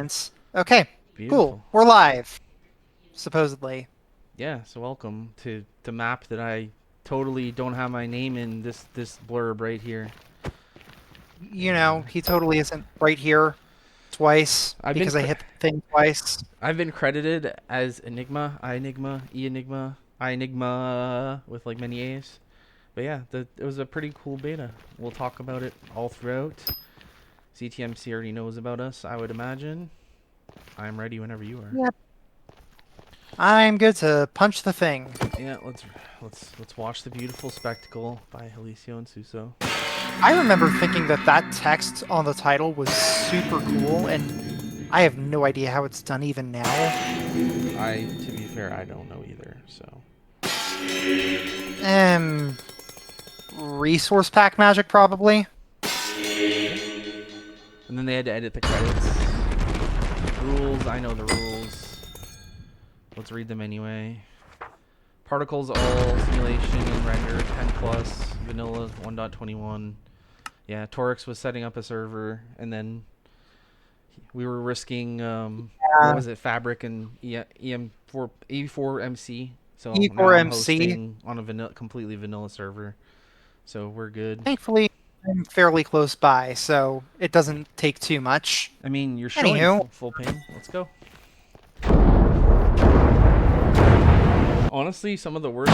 Okay, cool. Beautiful. We're live, supposedly. Yeah, so welcome to the map that I totally don't have my name in this blurb right here. You know, Uh, he totally isn't right here twice I've been because I cre- hit the thing twice. I've been credited as Enigma, I Enigma, E Enigma, I Enigma with like many A's. But yeah, it was a pretty cool beta. We'll talk about it all throughout. CTMC already knows about us, I would imagine. I'm ready whenever you are. Yep. I'm good to punch the thing. Yeah, let's watch the beautiful spectacle by heliceo and Suso. I remember thinking that that text on the title was super cool, and I have no idea how it's done even now. To be fair, I don't know either. So Um, Resource pack magic, probably. yeah. And then they had to edit the credits. Rules, I know the rules. Let's read them anyway. Particles all, simulation and render 10 plus, vanilla 1.21. Yeah, Torix was setting up a server, and then we were risking what Uh, was it, Fabric and EM4 E4MC. So now I'm E4MC. hosting on a completely vanilla server. So we're good. Thankfully, I'm fairly close by, so it doesn't take too much. I mean, you're showing Anywho, full ping. Let's go. Honestly, some of the worst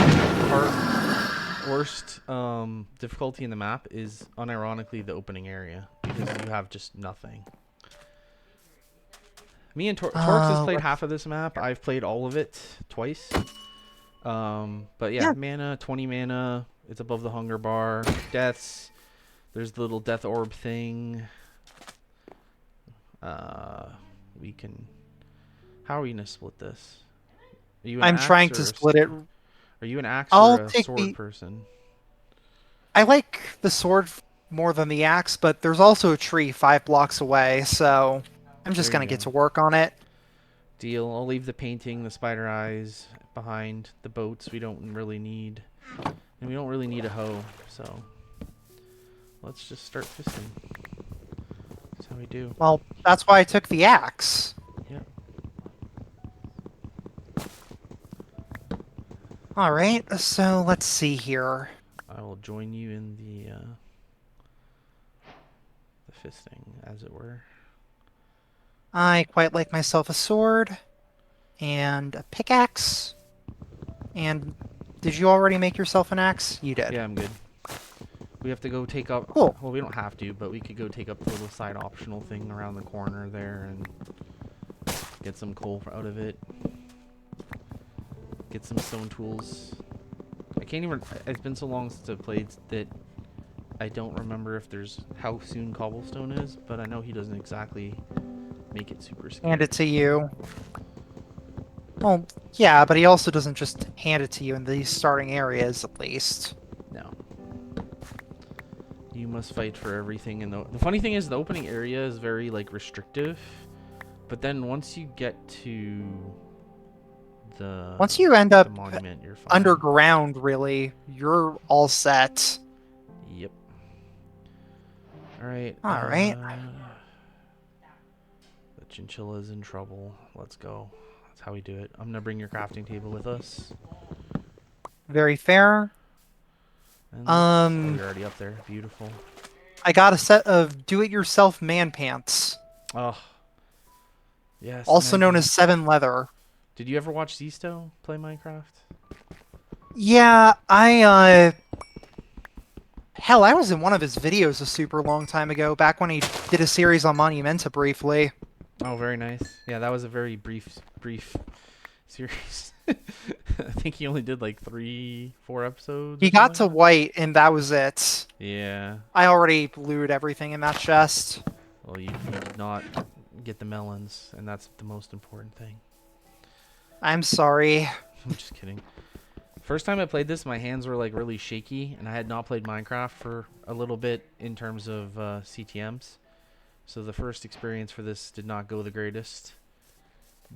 difficulty in the map is unironically the opening area because you have just nothing. Me and Torx has played let's, half of this map. I've played all of it twice. But yeah, yeah, mana, 20 mana. It's above the hunger bar. Deaths. There's the little death orb thing. Uh, we can. How are we gonna split this? Are you an I'm axe trying to or a split it. Are you an axe or I'll a take sword the. person? I like the sword more than the axe, but there's also a tree 5 blocks away, so I'm just There you gonna get go. to work on it. Deal. I'll leave the painting, the spider eyes behind. The boats we don't really need. And we don't really need a hoe, so let's just start fisting. That's how we do. Well, that's why I took the axe. Yeah. All right, so let's see here. I will join you in the fisting, as it were. I quite like myself a sword and a pickaxe. And did you already make yourself an axe? You did. Yeah, I'm good. We have to go take up. Cool. Well, we don't have to, but we could go take up the little side optional thing around the corner there and get some coal out of it. Get some stone tools. I can't even. It's been so long since I've played that I don't remember if there's how soon cobblestone is, but I know he doesn't exactly make it super Hand scarce. it to you. Well, yeah, but he also doesn't just hand it to you in these starting areas, at least. No. You must fight for everything, and the funny thing is the opening area is very like restrictive, but then once you get to the Once you end the up monument, you're fine. underground, really, you're all set. Yep. All right. All right. The chinchilla's in trouble. Let's go. That's how we do it. I'm gonna bring your crafting table with us. Very fair. And let's. Oh, Um, you're already up there. Beautiful. I got a set of do-it-yourself man pants, Oh, yes, also man known as pants. 7 leather. Did you ever watch Zisto play Minecraft? Yeah, hell, I was in one of his videos a super long time ago, back when he did a series on Monumenta briefly. Oh, very nice. Yeah, that was a very brief series. I think he only did like 3, 4 episodes or He got something. to white, and that was it. Yeah. I already looted everything in that chest. Well, you did not get the melons, and that's the most important thing. I'm sorry. I'm just kidding. First time I played this, my hands were like really shaky, and I had not played Minecraft for a little bit in terms of CTMs. So the first experience for this did not go the greatest,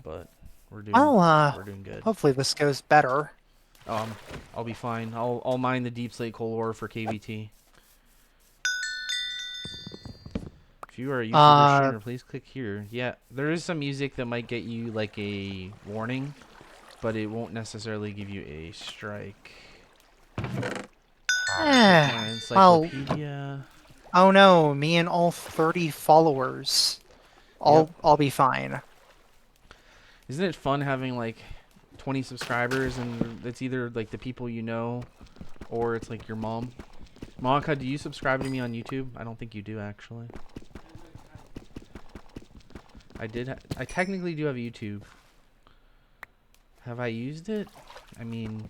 but we're doing Well, we're doing good. hopefully this goes better. I'll be fine. I'll mine the deep slate coal ore for KVT. If If you are a YouTuber or Uh, streamer, please click here. Yeah, there is some music that might get you like a warning, but it won't necessarily give you a strike. Check eh, my well, encyclopedia. oh no, me and all 30 followers. Yep. I'll be fine. Isn't it fun having like 20 subscribers and it's either like the people you know or it's like your mom? Monica, do you subscribe to me on YouTube? I don't think you do actually. I technically do have YouTube. Have I used it? I mean,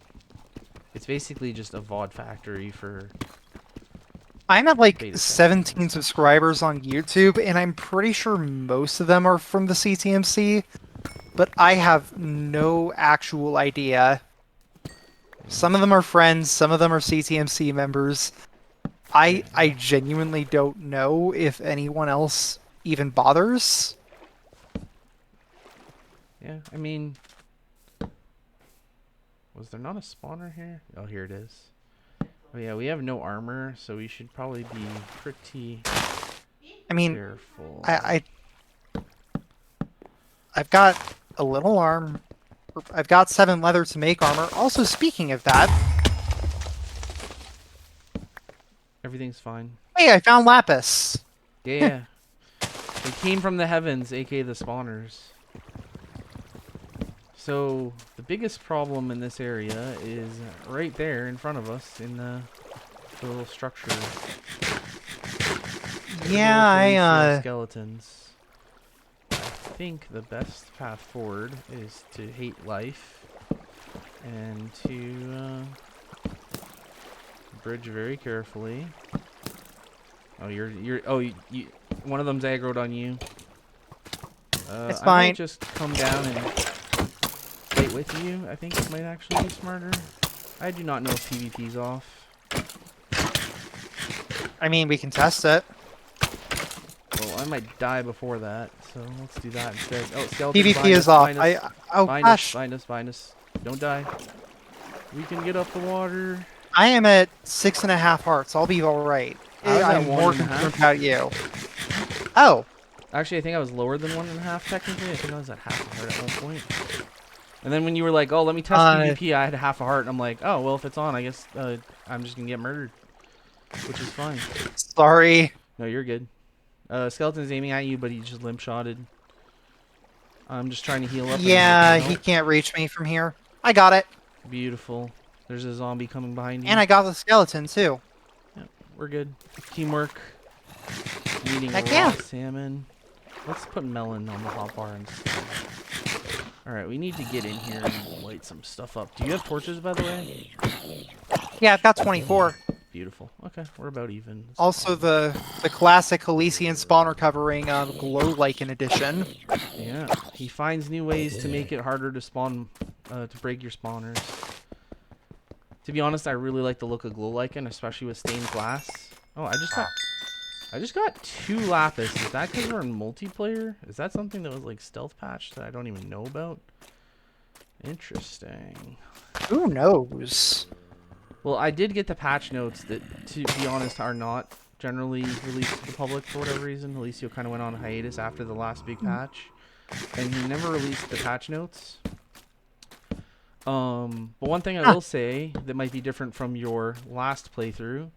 it's basically just a VOD factory for I'm at like beta 17 sessions. subscribers on YouTube, and I'm pretty sure most of them are from the CTMC, but I have no actual idea. Yeah. Some of them are friends, some of them are CTMC members. I genuinely don't know if anyone else even bothers. Yeah, I mean, was there not a spawner here? Oh, here it is. Oh yeah, we have no armor, so we should probably be pretty I mean, careful. I, I I've got a little arm. I've got 7 leather to make armor. Also, speaking of that, Everything's fine. hey, I found lapis. Yeah, yeah. They came from the heavens, aka the spawners. So, the biggest problem in this area is right there in front of us in the little structure. Yeah, Heliceo skeletons. I think the best path forward is to hate life and to bridge very carefully. Oh, you one of them's aggroed on you. it's I might fine. just come down and fight with you. I think it might actually be smarter. I do not know if PvP's off. I mean, we can test it. Well, I might die before that, so let's do that instead. Oh, skeletons PvP behind is us, off. behind us, Oh behind us, gosh, behind us, behind us. Don't die. We can get up the water. I am at 6.5 hearts. I'll be all right. I was at I'm one more and a concerned half. about you. Oh, Actually, I think I was lower than 1.5 technically. I think I was at half a heart at one point. And then when you were like, "Oh, let me test uh, PvP," I had half a heart, and I'm like, "Oh, well, if it's on, I guess I'm just gonna get murdered," which is fine. sorry. No, you're good. Skeleton's aiming at you, but he just limp shotted. I'm just trying to heal up and then let you Yeah, he help. can't reach me from here. I got it. Beautiful. There's a zombie coming behind And you. I got the skeleton too. Yep, we're good. Teamwork. I'm eating Heck raw yeah. salmon. Let's put melon on the hotbar instead. Alright, we need to get in here and light some stuff up. Do you have torches, by the way? Yeah, I've got 24. Beautiful. Okay, we're about even. That's Also, fine. the classic Helician spawner covering glow lichen edition. Yeah, he finds new ways to make it harder to spawn, to break your spawners. To be honest, I really like the look of glow lichen, especially with stained glass. Oh, I just got 2 lapis. Is that because we're in multiplayer? Is that something that was like stealth patched that I don't even know about? Interesting. Who knows? Well, I did get the patch notes that, to be honest, are not generally released to the public for whatever reason. Heliceo kind of went on a hiatus after the last big patch, and he never released the patch notes. But one thing I Huh. will say that might be different from your last playthrough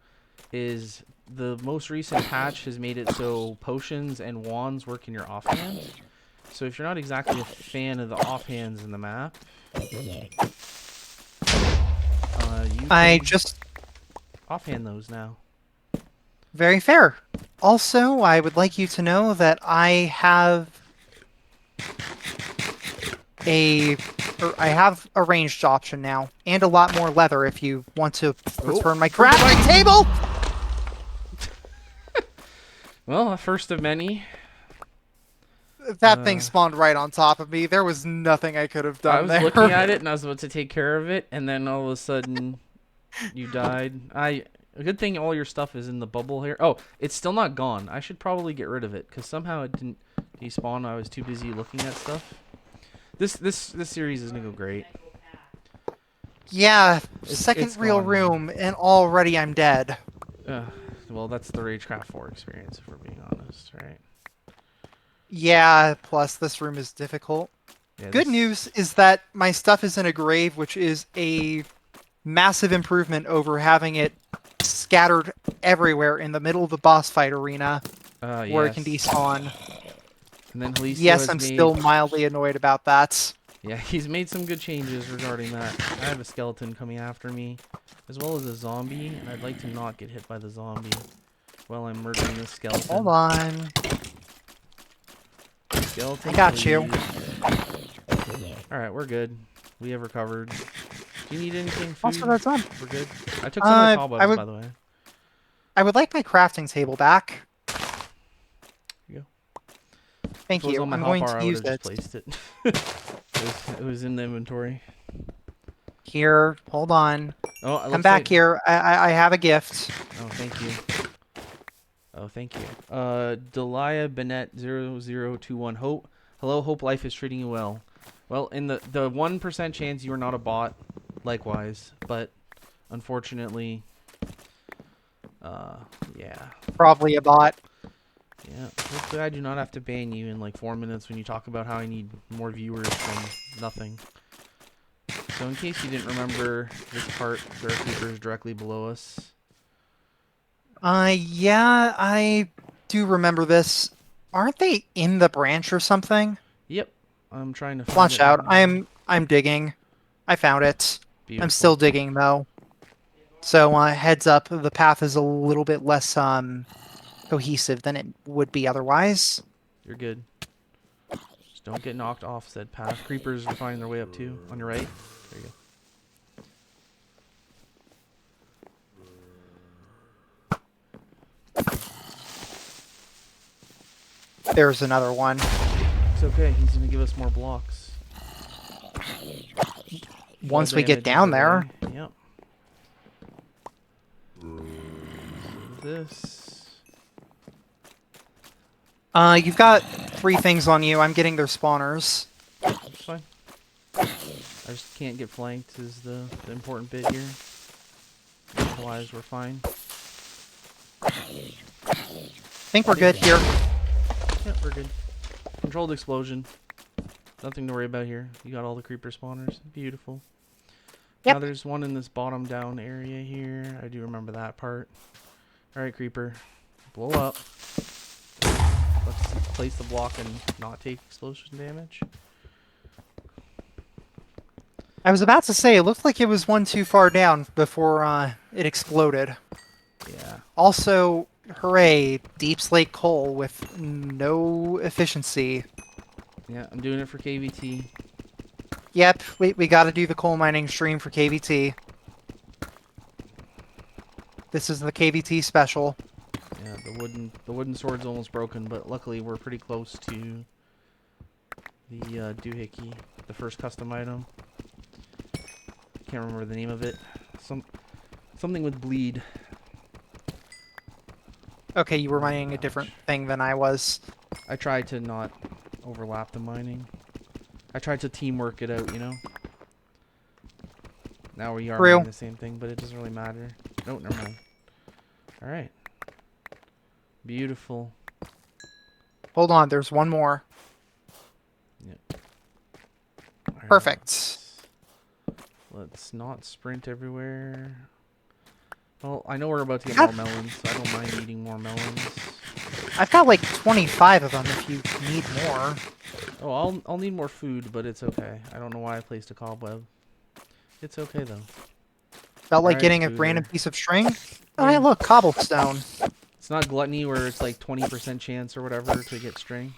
is the most recent patch has made it so potions and wands work in your offhand. So if you're not exactly a fan of the offhands in the map, you I can just offhand those now. Very fair. Also, I would like you to know that I have a I have a ranged option now, and a lot more leather if you want to return my crafting table. Well, a first of many. That thing spawned right on top of me. There was nothing I could have I done was looking there. at it and I was about to take care of it, and then all of a sudden, you died. A good thing all your stuff is in the bubble here. Oh, it's still not gone. I should probably get rid of it because somehow it didn't despawn. I was too busy looking at stuff. This series is gonna go great. Yeah, It's second real gone now. room, and already I'm dead. Well, that's the Ragecraft 4 experience, if we're being honest, right? Yeah, plus this room is difficult. Yeah, Good this. news is that my stuff is in a grave, which is a massive improvement over having it scattered everywhere in the middle of the boss fight arena where it can Yes. despawn. And then Heliceo Yes, has I'm made. still mildly annoyed about that. Yeah, he's made some good changes regarding that. I have a skeleton coming after me, as well as a zombie, and I'd like to not get hit by the zombie while I'm murdering this Hold skeleton. on. I Skeleton, got you. please. Alright, we're good. We have recovered. Do you need anything? Also, Food? that's on. We're good. I took some of the I cobwebs, would by the way. I would like my crafting table back. Here you go. If it Thank was you. on my I'm going hotbar, to I would use have just it. placed it. It was in the inventory. Here, hold on. Oh, it Come looks like. back here. I have a gift. Oh, thank you. Oh, thank you. Delia Bennett 0021. Hope. Hello, hope life is treating you well. Well, in the 1% chance you are not a bot, likewise. But unfortunately, uh, yeah. Probably a bot. Yeah. Hopefully I do not have to ban you in like 4 minutes when you talk about how I need more viewers from nothing. So in case you didn't remember this part, there are creepers directly below us. Yeah, I do remember this. Aren't they in the branch or something? Yep. I'm trying to find Watch it out. now. I'm digging. I found it. I'm Beautiful. still digging though. So heads up, the path is a little bit less cohesive than it would be otherwise. You're good. Just don't get knocked off said path. Creepers are finding their way up too. On your right. There you go. There's another one. It's okay. He's going to give us more blocks. Fall Once we get damage is down there. away. Yep. This. You've got 3 things on you. I'm getting their spawners. It's fine. I just can't get flanked is the important bit here. Otherwise, we're fine. Think we're good here. Yep, we're good. Controlled explosion. Nothing to worry about here. You got all the creeper spawners. Beautiful. Now Yep. there's one in this bottom down area here. I do remember that part. Alright, creeper. Blow up. Let's place the block and not take explosion damage. I was about to say, it looked like it was one too far down before it exploded. Yeah. Also, hooray, deep slate coal with no efficiency. Yeah, I'm doing it for KVT. Yep, we gotta do the coal mining stream for KVT. This is the KVT special. Yeah, the wooden sword's almost broken, but luckily we're pretty close to the doohickey, the first custom item. Can't remember the name of it. Something with bleed. Okay, you were mining a different thing than I was. I tried to not overlap the mining. I tried to teamwork it out, you know? Now we are True. mining the same thing, but it doesn't really matter. Oh, never mind. Alright. Beautiful. Hold on, there's one more. Yep. Alright. Perfect. Let's not sprint everywhere. Well, I know we're about to get more melons, so I don't mind eating more melons. I've got like 25 of them if you need more. Oh, I'll need more food, but it's okay. I don't know why I placed a cobweb. It's okay though. Felt like Alright, getting a Scooter. random piece of string. Oh, Yeah. hey, look, cobblestone. It's not gluttony where it's like 20% chance or whatever to get string.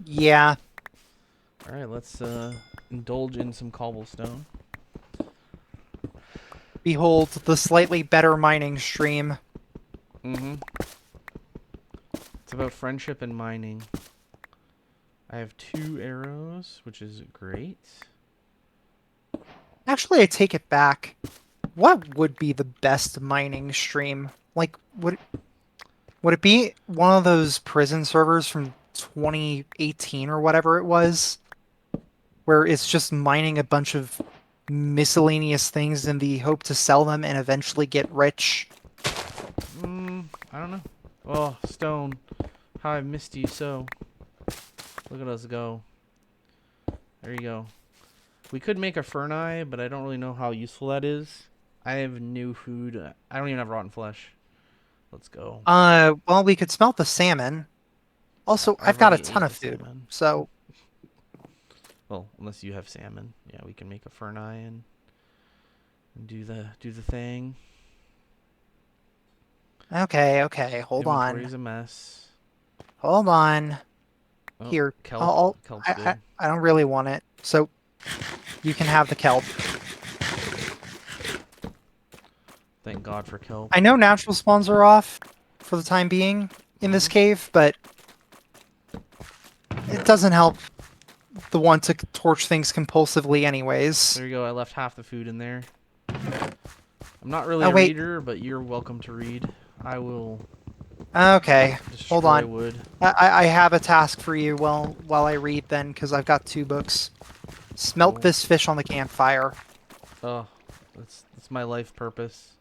Yeah. Alright, let's indulge in some cobblestone. Behold the slightly better mining stream. Mm-hmm. It's about friendship and mining. I have 2 arrows, which is great. Actually, I take it back. What would be the best mining stream? Like, would it be one of those prison servers from 2018 or whatever it was? Where it's just mining a bunch of miscellaneous things in the hope to sell them and eventually get rich? I don't know. Oh, stone. How I missed you so. Look at us go. There you go. We could make a furnace, but I don't really know how useful that is. I have new food. I don't even have rotten flesh. Let's go. Well, we could smelt the salmon. Also, I've I've got a already ton ate of the food, salmon. so Well, unless you have salmon. Yeah, we can make a furnace and do the thing. okay, hold on. Inventory's a mess. Hold on. Oh, Here, kelp. Kelp's good. I don't really want it, so you can have the kelp. Thank God for kelp. I know natural spawns are off for the time being in this cave, but it doesn't help the one to torch things compulsively anyways. There you go. I left half the food in there. I'm not really Oh, a wait. reader, but you're welcome to read. I will Okay, hold destroy on. wood. I have a task for you while I read then, because I've got 2 books. Smelt Cool. this fish on the campfire. Oh, that's my life purpose.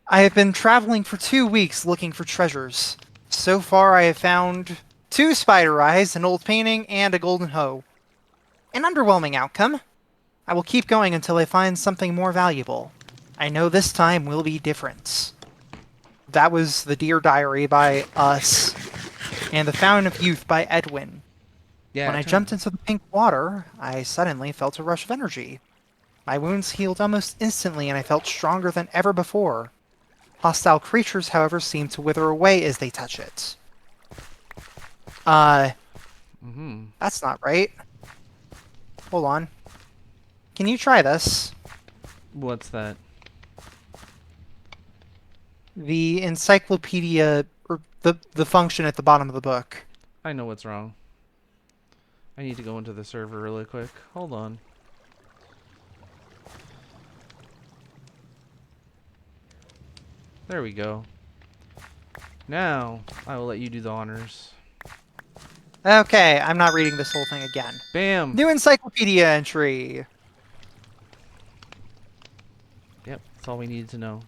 I have been traveling for 2 weeks looking for treasures. So far, I have found 2 spider eyes, an old painting, and a golden hoe. An underwhelming outcome. I will keep going until I find something more valuable. I know this time will be different. That was The Dear Diary by us, and The Fountain of Youth by Edwin. Yeah, When I jumped into the pink water, I suddenly felt a rush of energy. My wounds healed almost instantly, and I felt stronger than ever before. Hostile creatures, however, seem to wither away as they touch it. That's not right. Hold on. Can you try this? What's that? The encyclopedia, or the function at the bottom of the book. I know what's wrong. I need to go into the server really quick. Hold on. There we go. Now, I will let you do the honors. Okay, I'm not reading this whole thing again. Bam! New encyclopedia entry. Yep, that's all we needed to know.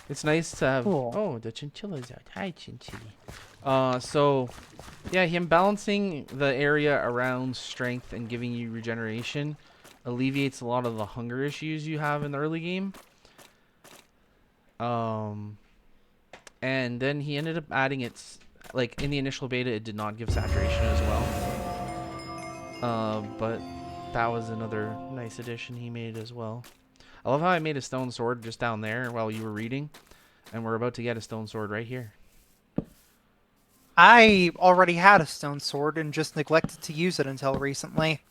It's nice to have... Cool. Oh, the chinchilla's out. Hi, chinchilli. So, yeah, him balancing the area around strength and giving you regeneration alleviates a lot of the hunger issues you have in the early game. And then he ended up adding its... Like, in the initial beta, it did not give saturation as well. But that was another nice addition he made as well. I love how I made a stone sword just down there while you were reading. And we're about to get a stone sword right here. I already had a stone sword and just neglected to use it until recently.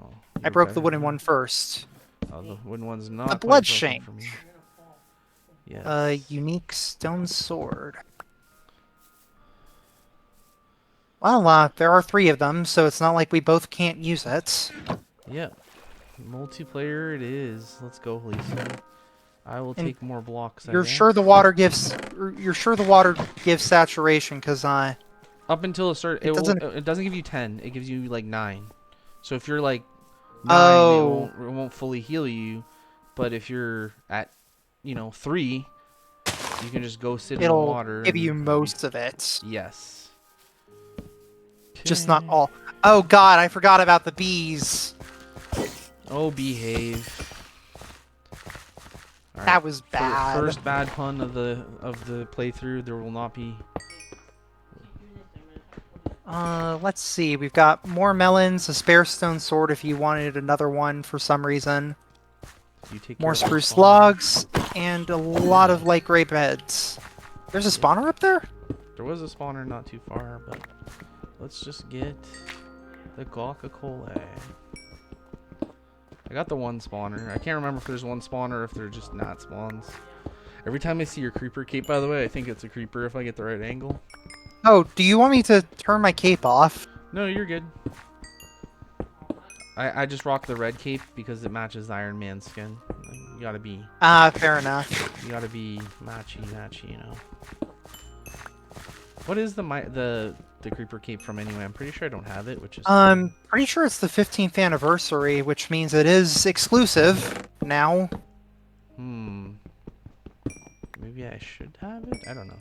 Oh, I you're broke the better wooden than one me. first. Oh, the wooden one's not The quite blood broken shank. for me. Yes. A unique stone sword. Well, there are 3 of them, so it's not like we both can't use it. Yep. Multiplayer it is. Let's go, Heliceo. I will And take more blocks, I You're guess. sure the water gives saturation, because Up until a certain... it doesn't. It doesn't give you 10. It gives you, like, 9. So if you're, like, 9, Oh, it won't fully heal you. But if you're at, 3, you can just go sit in the it'll water give and you it'll be... most of it, Yes. just not Okay. all. Oh God, I forgot about the bees. Oh, behave. All right. That was bad. First bad pun of the playthrough. There will not be. Let's see. We've got more melons, a spare stone sword if you wanted another one for some reason. You take More care of the spruce spawn. logs, and a lot of light gray beds. There's a spawner up there? There was a spawner not too far, but let's just get the Coca-Cola. I got the one spawner. I can't remember if there's one spawner or if they're just not spawns. Every time I see your creeper cape, by the way, I think it's a creeper if I get the right angle. Oh, do you want me to turn my cape off? No, you're good. I just rock the red cape because it matches Iron Man's skin. You gotta be... Fair enough. You gotta be matchy, What is the creeper cape from anyway? I'm pretty sure I don't have it, which is... Pretty sure it's the 15th anniversary, which means it is exclusive now. Maybe I should have it? I don't know.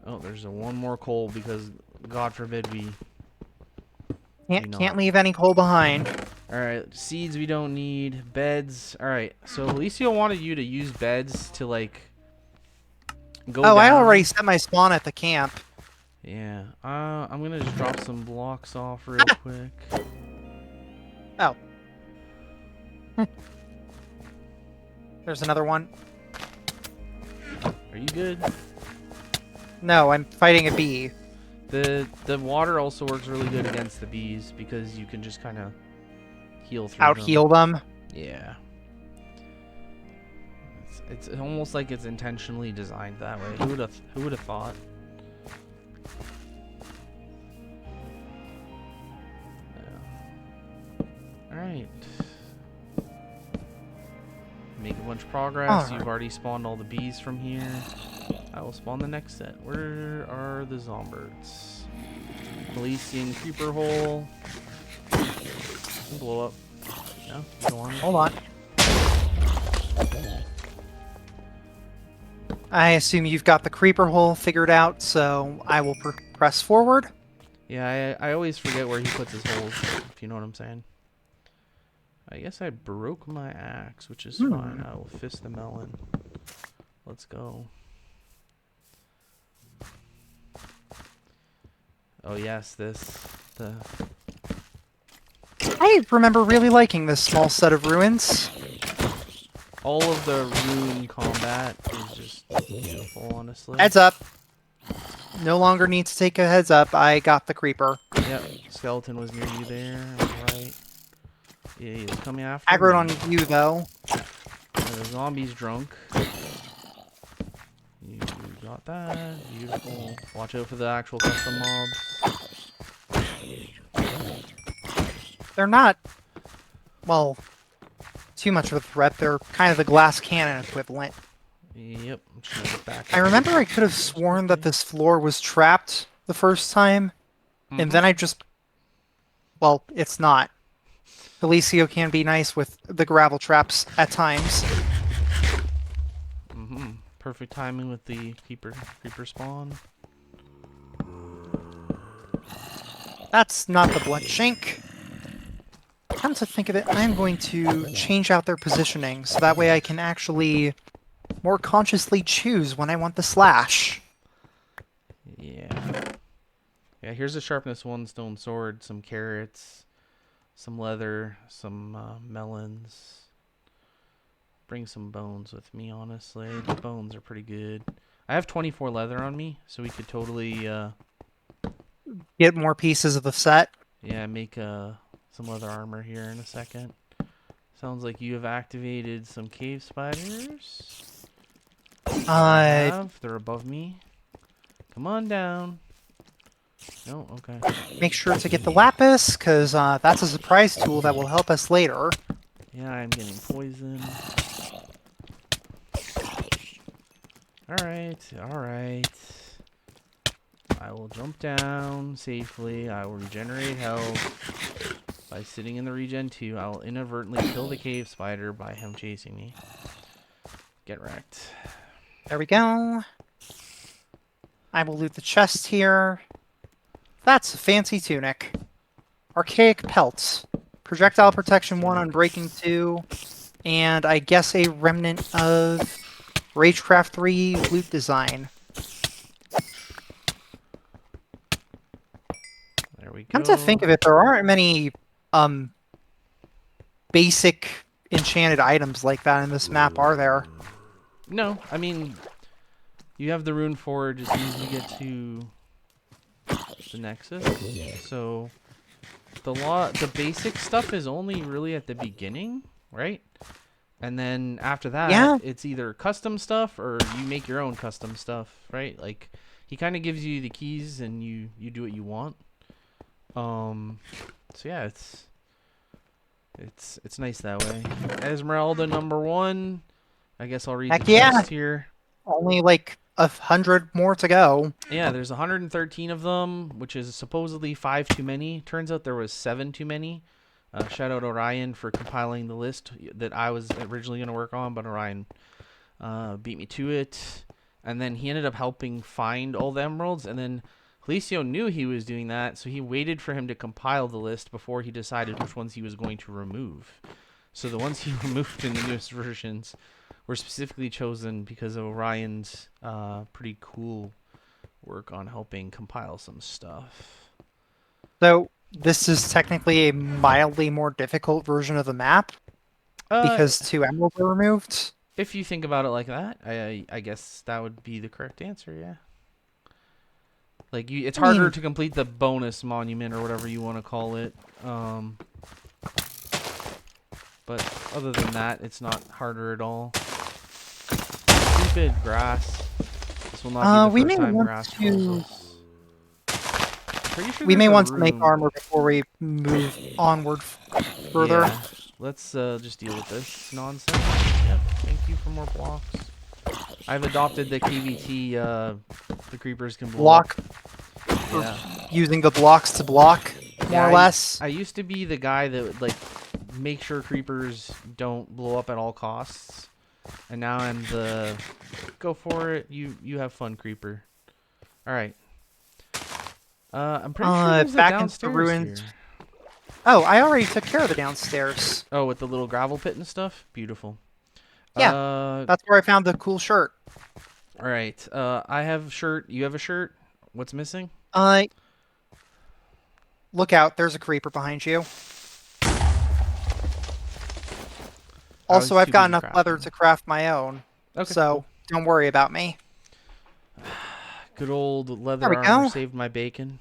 Oh, there's a one more coal because God forbid we Can't not. leave any coal behind. All right, seeds we don't need. Beds. All right, so Alicio wanted you to use beds to like go Oh, I already down. set my spawn at the camp. Yeah. I'm gonna just drop some blocks off real quick. Oh, there's another one. Are you good? No, I'm fighting a bee. The water also works really good against the bees because you can just kind of heal through Out them. heal them. Yeah. It's almost like it's intentionally designed that way. Who would have thought? Yeah. All right. Make a bunch of progress. You've already spawned all the bees from here. I will spawn the next set. Where are the zombirds? Elysian creeper hole. Blow up. No, go on. Hold on. I assume you've got the creeper hole figured out, so I will press forward. Yeah, I always forget where he puts his holes, if you know what I'm saying. I guess I broke my axe, which is fine. I will fist the melon. Let's go. Oh yes, I remember really liking this small set of ruins. all of the rune combat is just beautiful, honestly. Heads up. No longer need to take a heads up. I got the creeper. Yep, skeleton was near you there. Right. Yeah, he was coming after Aggroed me. on you, though. The zombie's drunk. You got that. Beautiful. Watch out for the actual custom mobs. They're not, well, too much of a threat. They're kind of the glass cannon equivalent. Yep. I'm just gonna get back I remember I could have sworn that this floor was trapped the first time, and then I just... Well, it's not. Heliceo can be nice with the gravel traps at times. Perfect timing with the creeper spawn. That's not the blunt shank. Come to think of it, I'm going to change out their positioning, so that way I can actually more consciously choose when I want the slash. Yeah. Yeah, here's a sharpness 1 stone sword, some carrots, some leather, some melons. Bring some bones with me, honestly. The bones are pretty good. I have 24 leather on me, so we could totally Get more pieces of the set. yeah, make some leather armor here in a second. Sounds like you have activated some cave spiders. They're above me. Come on down. No, okay. Make sure to get the lapis, because that's a surprise tool that will help us later. Yeah, I'm getting poisoned. Alright, alright. I will jump down safely. I will regenerate health by sitting in the regen 2. I will inadvertently kill the cave spider by him chasing me. Get wrecked. There we go. I will loot the chest here. That's a fancy tunic. Archaic pelts. Projectile protection 1 on breaking 2. And I guess a remnant of Ragecraft 3 loot design. There we go. Come to think of it, there aren't many basic enchanted items like that in this map, are there? No, I mean, you have the rune forge as soon as you get to the Nexus. So the basic stuff is only really at the beginning, right? And then after that, it's either custom stuff or you make your own custom stuff, right? Like he kind of gives you the keys and you do what you want. So yeah, it's nice that way. Esmeralda number 1. I guess I'll read the chest here. Only like 100 more to go. Yeah, there's 113 of them, which is supposedly 5 too many. Turns out there was 7 too many. Shout out Orion for compiling the list that I was originally going to work on, but Orion beat me to it. And then he ended up helping find all the emeralds, and then Heliceo knew he was doing that, so he waited for him to compile the list before he decided which ones he was going to remove. So the ones he removed in the newest versions were specifically chosen because of Orion's pretty cool work on helping compile some stuff. So this is technically a mildly more difficult version of the map Uh, because 2 emeralds are removed. if you think about it like that, I guess that would be the correct answer, yeah. Like, it's I harder mean, to complete the bonus monument or whatever you want to call it. But other than that, it's not harder at all. Stupid grass. This will not be the we first may time want grass kills to us. Pretty sure we there's may a want to make room. armor before we move onward further. Yeah. Let's just deal with this nonsense. Yep. Thank you for more blocks. I've adopted the KVT. The creepers can blow up. Block, or Yeah. using the blocks to block, more Yeah. or less. I used to be the guy that would like make sure creepers don't blow up at all costs, and now I'm the go for it. You have fun, creeper. All right. I'm pretty sure there's a Back into the downstairs here. ruins. Oh, I already took care of the downstairs. Oh, with the little gravel pit and stuff. Beautiful. Yeah, All that's where I found the cool shirt. right. I have a shirt. You have a shirt. What's missing? Uh, Look out, there's a creeper behind you. I was Also, I've too got busy enough leather crafting. to craft my own, Okay. so Cool. don't worry about me. Good old There leather we armor go. saved my bacon.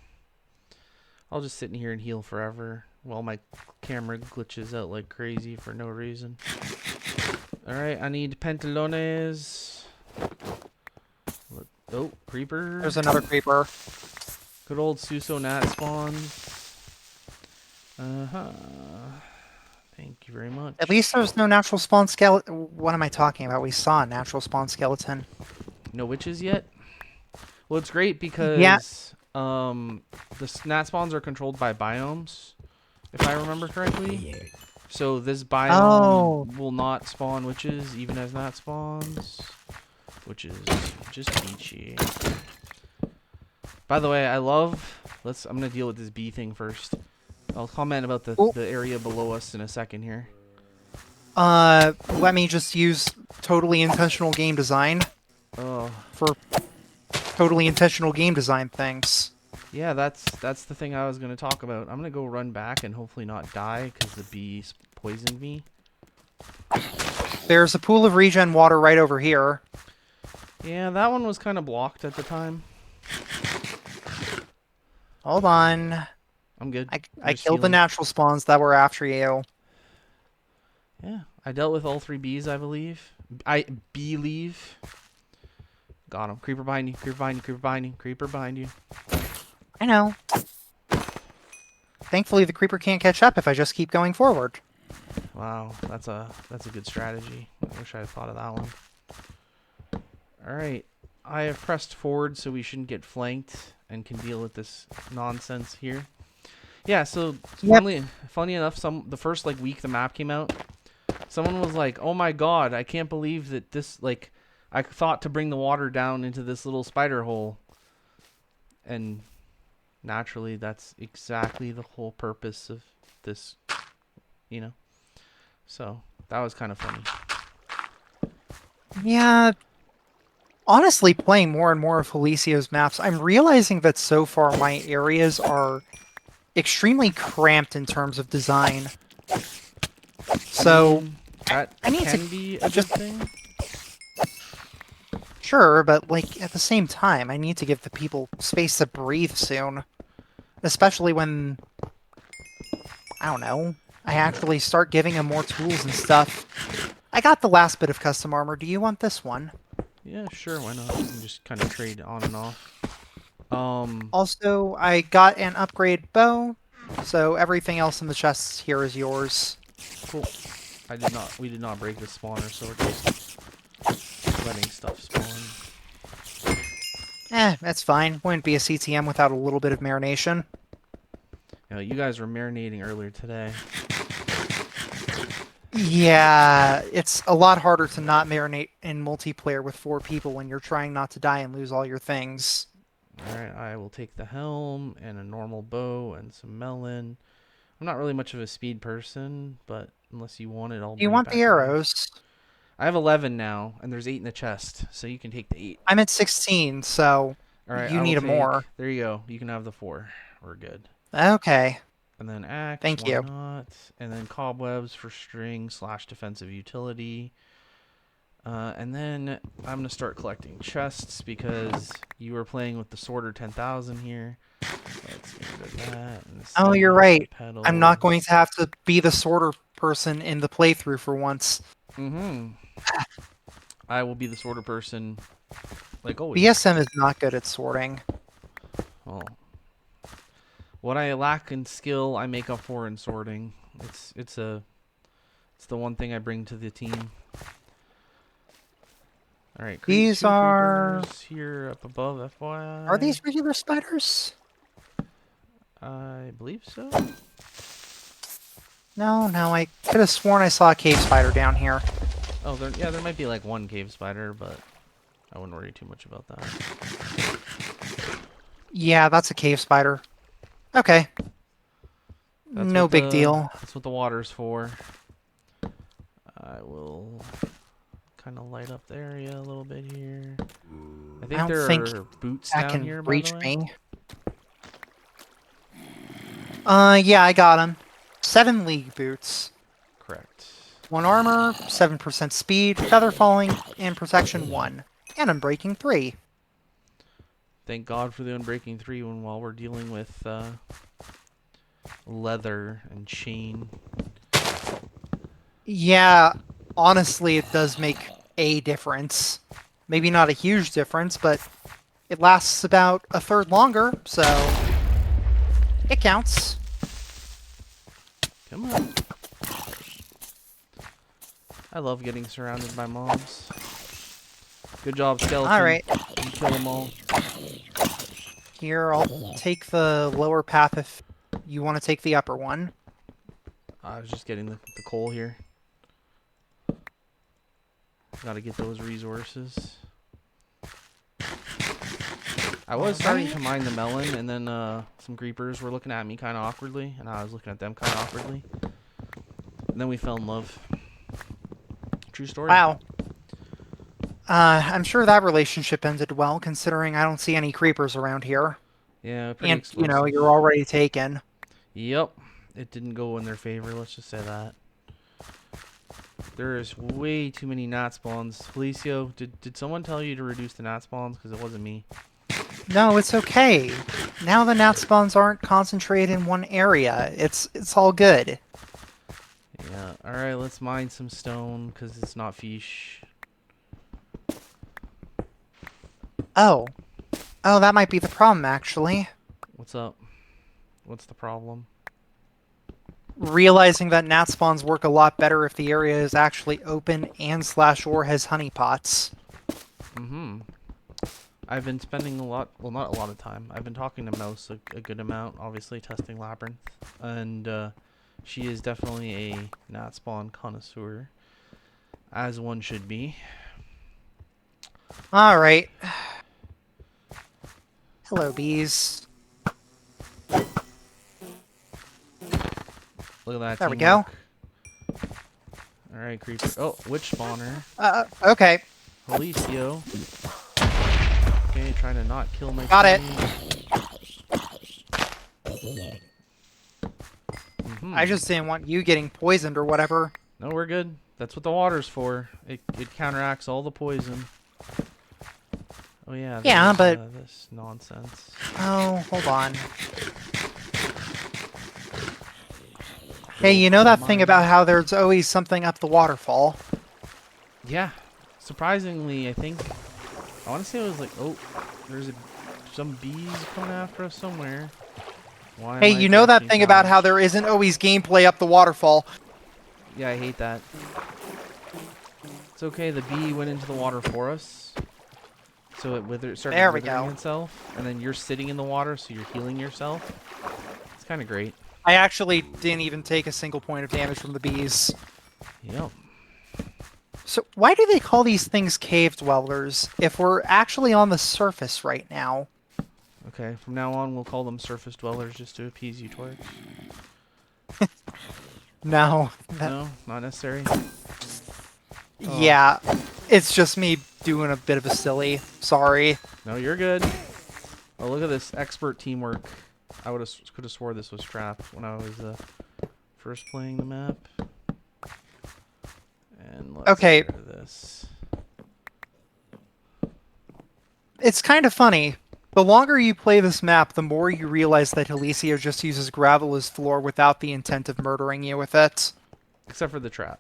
I'll just sit in here and heal forever while my camera glitches out like crazy for no reason. Alright, I need pantalones. Oh, creeper. There's another creeper. Good old Suso Nat spawns. Uh-huh. Thank you very much. At least there's no natural spawn skeleton. What am I talking about? We saw a natural spawn skeleton. No witches yet? Well, it's great Yeah. because the nat spawns are controlled by biomes, if I remember correctly. So this biome will not spawn witches even as nat spawns, which is just peachy. By the way, I love. I'm gonna deal with this bee thing first. I'll comment about the area below us in a second here. Let me just use totally intentional game design Oh. for totally intentional game design things. Yeah, that's the thing I was gonna talk about. I'm gonna go run back and hopefully not die because the bees poisoned me. There's a pool of regen water right over here. Yeah, that one was kind of blocked at the time. Hold on. I'm good. I killed the natural spawns that were after you. Yeah, I dealt with all 3 bees, I believe. I believe. Got him. Creeper behind you. Creeper behind you. Creeper behind you. Creeper behind you. I know. Thankfully, the creeper can't catch up if I just keep going forward. Wow, that's a good strategy. I wish I had thought of that one. All right, I have pressed forward, so we shouldn't get flanked and can deal with this nonsense here. Yeah, so funny enough, the first like week the map came out, someone was like, "Oh my god, I can't believe that this like I thought to bring the water down into this little spider hole." And naturally, that's exactly the whole purpose of this, you know. So that was kind of funny. Yeah. Honestly, playing more and more of Felicia's maps, I'm realizing that so far my areas are extremely cramped in terms of design. So That I need can to be a just good thing. Sure, but like at the same time, I need to give the people space to breathe soon. Especially when, I don't know, I actually start giving them more tools and stuff. I got the last bit of custom armor. Do you want this one? Yeah, sure, why not? You can just kind of trade on and off. Also, I got an upgrade bow, so everything else in the chests here is yours. Cool. We did not break the spawner, so we're just letting stuff spawn. That's fine. Wouldn't be a CTM without a little bit of marination. You know, you guys were marinating earlier today. Yeah, it's a lot harder to not marinate in multiplayer with 4 people when you're trying not to die and lose all your things. Alright, I will take the helm and a normal bow and some melon. I'm not really much of a speed person, but unless you want it, I'll Do you bring it want the back later. arrows? I have 11 now, and there's 8 in the chest, so you can take the 8. I'm at 16, so Alright, you I will need a more. take... There you go. You can have the 4. We're good. Okay, And then axe, thank why you. not? And then cobwebs for string slash defensive utility. And then I'm going to start collecting chests because you were playing with the Sorter 10,000 here. Let's get rid of that. And the Oh, you're seeds, the right. I'm not petals. going to have to be the sorter person in the playthrough for once. Mm-hmm. I will be the Sorter person like always. BSM is not good at sorting. Well, what I lack in skill, I make up for in sorting. It's the one thing I bring to the team. All right, These two are... creepers here up above, Are FYI. these regular spiders? I believe so. No, I could have sworn I saw a cave spider down here. Oh, there might be like one cave spider, but I wouldn't worry too much about that. Yeah, that's a cave spider. Okay, That's no big deal. what the water's for. I will kind of light up the area a little bit here. I I think don't there think are boots that down can here, by the reach way. me. Yeah, I got him. 7 league boots. Correct. 1 armor, 7% speed, feather falling, and protection 1. And unbreaking 3. Thank God for the Unbreaking 3 while we're dealing with leather and chain. Yeah, honestly, it does make a difference. Maybe not a huge difference, but it lasts about a third longer, so it counts. Come on. I love getting surrounded by mobs. Good job, skeleton. Alright, You kill them all. here, I'll take the lower path if you want to take the upper one. I was just getting the coal here. Gotta get those resources. I was starting to mine the melon, and then some creepers were looking at me kind of awkwardly, and I was looking at them kind of awkwardly. And then we fell in love. True story. Wow. I'm sure that relationship ended well, considering I don't see any creepers around here. Yeah, pretty And, explosive. you're already taken. Yep. It didn't go in their favor, let's just say that. There is way too many gnat spawns. Heliceo, did someone tell you to reduce the gnat spawns? Because it wasn't me. No, it's okay. Now the gnat spawns aren't concentrated in one area. It's all good. Yeah, alright, let's mine some stone, because it's not fish. Oh. Oh, that might be the problem, actually. What's up? What's the problem? Realizing that gnat spawns work a lot better if the area is actually open and /or has honeypots. Mm-hmm. I've been spending a lot, well, not a lot of time. I've been talking to Mouse a good amount, obviously testing Labyrinth. And she is definitely a gnat spawn connoisseur, as one should be. Alright. Hello, bees. Look at that. There we go. Alright, creeper. Oh, witch spawner. Okay. Heliceo. Okay, trying to not kill my Got it. I just didn't want you getting poisoned or whatever. No, we're good. That's what the water's for. It counteracts all the poison. Oh yeah. Yeah, but this nonsense. oh, hold on. Hey, you know that thing about how there's always something up the waterfall? Yeah. Surprisingly, I think I want to say it was like, oh, there's some bees coming after us somewhere. Why Hey, you know that thing about how there isn't always gameplay up the waterfall? Yeah, I hate that. It's okay, the bee went into the water for us. So it started withering itself. And then you're sitting in the water, so you're healing yourself. It's kind of great. I actually didn't even take a single point of damage from the bees. Yep. So why do they call these things cave dwellers if we're actually on the surface right now? Okay, from now on we'll call them surface dwellers just to appease you, Torix. No, that, No, not necessary. Oh, yeah, it's just me doing a bit of a silly. Sorry. no, you're good. Oh, look at this expert teamwork. I could have swore this was trapped when I was first playing the map. And let's Okay, get rid of this. it's kind of funny. The longer you play this map, the more you realize that heliceo just uses gravel as floor without the intent of murdering you with it. Except for the trap.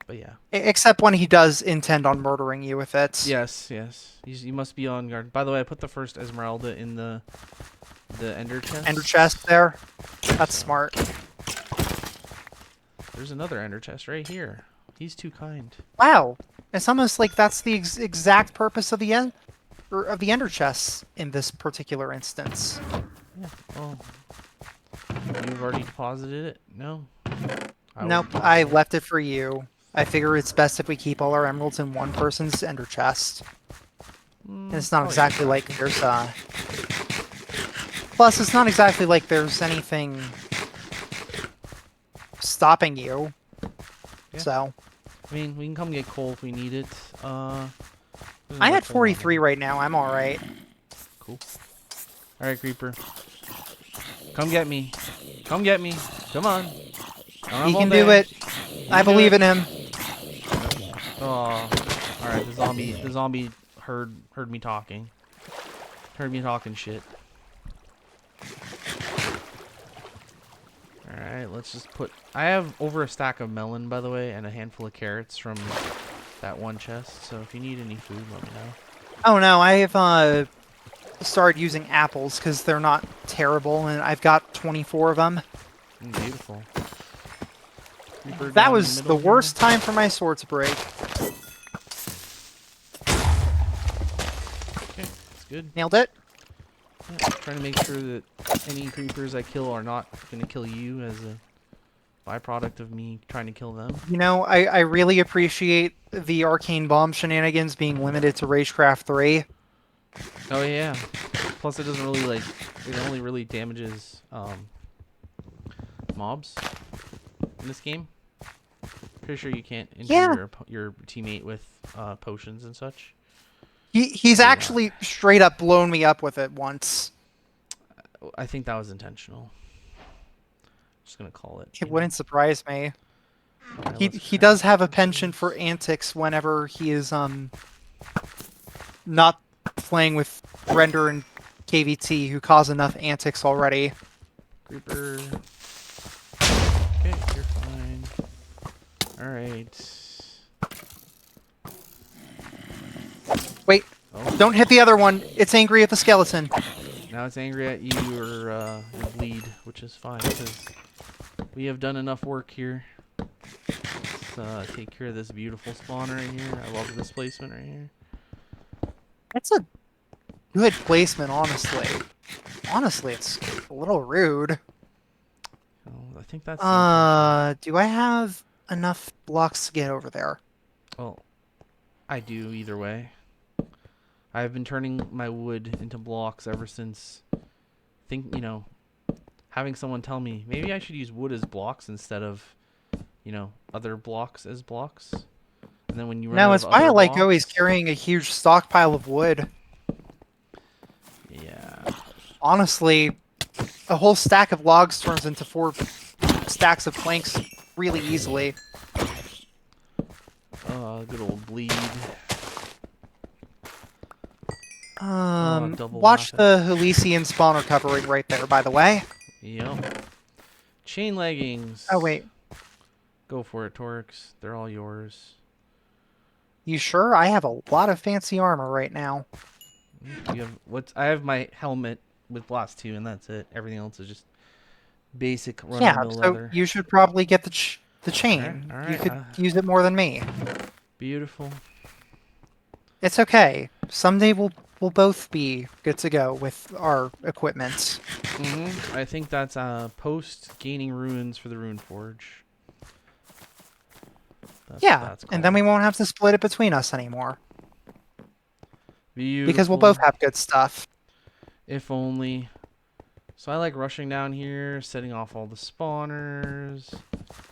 But yeah. Except when he does intend on murdering you with it. Yes, yes. You must be on guard. By the way, I put the first Esmeralda in the ender Ender chest. chest there. That's smart. There's another ender chest right here. He's too kind. Wow. It's almost like that's the exact purpose of the of the ender chests in this particular instance. Yeah. Oh, you've already deposited it? No. I will Nope, deposit I it. left it for you. I figure it's best if we keep all our emeralds in one person's ender chest. And it's not Probably exactly not. like there's Plus, it's not exactly like there's anything stopping you. Yeah. So I mean, we can come get coal if we need it. There's I'm another at coal down 43 there. right now. I'm all right. Cool. All right, creeper. Come get me. Come get me. Come on. I don't He have all can do day. it. You I can do believe it. in him. Oh. All right. The zombie heard me talking. Heard me talking shit. All right. Let's just put. I have over a stack of melon, by the way, and a handful of carrots from that one chest. So if you need any food, let me know. Oh no, I've started using apples because they're not terrible, and I've got 24 of them. Beautiful. Creeper That down in the was the middle here. worst time for my sword to break. Okay, that's good. Nailed it. Yeah, trying to make sure that any creepers I kill are not going to kill you as a byproduct of me trying to kill them. You know, I really appreciate the arcane bomb shenanigans being limited to Ragecraft 3. Oh yeah. Plus it doesn't really like it only really damages mobs in this game. Pretty sure you can't injure Yeah, your teammate with potions and such. he's So yeah, actually straight up blown me up with it once. I think that was intentional. Just gonna call it. It You know. wouldn't surprise me. All right, let's He craft does have a penchant for torches. antics whenever he is not playing with Render and KVT, who cause enough antics already. Creeper. Okay, you're fine. All right. Wait, Oh, don't hit the other one. It's angry at the skeleton. now it's angry at you or your bleed, which is fine because we have done enough work here. Let's take care of this beautiful spawn right here. I love this placement right here. That's a good placement, honestly. Honestly, it's a little rude. Oh, I think that's the intention. Do I have enough blocks to get over there? Well, I do either way. I've been turning my wood into blocks ever since. Having someone tell me maybe I should use wood as blocks instead of, other blocks as blocks. And then when you run No, out it's of why I other like always blocks, carrying a huge stockpile of wood. yeah. Honestly, a whole stack of logs turns into 4 stacks of planks really easily. Good old bleed. Double Watch lapis. the Helician spawner covering right there, by the way. Yep. Chain leggings. Oh, wait. Go for it, Torix. They're all yours. You sure? I have a lot of fancy armor right now. You have I have my helmet with blast 2 and that's it. Everything else is just basic run of the Yeah, mill so leather. you should probably get the Alright, chain. You alright. could use it more than me. Beautiful. It's okay. Someday we'll both be good to go with our equipment. I think that's post gaining ruins for the Rune Forge. That's what Yeah, that's and then called. we won't have to split it between us anymore because we'll both Beautiful. have good stuff. If only. So I like rushing down here, setting off all the spawners,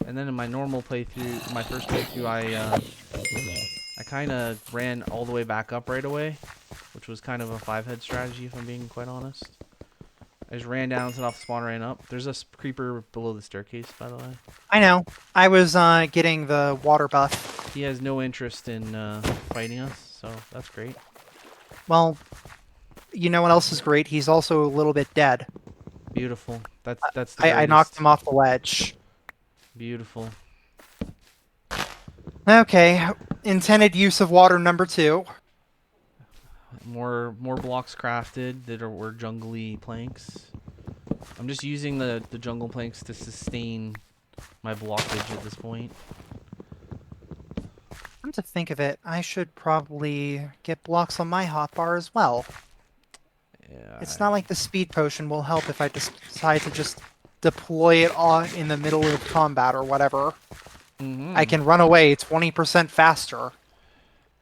and then in my normal playthrough, my first playthrough, I kind of ran all the way back up right away, which was kind of a 5-head strategy if I'm being quite honest. I just ran down, set off the spawn, ran up. There's a creeper below the staircase, by the way. I know. I was getting the water buff. He has no interest in fighting us, so that's great. Well, you know what else is great? He's also a little bit dead. Beautiful. That's the I knocked greatest. him off the ledge. Beautiful. Okay, intended use of water number 2. More blocks crafted that were jungly planks. I'm just using the jungle planks to sustain my blockage at this point. Come to think of it, I should probably get blocks on my hotbar as well. Yeah. It's not like the speed potion will help if I decide to just deploy it on in the middle of combat or whatever. I can run away 20% faster. All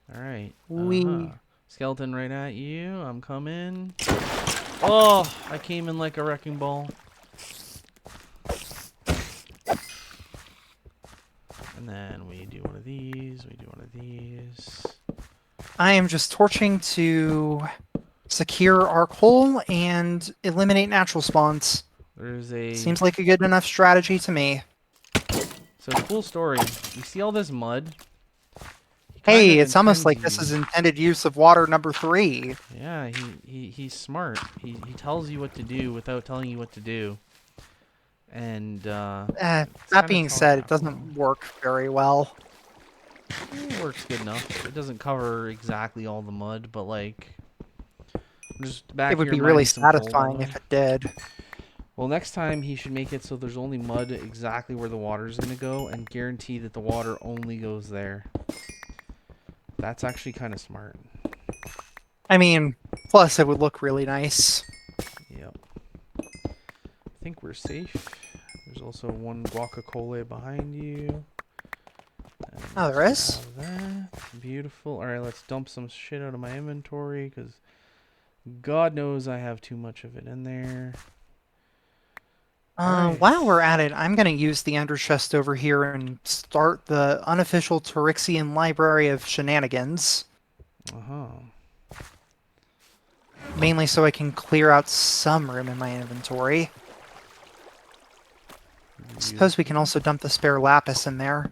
right. We. Skeleton right at you. I'm coming. Oh, I came in like a wrecking ball. And then we do one of these. We do one of these. I am just torching to secure our coal and eliminate natural spawns. There's a... Seems like a good enough strategy to me. So, cool story. You see all this mud? Hey, it's almost like this is intended use of water number 3. Yeah, he's smart. He tells you what to do without telling you what to do. And that being said, it doesn't work very well. It works good enough. It doesn't cover exactly all the mud, but like, I'm just back It would here be really mining some coal satisfying mud. if it did. Well, next time he should make it so there's only mud exactly where the water's gonna go, and guarantee that the water only goes there. That's actually kind of smart. I mean, plus it would look really nice. Yep. I think we're safe. There's also one guacamole behind you. And Oh, there is? that. Beautiful. All right, let's dump some shit out of my inventory because God knows I have too much of it in there. Right. While we're at it, I'm going to use the ender chest over here and start the unofficial Torixian Library of Shenanigans. Mainly so I can clear out some room in my inventory. Suppose we can also dump the spare lapis in there.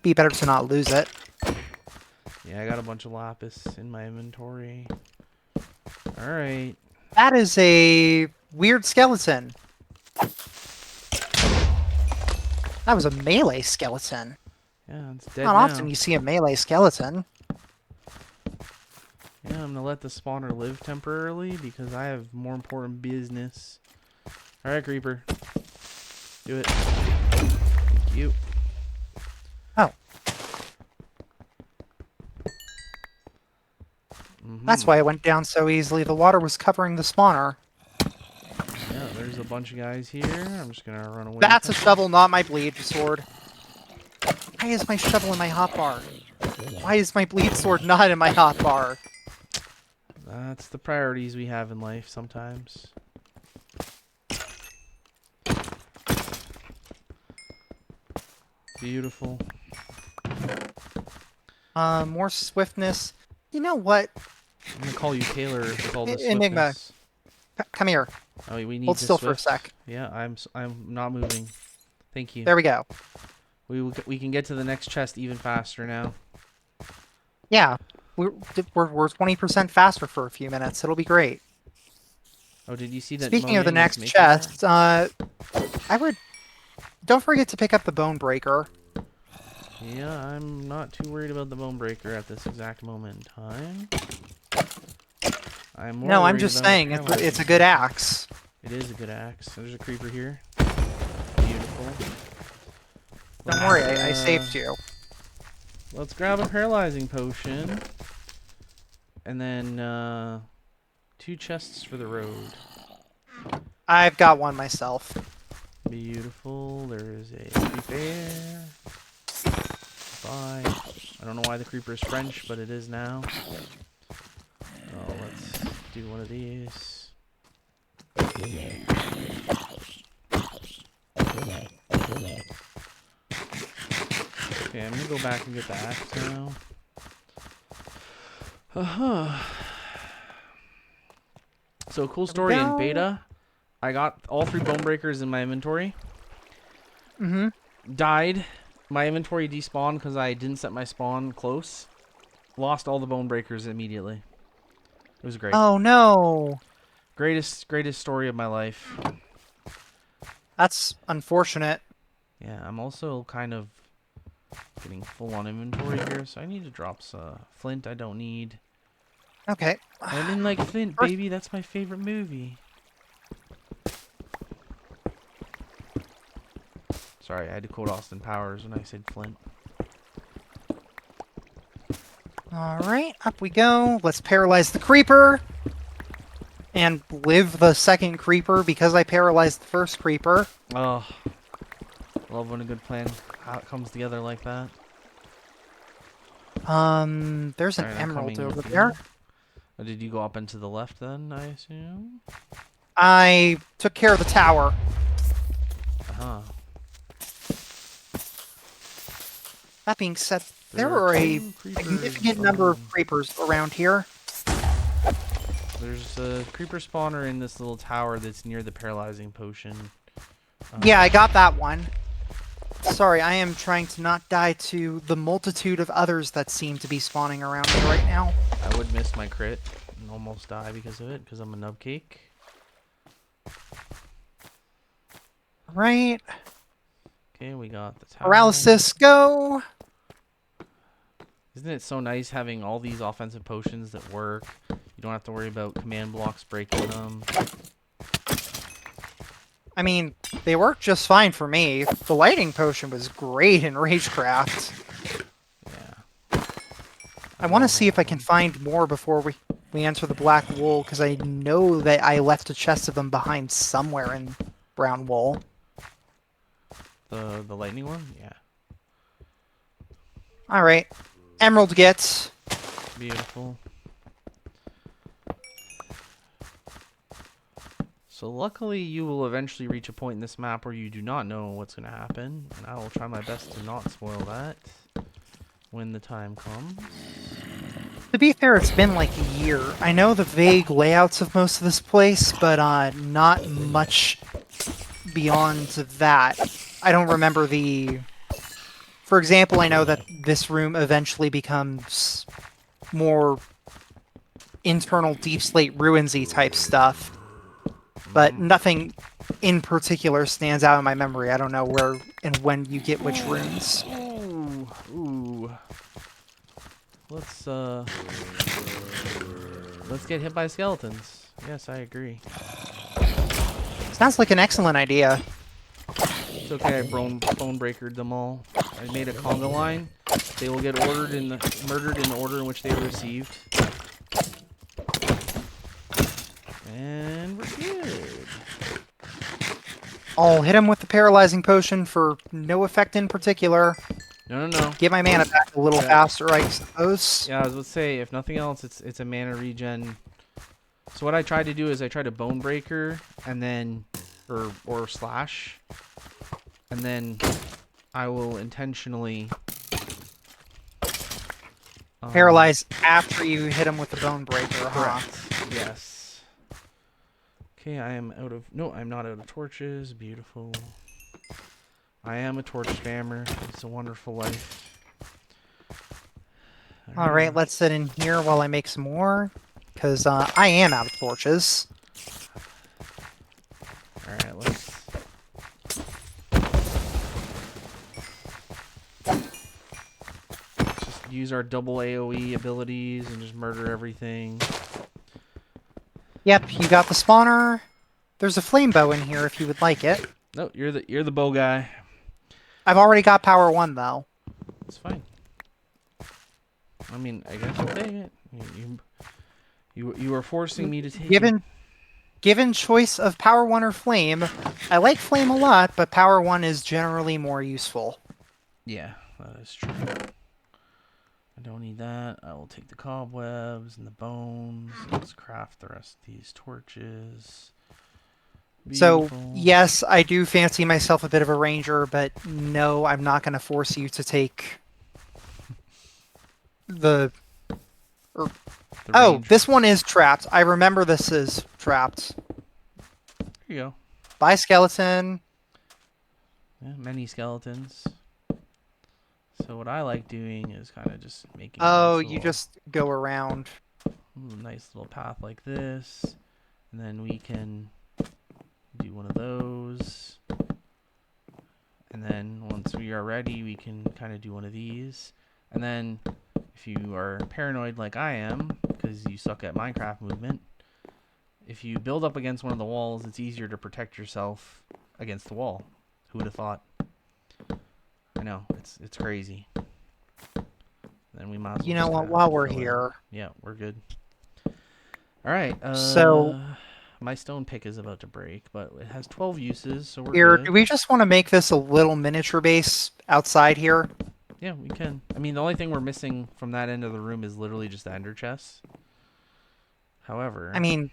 Be better to not lose it. Yeah, I got a bunch of lapis in my inventory. Alright. That is a weird skeleton. That was a melee skeleton. Yeah, it's dead Not now. often you see a melee skeleton. Yeah, I'm gonna let the spawner live temporarily because I have more important business. Alright, creeper. Do it. Thank you. Oh. That's why it went down so easily. The water was covering the spawner. Yeah, there's a bunch of guys here. I'm just gonna run away. That's a shovel, not my bleed sword. Why is my shovel in my hotbar? Why is my bleed sword not in my hotbar? That's the priorities we have in life sometimes. Beautiful. More swiftness. You know what? I'm gonna call you Taylor with all this Enigma. swiftness. Come here. Oh, we need Hold to still for a swift. sec. Yeah, I'm not moving. Thank you. There we go. We can get to the next chest even faster now. Yeah, we're 20% faster for a few minutes. It'll be great. Oh, did you see that? Speaking of the Mojang is next making chest, don't forget to pick up the bone breaker. Yeah, I'm not too worried about the bone breaker at this exact moment in time. I'm just saying it's a good axe. It is a good axe. There's a creeper here. Beautiful. Don't worry, I saved you. Let's grab a paralyzing potion. And then 2 chests for the road. I've got one myself. Beautiful. There is a creeper. Bye. I don't know why the creeper is French, but it is now. Oh, let's do one of these. Okay, I'm gonna go back and get the axe now. So, cool There we story in go. beta. I got all 3 bone breakers in my inventory. Mm-hmm. Died. My inventory despawned because I didn't set my spawn close. Lost all the bone breakers immediately. It was great. Oh no. Greatest story of my life. That's unfortunate. Yeah, I'm also kind of getting full on inventory here, so I need to drop some flint I don't need. Okay. I didn't like Flint, First, baby. That's my favorite movie. Sorry, I had to quote Austin Powers when I said Flint. all right, up we go. Let's paralyze the creeper and live the second creeper because I paralyzed the first creeper. Oh, love when a good plan comes together like that. There's an Alright, I'm emerald coming over with there. you. Oh, did you go up and to the left then, I assume? I took care of the tower. Uh-huh. That being said, there There are are a 2 significant creepers. number of creepers around here. There's a creeper spawner in this little tower that's near the paralyzing potion. Yeah, I got that one. Sorry, I am trying to not die to the multitude of others that seem to be spawning around me right now. I would miss my crit and almost die because of it, because I'm a nubcake. Right. Okay, we got the tower. Paralysis, go! Isn't it so nice having all these offensive potions that work? You don't have to worry about command blocks breaking them. I mean, they work just fine for me. The lighting potion was great in Ragecraft. Yeah. I want to see if I can find more before we enter the black wool, because I know that I left a chest of them behind somewhere in brown wool. The lightning one? Yeah. Alright. Emerald gets. Beautiful. So luckily you will eventually reach a point in this map where you do not know what's going to happen. And I will try my best to not spoil that when the time comes. To be fair, it's been like a year. I know the vague layouts of most of this place, but not much beyond that. I don't remember the... For example, I know that this room eventually becomes more internal Deep Slate Ruins-y type stuff, but nothing in particular stands out in my memory. I don't know where and when you get which runes. Ooh. Let's get hit by skeletons. Yes, I agree. Sounds like an excellent idea. It's okay, I bone breakered them all. I made a conga line. They will get murdered in the order in which they were received. And we're good. I'll hit him with the paralyzing potion for no effect in particular. No. Get my mana back a little faster, I suppose. Yeah, I was about to say, if nothing else, it's a mana regen. So what I tried to do is I tried to bone breaker and then or slash, and then I will intentionally Paralyze after you hit him with the bone breaker, huh? correct. Yes. Okay, I am out of... No, I'm not out of torches. Beautiful. I am a torch spammer. It's a wonderful life. Alright, let's sit in here while I make some more. Because I am out of torches. Alright, let's... just use our double AoE abilities and just murder everything. Yep, you got the spawner. There's a flame bow in here if you would like it. No, you're the bow guy. I've already got power 1 though. It's fine. I mean, I guess I'll take it. You are forcing me to take it. Given choice of power 1 or flame, I like flame a lot, but power 1 is generally more useful. Yeah, that is true. don't need that. I will take the cobwebs and the bones. Let's craft the rest of these torches. So, Beautiful. yes, I do fancy myself a bit of a ranger, but no, I'm not going to force you to take the... er, The Oh, range. this one is trapped. I remember this is trapped. Here you go. Bye, skeleton. Yeah, many skeletons. So what I like doing is kind of just making Oh, you just go around. nice little path like this, and then we can do one of those. And then once we are ready, we can kind of do one of these. And then if you are paranoid like I am, because you suck at Minecraft movement, if you build up against one of the walls, it's easier to protect yourself against the wall. Who would have thought? I know, it's crazy. Then we might as well You know just what? kind of While we're fill in. here, Yeah, we're good. All right. so My stone pick is about to break, but it has 12 uses, so we're here, do good. we just want to make this a little miniature base outside here? Yeah, we can. I mean, the only thing we're missing from that end of the room is literally just the ender chest. I However, mean,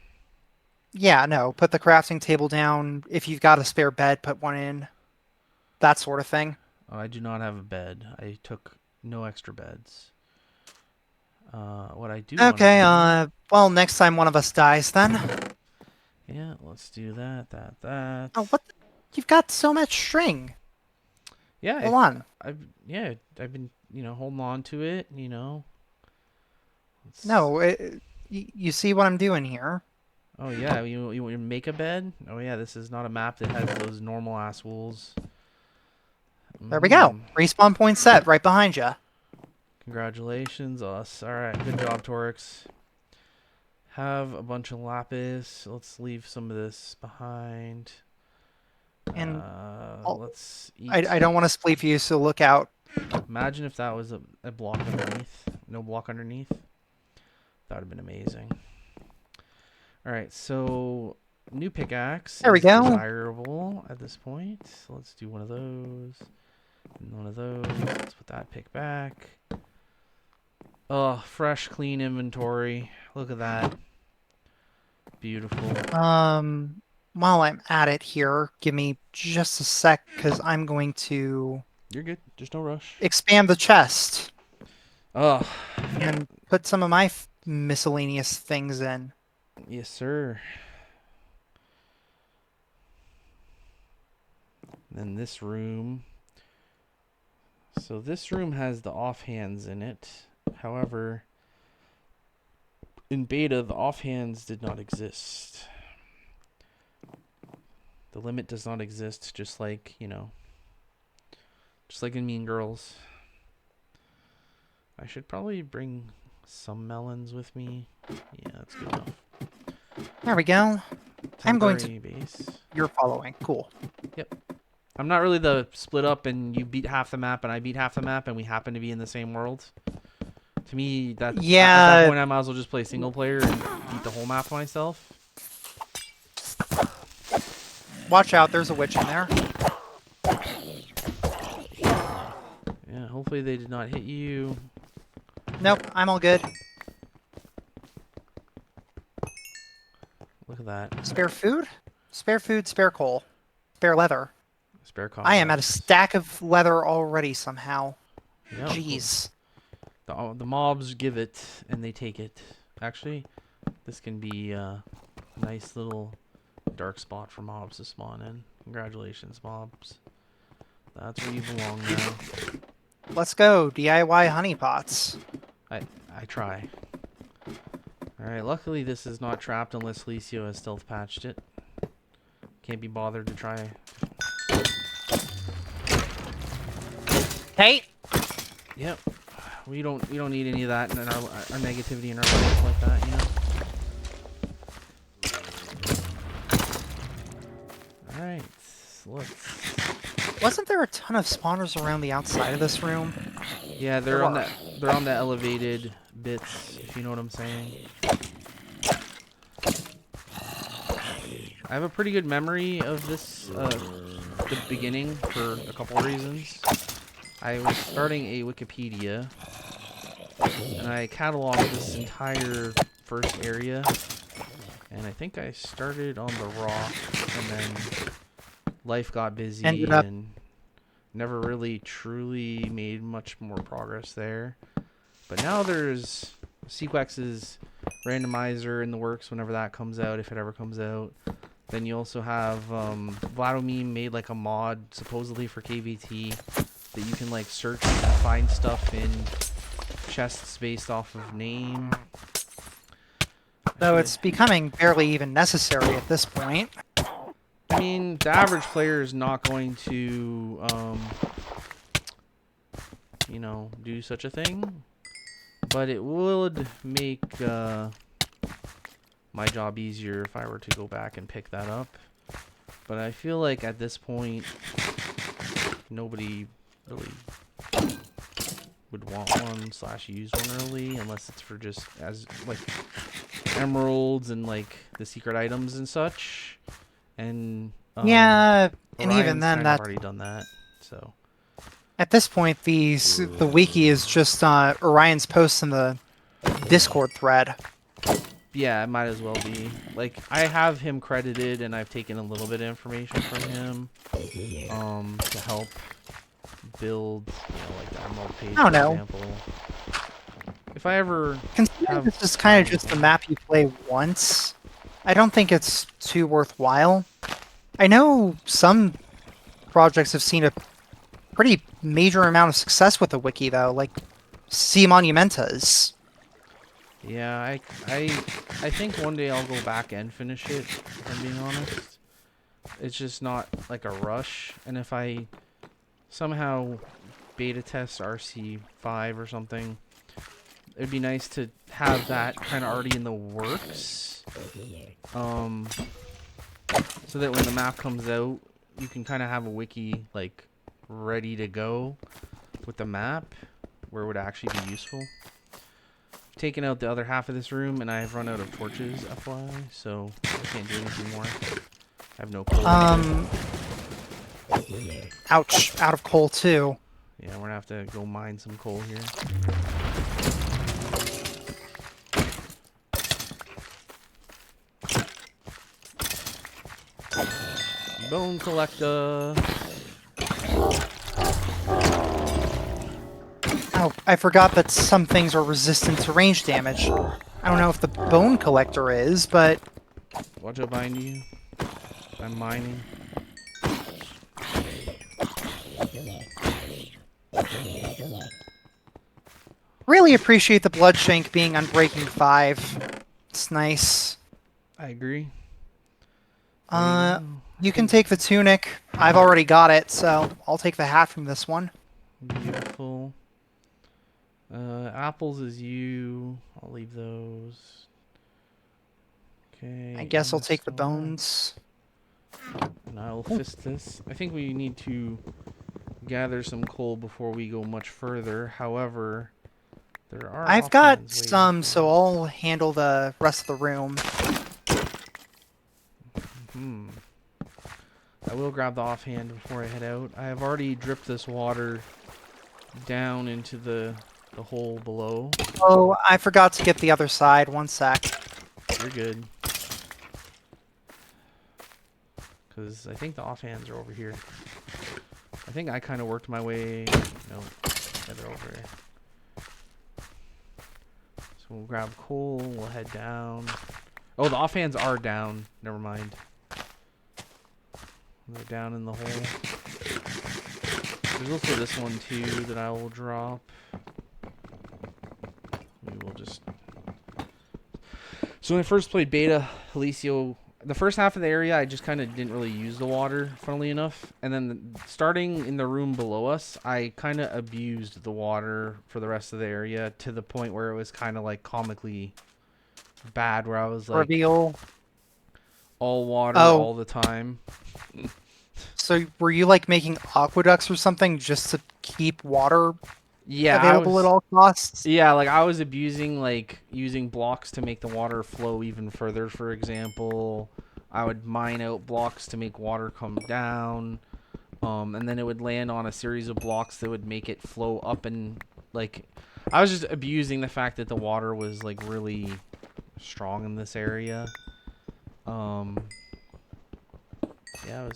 yeah, no, put the crafting table down. If you've got a spare bed, put one in. That sort of thing. I do not have a bed. I took no extra beds. What I do want to Okay, do, well, next time one of us dies then. yeah, let's do that, that. Oh, what? You've got so much string. Yeah, Hold on. I've been, holding on to it, Let's, No, you see what I'm doing here. oh yeah, you want to make a bed? Oh yeah, this is not a map that has those normal ass wolves. There we go. Mm, Respawn point set right behind you. congratulations, us. All right, good job, Torix. Have a bunch of lapis. Let's leave some of this behind. And Let's eat. I don't want to spleef you, so look out. Imagine if that was a block underneath. No block underneath. That would have been amazing. All right, so new pickaxe There we is go. desirable at this point. So let's do one of those. And one of those. Let's put that pick back. Oh, fresh, clean inventory. Look at that. Beautiful. While I'm at it here, give me just a sec, because I'm going to You're good. There's no rush. expand the chest Oh, and put some of my miscellaneous things in. yes, sir. Then this room. So this room has the offhands in it. However, in beta, the offhands did not exist. The limit does not exist, just like, just like in Mean Girls. I should probably bring some melons with me. Yeah, that's good enough. There we go. I'm going to... Temporary base. You're following. Cool. Yep. I'm not really the split up and you beat half the map and I beat half the map and we happen to be in the same world. To me, at that Yeah, point, I might as well just play single player and beat the whole map myself. watch out. There's a witch in there. Yeah, hopefully they did not hit you. Nope, I'm all good. Look at that. Spare food? Spare food, spare coal. Spare leather. Spare I am at a cobwebs. stack of leather already somehow. Yep. Jeez. The mobs give it and they take it. Actually, this can be a nice little dark spot for mobs to spawn in. Congratulations, mobs. That's where you belong now. Let's go. DIY honeypots. I try. Alright, luckily this is not trapped unless heliceo has stealth patched it. Can't be bothered to try. Hey! Yep. We don't need any of that in our negativity in our life like that, Alright, let's... Wasn't there a ton of spawners around the outside of this room? Yeah, they're on the elevated bits, if you know what I'm saying. I have a pretty good memory of this, the beginning, for a couple of reasons. I was starting a Wikipedia, And I cataloged this entire first area. And I think I started on the rock, and then life got Ended busy up. and never really truly made much more progress there. But now there's Sequex's randomizer in the works whenever that comes out, if it ever comes out. Then you also have Vladimir made like a mod supposedly for KVT that you can like search and find stuff in chests based off of name. Though it's becoming barely even necessary at this point. I mean, the average player is not going to, you know, do such a thing. But it would make my job easier if I were to go back and pick that up. But I feel like at this point, nobody really would want one / use one really, unless it's for just as like emeralds and like the secret items and such. And Yeah, and even Orion's then, kind of that already done that, so. at this point, the wiki is just Orion's posts in the Discord thread. Yeah, it might as well be. Like, I have him credited, and I've taken a little bit of information from him to help build, you know, like the emerald page, I don't for know. example. If I ever Considering have this is kind of time just with the him. map you play once, I don't think it's too worthwhile. I know some projects have seen a pretty major amount of success with the wiki, though, like C Monumentas. Yeah, I think one day I'll go back and finish it, if I'm being honest. It's just not like a rush, and if I somehow beta test RC5 or something, it'd be nice to have that kind of already in the works. So that when the map comes out, you can kind of have a wiki like ready to go with the map where it would actually be useful. I've taken out the other half of this room and I've run out of torches, FYI, so I can't do anything more. I have no coal. Ouch, out of coal too. Yeah, we're gonna have to go mine some coal here. Bone collector. Oh, I forgot that some things are resistant to range damage. I don't know if the bone collector is, but Watch out behind you. I'm mining. really appreciate the Bloodshank being Unbreaking 5. It's nice. I agree. Uh, you can take the tunic. I've already got it, so I'll take the hat from this one. Beautiful. Apples is you. I'll leave those. Okay. I guess I'll take the Amistad. bones. And I'll fist this. I think we need to gather some coal before we go much further. However, there are I've got offhands waiting some, for so us. I'll handle the rest of the room. I will grab the offhand before I head out. I have already dripped this water down into the hole below. Oh, I forgot to get the other side. One sec. You're good. Because I think the offhands are over here. I think I kind of worked my way... No, yeah, they're over here. So we'll grab coal, we'll head down. Oh, the offhands are down. Never mind. They're down in the hole. There's also this one too that I will drop. We will just... So when I first played beta, heliceo, the first half of the area, I just kind of didn't really use the water, funnily enough. And then starting in the room below us, I kind of abused the water for the rest of the area to the point where it was kind of like comically bad, where I was like Reveal. all water Oh, all the time. so were you like making aqueducts or something just to keep water Yeah, available at all costs? Yeah, like I was abusing like using blocks to make the water flow even further, for example. I would mine out blocks to make water come down. And then it would land on a series of blocks that would make it flow up and like I was just abusing the fact that the water was like really strong in this area. Um, yeah,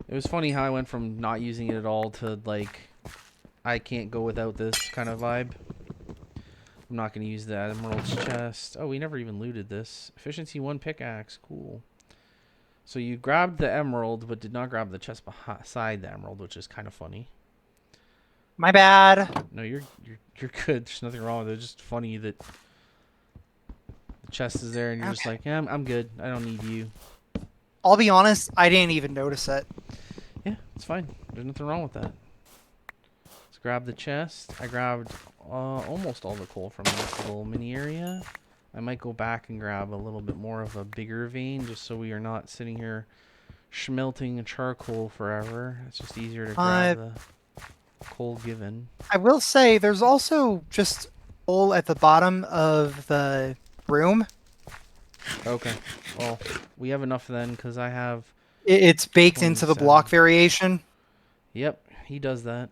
it was funny how I went from not using it at all to like I can't go without this kind of vibe. I'm not going to use the Emerald's chest. Oh, we never even looted this. Efficiency 1 pickaxe. Cool. So you grabbed the emerald, but did not grab the chest beside the emerald, which is kind of funny. My bad. No, you're good. There's nothing wrong with it. It's just funny that the chest is there and you're just Okay. like, yeah, I'm good. I don't need you. I'll be honest, I didn't even notice it. Yeah, it's fine. There's nothing wrong with that. Let's grab the chest. I grabbed almost all the coal from this little mini area. I might go back and grab a little bit more of a bigger vein just so we are not sitting here schmelting charcoal forever. It's just easier to grab the coal given. I will say there's also just coal at the bottom of the room. Okay. Well, we have enough then because I have It's baked into the 27. block variation. Yep, he does that.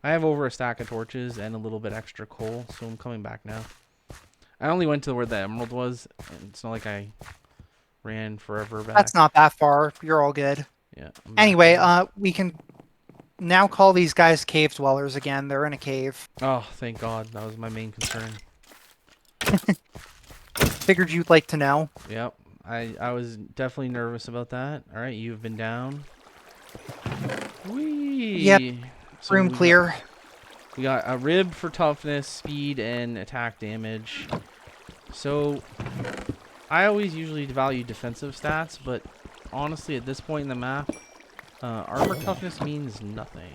I have over a stack of torches and a little bit extra coal, so I'm coming back now. I only went to where the emerald was, and it's not like I ran forever back. That's not that far. You're all good. Yeah. Anyway, we can now call these guys cave dwellers again. They're in a cave. Oh, thank God. That was my main concern. Figured you'd like to know. Yep. I was definitely nervous about that. All right, you've been down. Whee! Yep. So Room clear. We got a rib for toughness, speed, and attack damage. So, I always usually value defensive stats, but honestly, at this point in the map, armor toughness means nothing.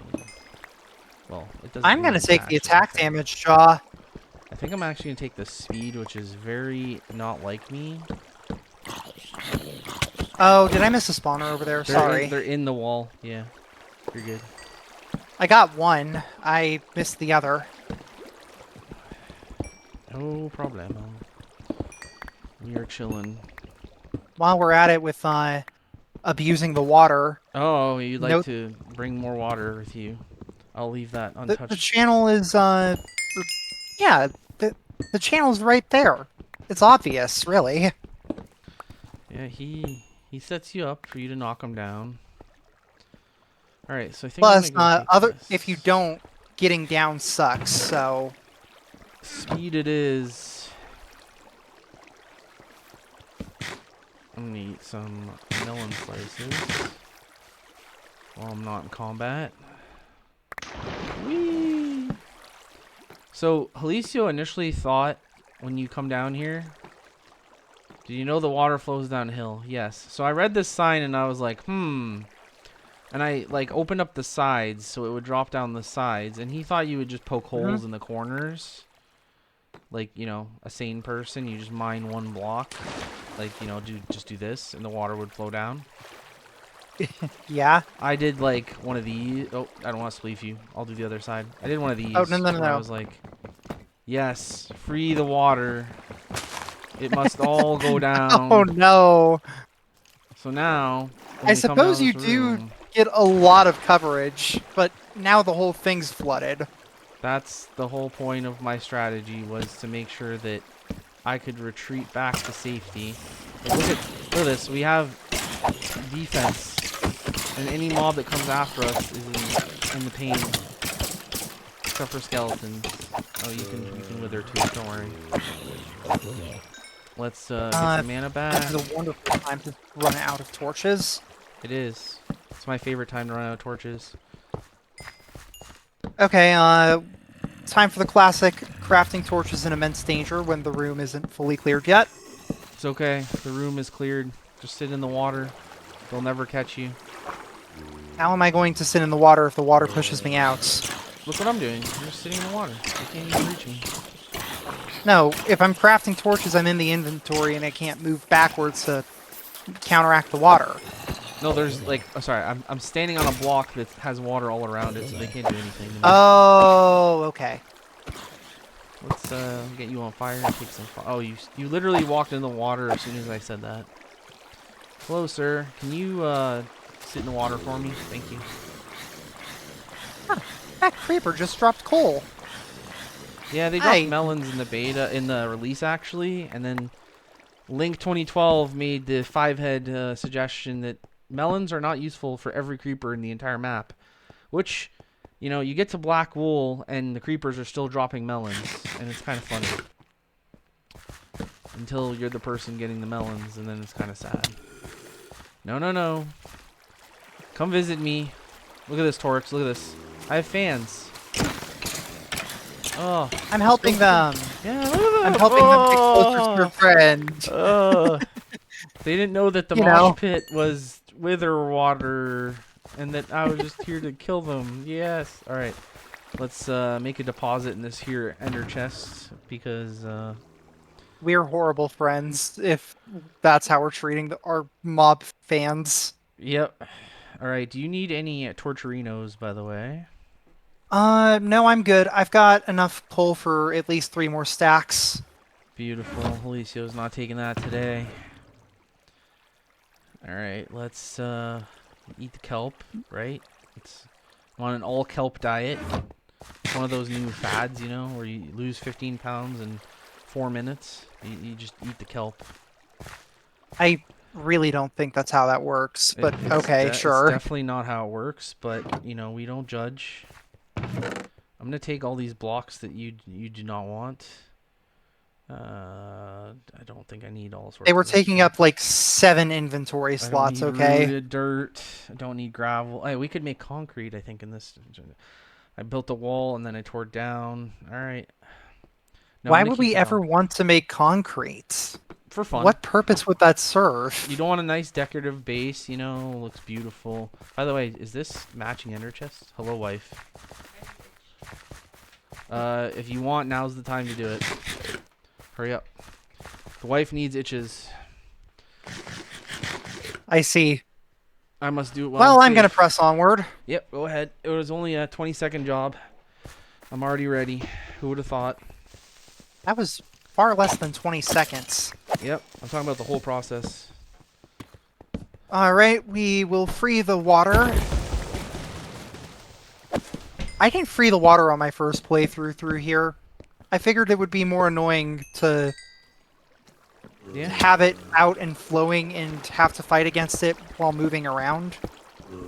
Well, it doesn't. I'm gonna take the actually attack affect- damage, Jaw. I think I'm actually gonna take the speed, which is very not like me. Oh, did I miss a spawner over there? Sorry. They're in the wall. Yeah, you're good. I got one. I missed the other. No problem. We are chilling. While we're at it with abusing the water, Oh, you'd like note to bring more water with you. I'll leave that the untouched. channel is yeah, the channel's right there. It's obvious, really. Yeah, he sets you up for you to knock him down. All right, so I think Plus, I'm gonna go take this. if you don't, getting down sucks. So Speed it is. I'm gonna eat some melon slices while I'm not in combat. Whee! So Heliceo initially thought when you come down here, do you know the water flows downhill? Yes. So I read this sign and I was like, and I like opened up the sides so it would drop down the sides, and he thought you would just poke holes in the corners. Like, you know, a sane person, you just mine one block, like, you know, just do this and the water would flow down. yeah. I did like one of these. Oh, I don't want to spleef you. I'll do the other side. I did one of these. Oh, no. where I was like, yes, free the water. It must all go down. Oh no. So now, when I we come suppose down you this do room, get a lot of coverage, but now the whole thing's flooded. that's the whole point of my strategy, was to make sure that I could retreat back to safety. Like, look at this. We have defense, and any mob that comes after us is in the pain. Except for skeletons. Oh, you can wither too. Don't worry. Let's get some mana back. This is a wonderful time to run out of torches. It is. It's my favorite time to run out of torches. Okay, time for the classic crafting torches in immense danger when the room isn't fully cleared yet. It's okay. The room is cleared. Just sit in the water. They'll never catch you. How am I going to sit in the water if the water pushes me out? Look what I'm doing. I'm just sitting in the water. You can't even reach me. No, if I'm crafting torches, I'm in the inventory and I can't move backwards to counteract the water. No, there's like, oh, sorry, I'm standing on a block that has water all around it, so they can't do anything to me. Oh, okay. Let's get you on fire and take some fire. Oh, you literally walked in the water as soon as I said that. Hello, sir. Can you sit in the water for me? Thank you. Huh, that creeper just dropped coal. Yeah, they dropped I melons in the beta, in the release actually, and then Link 2012 made the 5-head suggestion that melons are not useful for every creeper in the entire map, which, you know, you get to Black Wool and the creepers are still dropping melons, and it's kind of funny. Until you're the person getting the melons, and then it's kind of sad. No, no, no. Come visit me. Look at this, Torix. Look at this. I have fans. Oh. I'm helping them. Yeah, look at I'm them. helping them get closer to their friend. They didn't know that the You mosh know, pit was wither water, and that I was just here to kill them. Yes. All right. Let's make a deposit in this here ender chest because we're horrible friends if that's how we're treating our mob fans. yep. All right. Do you need any torturinos, by the way? No, I'm good. I've got enough pull for at least 3 more stacks. Beautiful. Heliceo's not taking that today. All right. Let's eat the kelp. Right. It's on an all kelp diet. It's one of those new fads, you know, where you lose 15 pounds in 4 minutes. You just eat the kelp. I really don't think that's how that works, but okay, It's sure. definitely not how it works, but you know, we don't judge. I'm gonna take all these blocks that you do not want. I don't think I need all sorts. They were of this taking stuff. up like 7 inventory I don't slots, need okay? rooted dirt. I don't need gravel. Hey, we could make concrete, I think, in this. I built a wall and then I tore it down. All right. No, I'm Why gonna would keep we it ever on. want to make concrete? For fun. What purpose would that serve? You don't want a nice decorative base, you know, looks beautiful. By the way, is this matching ender chest? Hello, wife. If you want, now's the time to do it. Hurry up. The wife needs itches. I see. I must do it Well, I'm gonna safe. press onward. Yep, go ahead. It was only a 20-second job. I'm already ready. Who would have thought? That was far less than 20 seconds. Yep, I'm talking about the whole process. Alright, we will free the water. I didn't free the water on my first playthrough through here. I figured it would be more annoying to Yeah, have it out and flowing and have to fight against it while moving around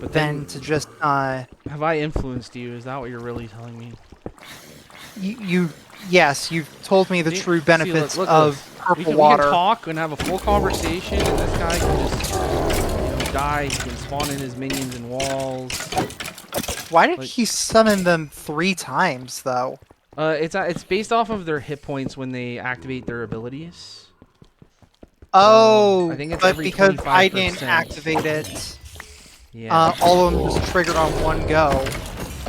but than then to just, have I influenced you? Is that what you're really telling me? yes, you've told me the See? true See, benefits look at of this. purple We can water. talk and have a full conversation, and this guy can just, you know, die. He can spawn in his minions and walls. Why did like- he summon them 3 times, though? It's based off of their hit points when they activate their abilities. Oh, I think it's but every because I didn't 25%. activate it, Yeah, all of them just triggered on one go.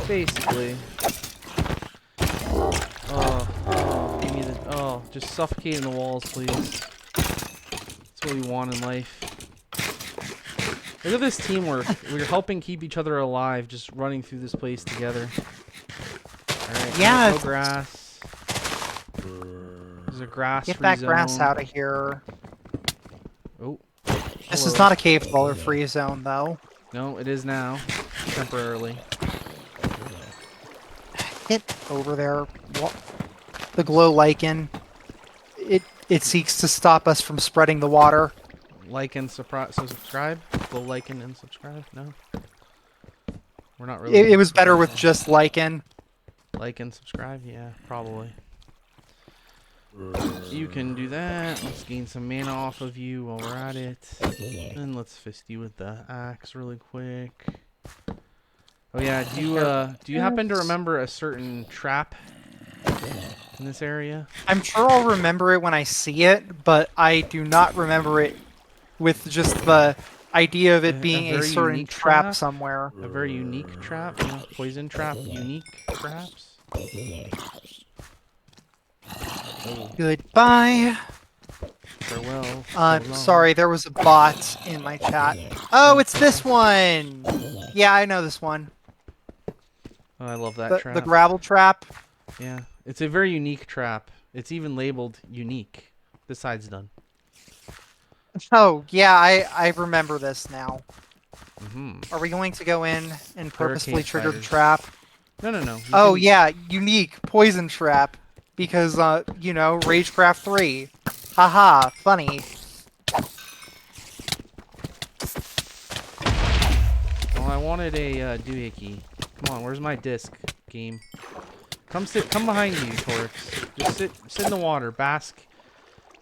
basically. Give me the. Oh, just suffocate in the walls, please. That's what we want in life. Look at this teamwork. We're helping keep each other alive, just running through this place together. Alright, Yeah, no grass. There's a grass Get free that zone. grass out of here. Oh. This hello. is not a cave dweller free zone, though. No, it is now. Temporarily. Get over there. The glow lichen. It seeks to stop us from spreading the water. Like and subscribe. Go like and subscribe. No. We're not really. It was better with just lichen. Like and subscribe. Yeah, probably. You can do that. Let's gain some mana off of you while we're at it. And let's fist you with the axe really quick. Oh yeah, do you happen to remember a certain trap in this area? I'm sure I'll remember it when I see it, but I do not remember it with just the idea of it being a very certain unique trap trap? somewhere. A very unique trap, you know, poison trap, unique perhaps. Oh, Goodbye. farewell. so long. Sorry, there was a bot in my chat. Oh, it's this one! Yeah, I know this one. Oh, I love that The trap. gravel trap. Yeah, it's a very unique trap. It's even labeled unique. This side's done. Oh, yeah, I remember this now. Mm-hmm. Are we going to go in and purposefully Barricade trigger the spiders. trap? No, no, no. You Oh, can- yeah, unique poison trap. because, you know, Ragecraft 3. Haha, funny. Well, I wanted a doohickey. Come on, where's my disc, game? Come behind me, Torix. Just sit in the water, bask.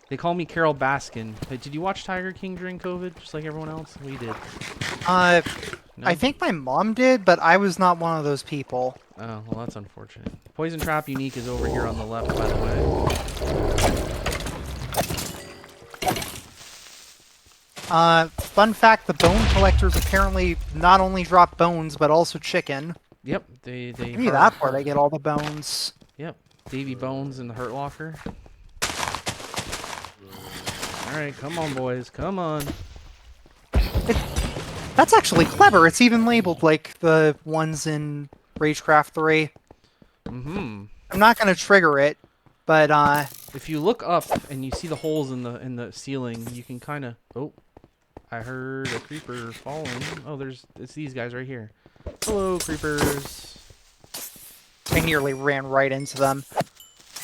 They call me Carol Baskin. Hey, did you watch Tiger King during COVID, just like everyone else? We did. Uh, I No? think my mom did, but I was not one of those people. Oh, well, that's unfortunate. Poison Trap Unique is over here on the left, by the way. Fun fact, the bone collectors apparently not only drop bones, but also chicken. Yep, they Maybe that's where they get all the bones. Yep, Davy Bones in the Hurt Locker. Alright, come on, boys. Come on. That's actually clever. It's even labeled like the ones in Ragecraft 3. Mm-hmm. I'm not going to trigger it, but, if you look up and you see the holes in the ceiling, you can kind of... Oh, I heard a creeper falling. Oh, it's these guys right here. Hello, creepers. I nearly ran right into them.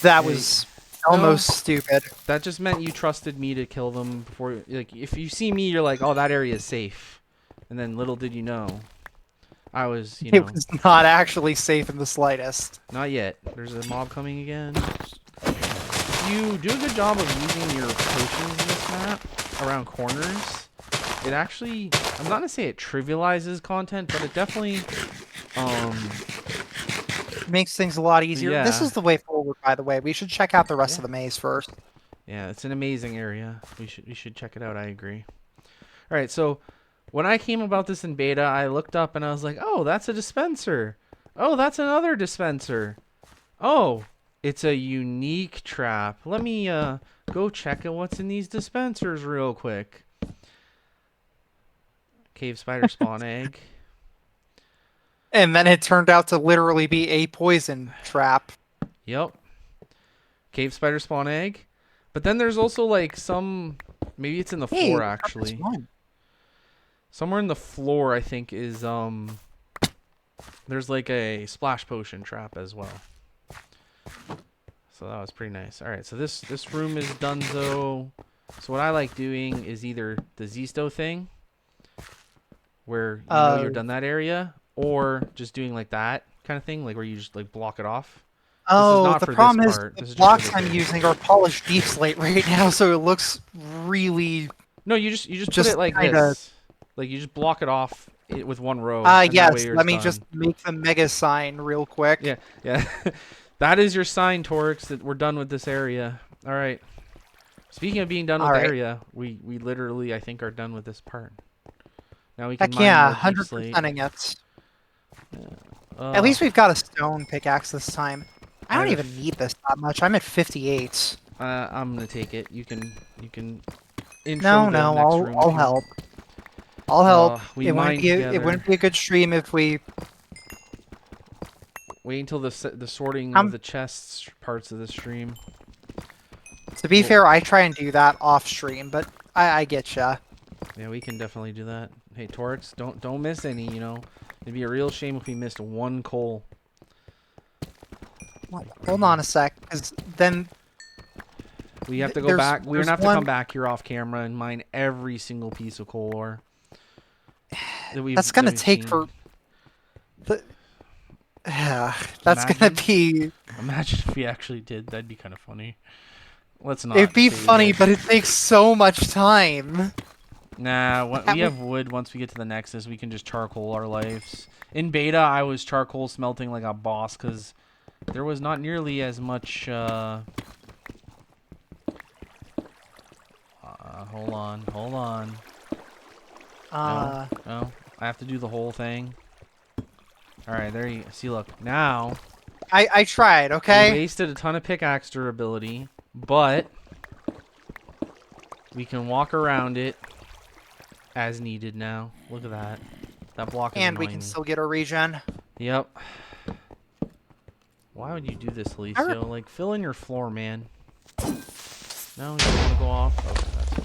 That was No. almost stupid. That just meant you trusted me to kill them before... Like, if you see me, you're like, oh, that area is safe. And then little did you know, I was, you know... It was not actually safe in the slightest. Not yet. There's a mob coming again. You do a good job of using your potions in this map around corners. It actually, I'm not gonna say it trivializes content, but it definitely, Makes things a lot easier. Yeah. This is the way forward, by the way. We should check out the rest Yeah. of the maze first. Yeah, it's an amazing area. We should check it out. I agree. All right, so when I came about this in beta, I looked up and I was like, oh, that's a dispenser. Oh, that's another dispenser. Oh, it's a unique trap. Let me go check out what's in these dispensers real quick. Cave spider spawn egg. And then it turned out to literally be a poison trap. Yep. Cave spider spawn egg. But then there's also like some, maybe it's in the floor actually. Somewhere in the floor I think is there's like a splash potion trap as well. So that was pretty nice. All right, so this room is donezo. So what I like doing is either the Zisto thing, where you know you're done that area, or just doing like that kind of thing, like where you just like block it off. Oh, the problem is This the is blocks just for I'm this using are polished deep slate right now, so it looks really... No, you just put Just it like kinda- this. Like you just block it off with one row. and that yes, way yours let me done. just make the mega sign real quick. Yeah, yeah. That is your sign, Torix, that we're done with this area. All right. Speaking of being done with the area, we literally, I think, are done with this part. Now we can Heck mine yeah, more deep slate. 100%ing it. At least we've got a stone pickaxe this time. I don't even need this that much. I'm at 58. I'm gonna take it. You can No, intro the next room if I'll you help. want. I'll help. We It mine wouldn't be a good stream if we... Wait until the sorting of the chests parts of the stream. To be fair, I try and do that off stream, but I get ya. Yeah, we can definitely do that. Hey, Torix, don't miss any. You know, it'd be a real shame if we missed one coal. Hold on a sec, because then... We have to go back. We're gonna have to one- come back here off camera and mine every single piece of coal ore. That's gonna take for... That's gonna be... Imagine if we actually did. That'd be kind of funny. Let's not. It'd be say funny, that. but it takes so much time. Nah, we have wood. Once we get to the Nexus, we can just charcoal our lives. In beta, I was charcoal smelting like a boss because there was not nearly as much. Hold on. No, I have to do the whole thing. All right, there you see. Look, now I tried, we okay? wasted a ton of pickaxe durability, but we can walk around it as needed now. Look at that. That block is And we annoying can me. still get a regen. Yep. Why would you do this, Heliceo? Like, fill in your floor, man. No, you don't want to go off? Okay, that's fine.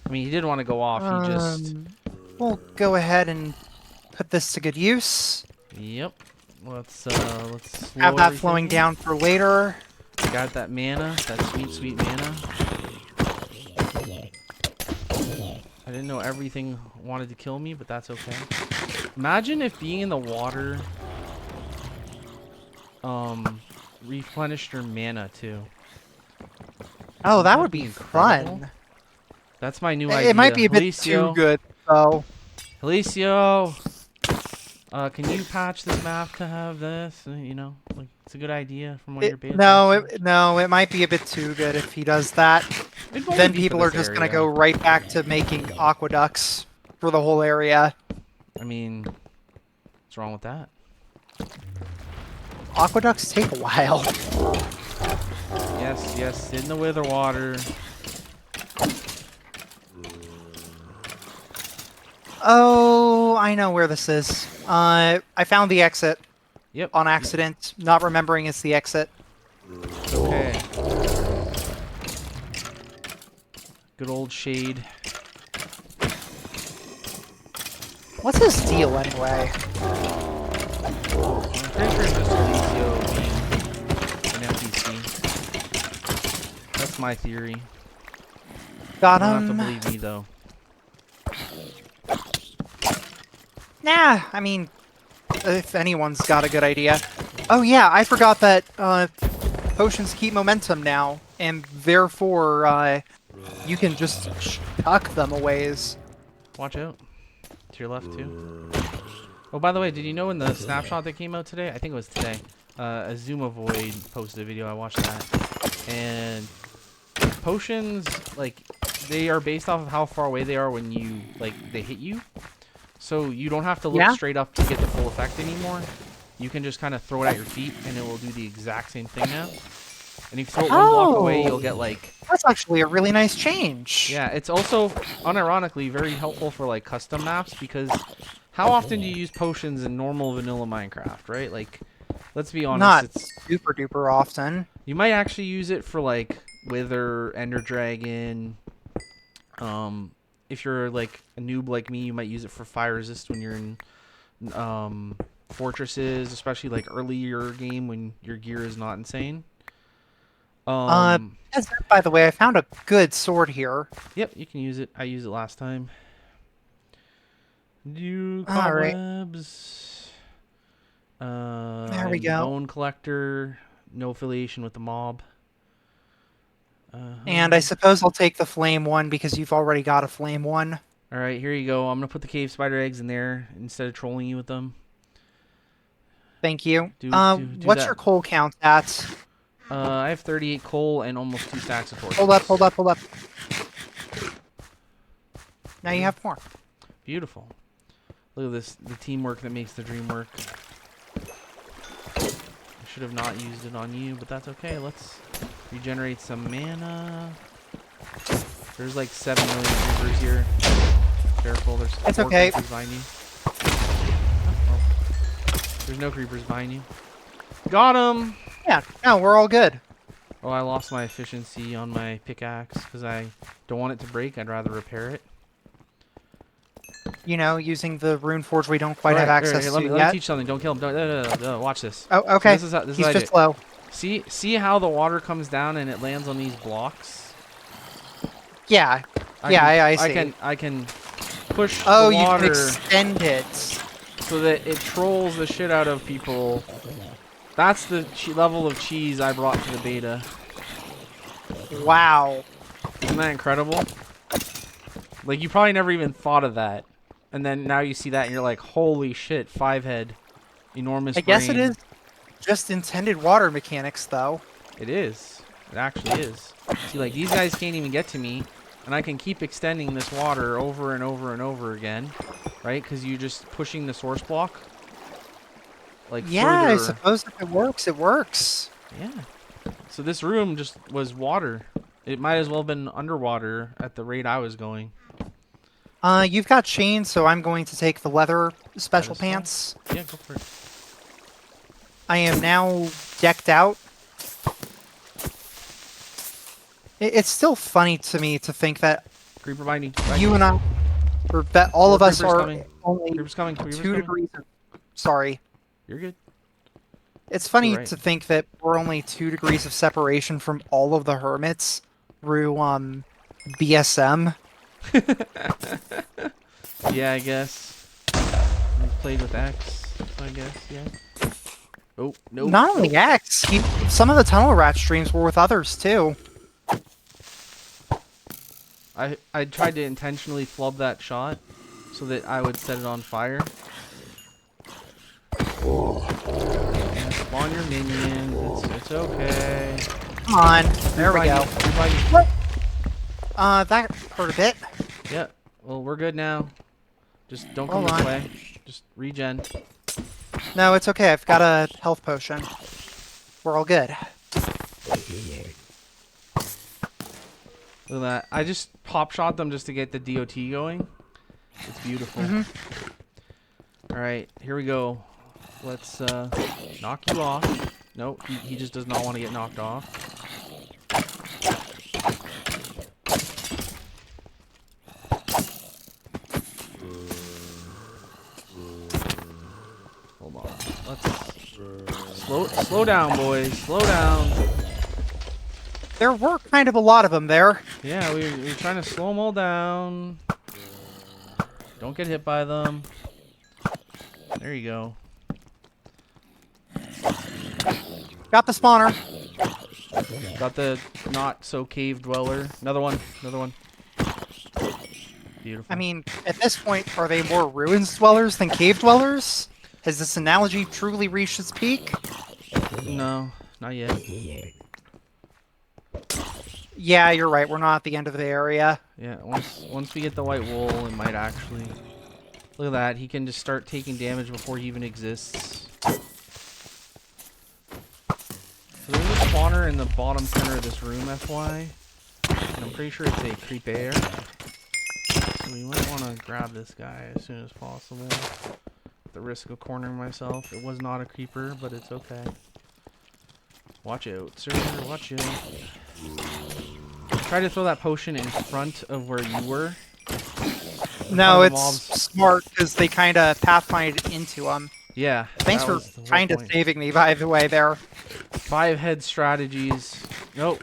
I mean, he did want to go off. He just... We'll go ahead and put this to good use. Yep. Let's Have that flowing down for later. Got that mana, that sweet, sweet mana. I didn't know everything wanted to kill me, but that's okay. Imagine if being in the water replenished your mana too. Oh, Wouldn't that that would be be incredible? fun. That's my new It might idea. be a bit too Heliceo. good, though. Heliceo. Can you patch this map to have this? You know, like it's a good idea from one of your beta testers. No, it might be a bit too good if he does that. It'd only Then be for people are this just gonna area. go right back to making aqueducts for the whole area. I mean, what's wrong with that? Aqueducts take a while. Yes, yes, in the wither water. Oh, I know where this is. I found the exit Yep. on accident, not remembering it's the exit. Okay. Good old shade. What's his deal anyway? I'm pretty sure it's just Heliceo being an NPC. That's my theory. Got You don't have to him. believe me though. Nah, I mean, if anyone's got a good idea. Oh yeah, I forgot that potions keep momentum now, and therefore you can just chuck them a ways. Watch out. To your left too. Oh, by the way, did you know in the snapshot that came out today? I think it was today. Azuma Void posted a video. I watched that. And potions, like, they are based off of how far away they are when you, like, they hit you. So you don't have to look straight up to get the full effect anymore. You can just kind of throw it at your feet, and it will do the exact same thing now. And if you throw it one block away, you'll get, like... That's actually a really nice change. Yeah, it's also, unironically, very helpful for, like, custom maps, because how often do you use potions in normal vanilla Minecraft, right? Like, let's be honest, Not it's... super duper often. You might actually use it for, like, Wither, Ender Dragon. If you're, like, a noob like me, you might use it for Fire Resist when you're in Fortresses, especially, like, earlier game when your gear is not insane. By the way, I found a good sword here. Yep, you can use it. I used it last time. New Alright. cobwebs. There we go. Bone collector. No affiliation with the mob. And I suppose I'll take the flame one because you've already got a flame one. All right, here you go. I'm gonna put the cave spider eggs in there instead of trolling you with them. Thank you. Do What's that. your coal count at? I have 38 coal and almost 2 stacks of torches. Hold up. Now you have more. Beautiful. Look at this, the teamwork that makes the dream work. I should have not used it on you, but that's okay. Let's regenerate some mana. There's like 7 million creepers here. Careful, there's It's 4 okay. creepers behind you. Oh. There's no creepers behind you. Got him! Yeah, no, we're all good. Oh, I lost my efficiency on my pickaxe because I don't want it to break. I'd rather repair it. You know, using the rune forge we don't quite have Alright, access here, to let me yet. teach something. Don't kill him. No, watch this. Oh, okay. So this is He's what I just do. low. See how the water comes down and it lands on these blocks? Yeah. I see. I can push Oh, the you water can extend it. so that it trolls the shit out of people. That's the level of cheese I brought to the beta. Wow. Isn't that incredible? Like, you probably never even thought of that. And then now you see that and you're like, holy shit, 5-head. Enormous I guess brain. it is just intended water mechanics, though. It is. It actually is. See, like, these guys can't even get to me. And I can keep extending this water over and over and over again. Right? Because you're just pushing the source block. Like, Yeah, I further. suppose if it works, it works. Yeah. So this room just was water. It might as well have been underwater at the rate I was going. You've got chains, so I'm going to take the leather special That is fine. pants. Yeah, go for it. I am now decked out. It's still funny to me to think that Creeper behind you. you and I, or that all of us Creepers are coming. only Creeper's coming. Creeper's 2 coming. degrees. Sorry. You're good. It's You're funny right. to think that we're only 2 degrees of separation from all of the hermits through BSM. Yeah, I guess. We've played with X, so I guess, yeah. Oh, nope, Not nope. only X, some of the tunnel rat streams were with others too. I tried to intentionally flub that shot so that I would set it on fire. Yeah, spawn your minions. It's okay. Come on, You're there we by me. go. You're by me. What? That hurt a bit. Yeah. Well, we're good now. Just don't come Hold this on. way. Just regen. No, it's okay. I've got a health potion. We're all good. Look at that. I just pop shot them just to get the DOT going. It's beautiful. hmm All right, here we go. Let's knock you off. No, he just does not want to get knocked off. Hold on. Let's slow down, boys. Slow down. There were kind of a lot of them there. Yeah, we're trying to slow them all down. Don't get hit by them. There you go. Got the spawner. Got the not so cave dweller. Another one. Another one. Beautiful. I mean, at this point, are they more ruins dwellers than cave dwellers? Has this analogy truly reached its peak? No, not yet. Yeah, you're right. We're not at the end of the area. Yeah, once we get the white wool, it might actually. Look at that. He can just start taking damage before he even exists. So there's a spawner in the bottom center of this room, FY. And I'm pretty sure it's a creeper. So we might want to grab this guy as soon as possible. At the risk of cornering myself. It was not a creeper, but it's okay. Watch out, sir. Watch out. Try to throw that potion in front of where you were. No, the it's mobs. smart because they kind of pathfinded into them. Yeah. Thanks that for was the whole kind of point. saving me, by the way, there. 5 head strategies. Nope.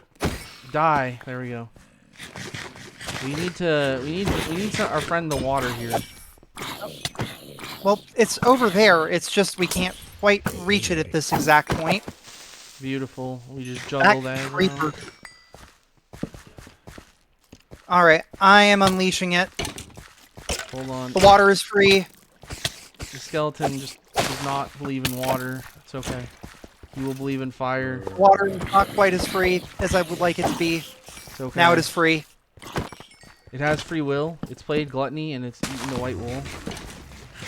Die. There we go. We need our friend the water here. Well, it's over there. It's just we can't quite reach it at this exact point. Beautiful. We just juggle that creeper. around. All right, I am unleashing it. Hold on. The water is free. The skeleton just does not believe in water. It's okay. He will believe in fire. Water is not quite as free as I would like it to be. It's okay. Now it is free. It has free will. It's played gluttony and it's eaten the white wool.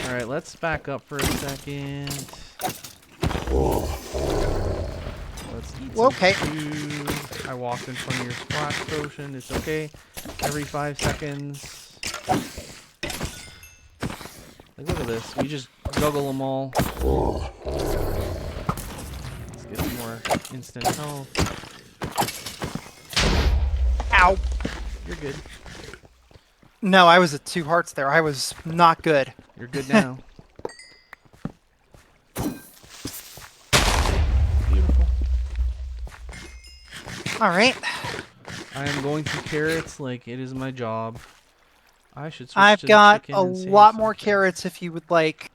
Alright, let's back up for a second. Let's eat some Okay. food. I walked in front of your splash potion. It's okay. Every 5 seconds. Like, look at this. We just juggle them all. Let's get some more instant health. Ow. You're good. No, I was at 2 hearts there. I was not good. You're good now. Beautiful. All right. I am going to carrots like it is my job. I should switch I've to got the chicken a and save lot more something. carrots if you would like.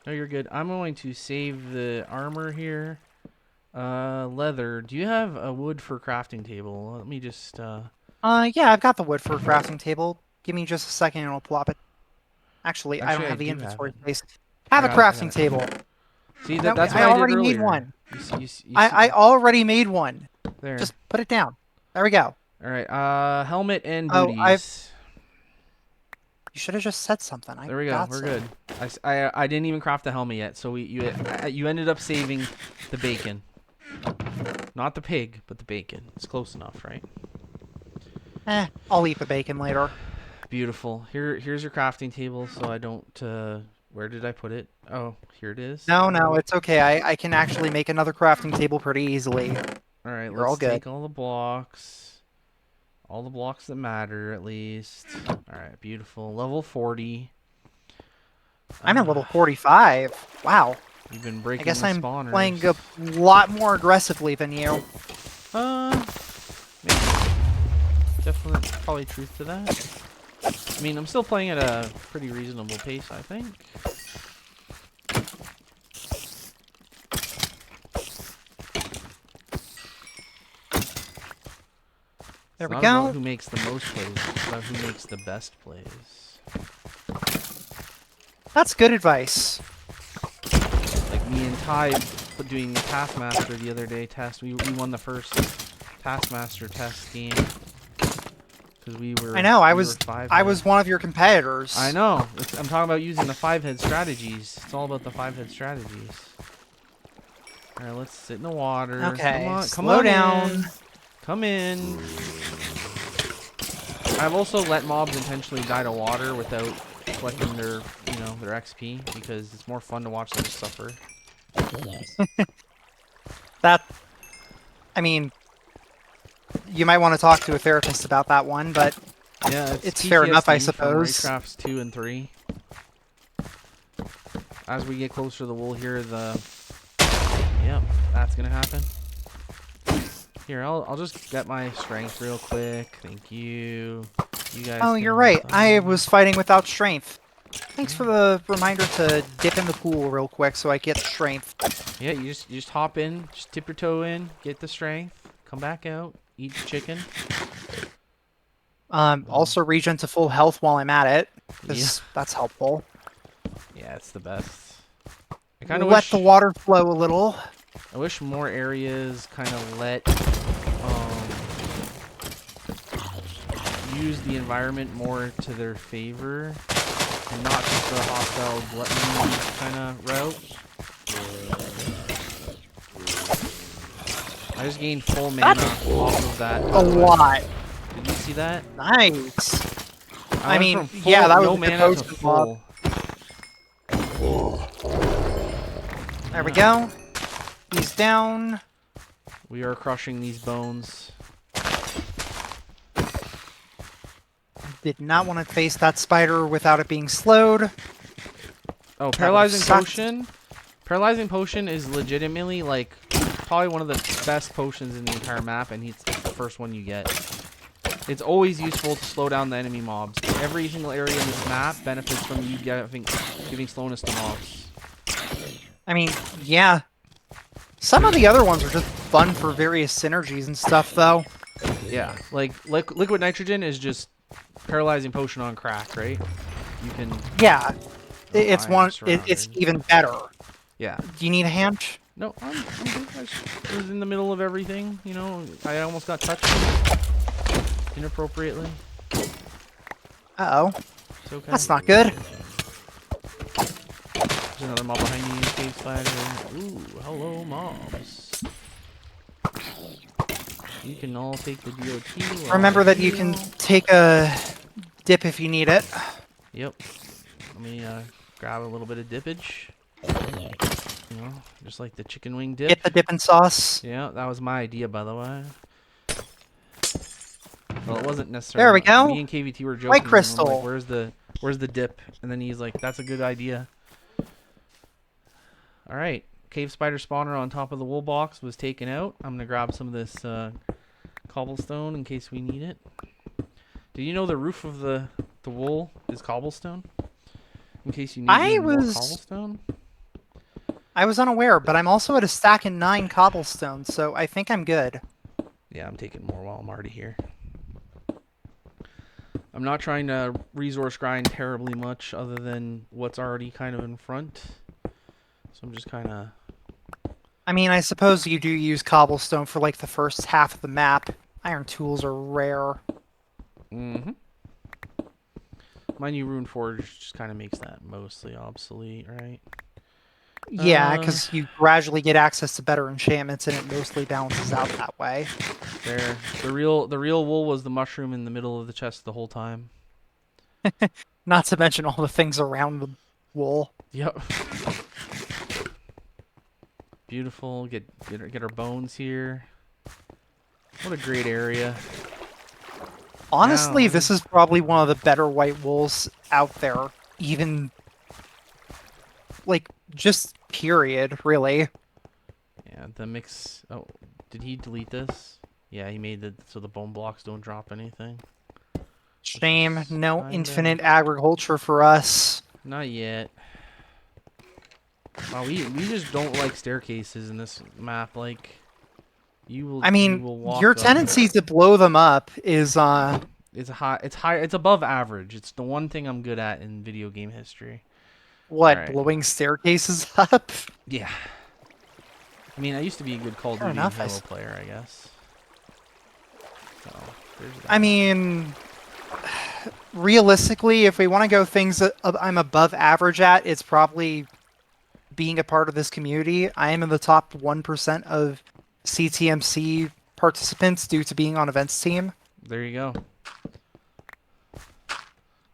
No, you're good. I'm going to save the armor here. Leather. Do you have a wood for crafting table? Let me just, Yeah, I've got the wood for a crafting table. Give me just a second and I'll plop it. Actually, I don't Actually, I have the do have inventory it. space. I Have a got it, I got crafting it. table. See, No, that's I what I did already earlier. made one. You I already made one. there. Just put it down. There we go. Alright, helmet and Oh, booties. You should have just said something. There we go. got We're some. good. I didn't even craft the helmet yet, so you ended up saving the bacon. Not the pig, but the bacon. It's close enough, right? I'll eat the bacon later. Beautiful. Here's your crafting table, so I don't. Where did I put it? Oh, here it is. No, it's okay. I can actually make another crafting table pretty easily. All right, You're all let's good. take all the blocks. All the blocks that matter, at least. All right, beautiful. Level 40. I'm at level 45. Wow. You've been I breaking guess the I'm spawners. playing a lot more aggressively than you. Maybe. Definitely, probably truth to that. I mean, I'm still playing at a pretty reasonable pace, I think. There It's we not about go. who makes the most plays, it's about who makes the best plays. That's good advice. Like me and Ty doing the Taskmaster the other day test. We won the first Taskmaster test game because I know. we were five I head. was one of your competitors. I know. I'm talking about using the 5-head strategies. It's all about the 5-head strategies. All right, let's sit in the water. Come Okay, on, come slow on down. in. Come in. I've also let mobs intentionally die to water without collecting their, their XP because it's more fun to watch them suffer. That, I mean, you might want to talk to a therapist about that one, but Yeah, it's it's fair enough, I PTSD from suppose. Ragecrafts 2 and 3. As we get closer to the wool here, yep, that's gonna happen. Here, I'll just get my strength real quick. Thank you. You guys. Oh, can you're all right. I die. was fighting without strength. Thanks for the reminder to dip in the pool real quick so I get strength. Yeah, you just hop in, just tip your toe in, get the strength, come back out, eat chicken. Also regen to full health while I'm at it, Yeah, because that's helpful. yeah, it's the best. I kind of Let the wish water flow a little. I wish more areas kind of let use the environment more to their favor and not just the hostile gluttony kind of route. I just gained full mana off of that. A lot. Did you see that? Nice. I I went mean, from full, yeah, that was no a good mana to potion mob. full. There we go. He's down. We are crushing these bones. Did not want to face that spider without it being slowed. Oh, That paralyzing would've sucked. potion. Paralyzing potion is legitimately like probably one of the best potions in the entire map, and it's the first one you get. It's always useful to slow down the enemy mobs. Every single area in this map benefits from you giving slowness to mobs. I mean, yeah. Some of the other ones are just fun for various synergies and stuff, though. Yeah, like liquid nitrogen is just paralyzing potion on crack, right? You can. Yeah, Oh, it's I am it's surrounded. even better. Yeah. Do you need a hand? No, I'm good. I was in the middle of everything, you know. I almost got touched inappropriately. Uh-oh. It's okay. That's not good. There's another mob behind you, cave spider. Ooh, hello, mobs. You can all take the DOT. while Remember I that you can heal. take a dip if you need it. Yep. Let me grab a little bit of dippage. You know, just like the chicken wing dip. Get the dipping sauce. Yeah, that was my idea, by the way. Well, it wasn't necessarily. There we go. Me and KVT were joking. White And crystal. I'm like, where's the dip? And then he's like, that's a good idea. All right, cave spider spawner on top of the wool box was taken out. I'm gonna grab some of this cobblestone in case we need it. Did you know the roof of the wool is cobblestone? In case you need more cobblestone. I was unaware, but I'm also at a stack of 9 cobblestone, so I think I'm good. Yeah, I'm taking more while I'm already here. I'm not trying to resource grind terribly much other than what's already kind of in front. So I'm just kind of... I mean, I suppose you do use cobblestone for like the first half of the map. Iron tools are rare. Mm-hmm. My new rune forge just kind of makes that mostly obsolete, right? Yeah, because you gradually get access to better enchantments, and it mostly balances out that way. There, the real wool was the mushroom in the middle of the chest the whole time. Not to mention all the things around the wool. Yep. Beautiful. Get our bones here. What a great area. Honestly, Now, this is probably one of the better white wools out there. Even like just period, really. Yeah, the mix. Oh, did he delete this? Yeah, he made it so the bone blocks don't drop anything, which Shame, is no kinda infinite agriculture for us. not yet. Wow, we just don't like staircases in this map. Like I you mean, will your walk up. tendency to blow them up is It's high. It's high. It's above average. It's the one thing I'm good at in video game history. All what, right. blowing staircases up? Yeah. I mean, I used to be a good Call of Fair Duty and enough. Halo player, I guess. So there's I that. mean, realistically, if we want to go things that I'm above average at, it's probably being a part of this community. I am in the top 1% of CTMC participants due to being on events team. There you go.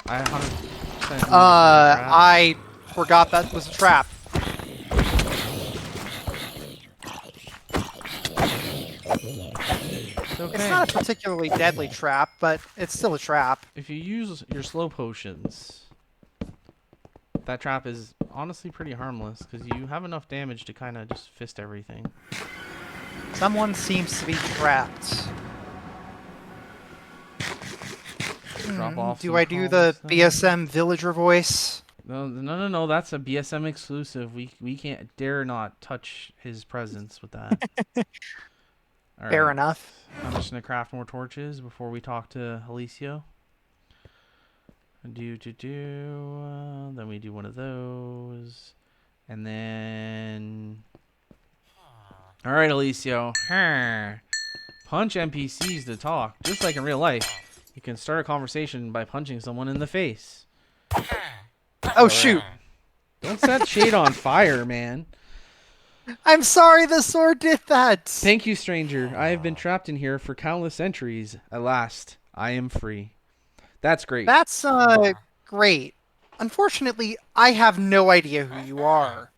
I 100% agree with Ragecraft. I forgot that was a trap. It's It's okay. not a particularly deadly trap, but it's still a trap. If you use your slow potions, that trap is honestly pretty harmless because you have enough damage to kind of just fist everything. Someone seems to be trapped. Drop off Do some I do the calm stuff. BSM villager voice? No, no, no, no. That's a BSM exclusive. We can't dare not touch his presence with that. All Fair right. enough. I'm just gonna craft more torches before we talk to Heliceo. Then we do one of those, and then. All right, Heliceo. Punch NPCs to talk, just like in real life. You can start a conversation by punching someone in the face. Oh All right. shoot! Don't set Shade on fire, man. I'm sorry the sword did that! Thank you, stranger. I have been trapped in here for countless centuries. At last, I am free. That's great. That's, great. Unfortunately, I have no idea who you are.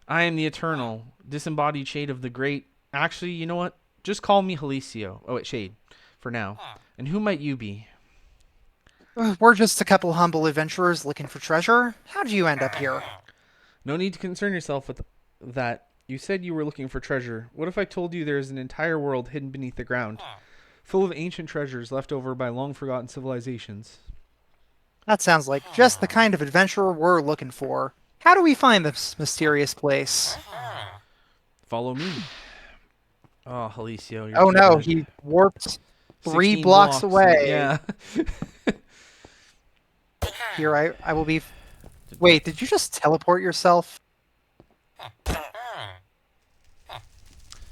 I am the eternal, disembodied shade of the great. Actually, you know what? Just call me Heliceo. Oh, wait, Shade, for now. And who might you be? We're just a couple humble adventurers looking for treasure. How did you end up here? No need to concern yourself with that. You said you were looking for treasure. What if I told you there is an entire world hidden beneath the ground, full of ancient treasures left over by long forgotten civilizations? That sounds like just the kind of adventurer we're looking for. How do we find this mysterious place? Follow me. Oh, Heliceo, you're Oh too no, good. he warped 16 3 blocks blocks. away. Yeah. Here, I will be. Wait, did you just teleport yourself?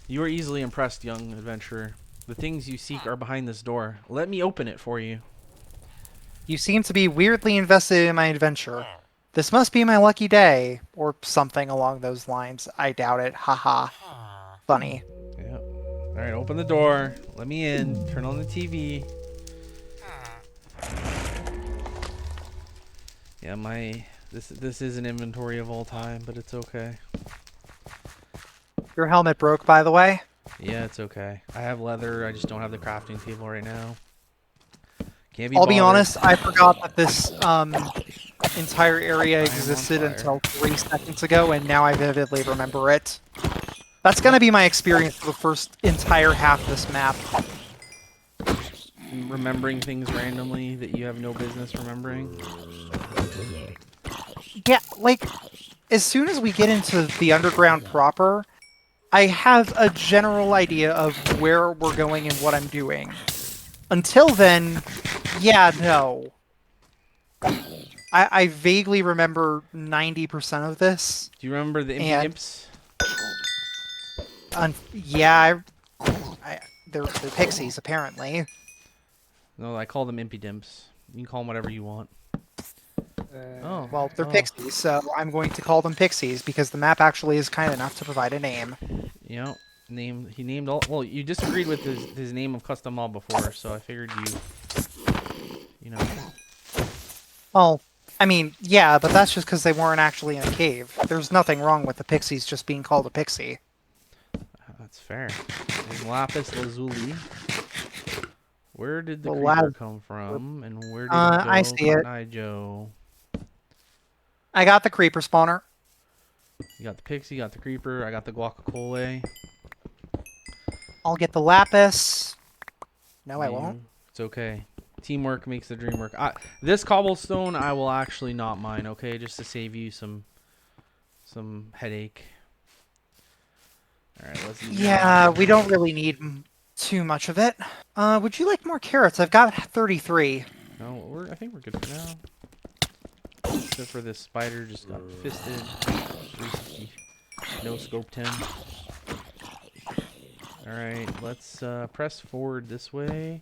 You are easily impressed, young adventurer. The things you seek are behind this door. Let me open it for you. You seem to be weirdly invested in my adventure. This must be my lucky day, or something along those lines. I doubt it. Haha. Funny. Yep. All right, open the door. Let me in. Turn on the TV. Yeah, this is an inventory of all time, but it's okay. Your helmet broke, by the way. Yeah, it's okay. I have leather. I just don't have the crafting table right now. Can't be I'll be bothered. honest, I forgot that this entire area I am on existed fire. until 3 seconds ago, and now I vividly remember it. That's gonna be my experience for the first entire half of this map. Remembering things randomly that you have no business remembering. Yeah, like, as soon as we get into the underground proper, I have a general idea of where we're going and what I'm doing. Until then, yeah, no. I vaguely remember 90% of this, Do you remember the impy and imps? yeah, they're pixies apparently. No, I call them impy dimps. You can call them whatever you want. Oh, Well, they're oh. pixies, so I'm going to call them pixies because the map actually is kind enough to provide a name. You know, he named all. Well, you disagreed with his name of custom mob before, so I figured you know. Well, I mean, yeah, but that's just because they weren't actually in a cave. There's nothing wrong with the pixies just being called a pixie. That's fair. There's lapis lazuli. Where did the Well, creeper come from, and where did he I go, see it. Cotton Eye Joe? I got the creeper spawner. You got the pixie, you got the creeper, I got the guacamole. I'll get the lapis. No, I won't. It's okay. Teamwork makes the dream work. This cobblestone I will actually not mine, okay? Just to save you some headache. All right, let's eat Yeah, now. we don't really need too much of it. Would you like more carrots? I've got 33. No, I think we're good for now. Except for this spider just got fisted. 360. No scoped him. Alright, let's press forward this way.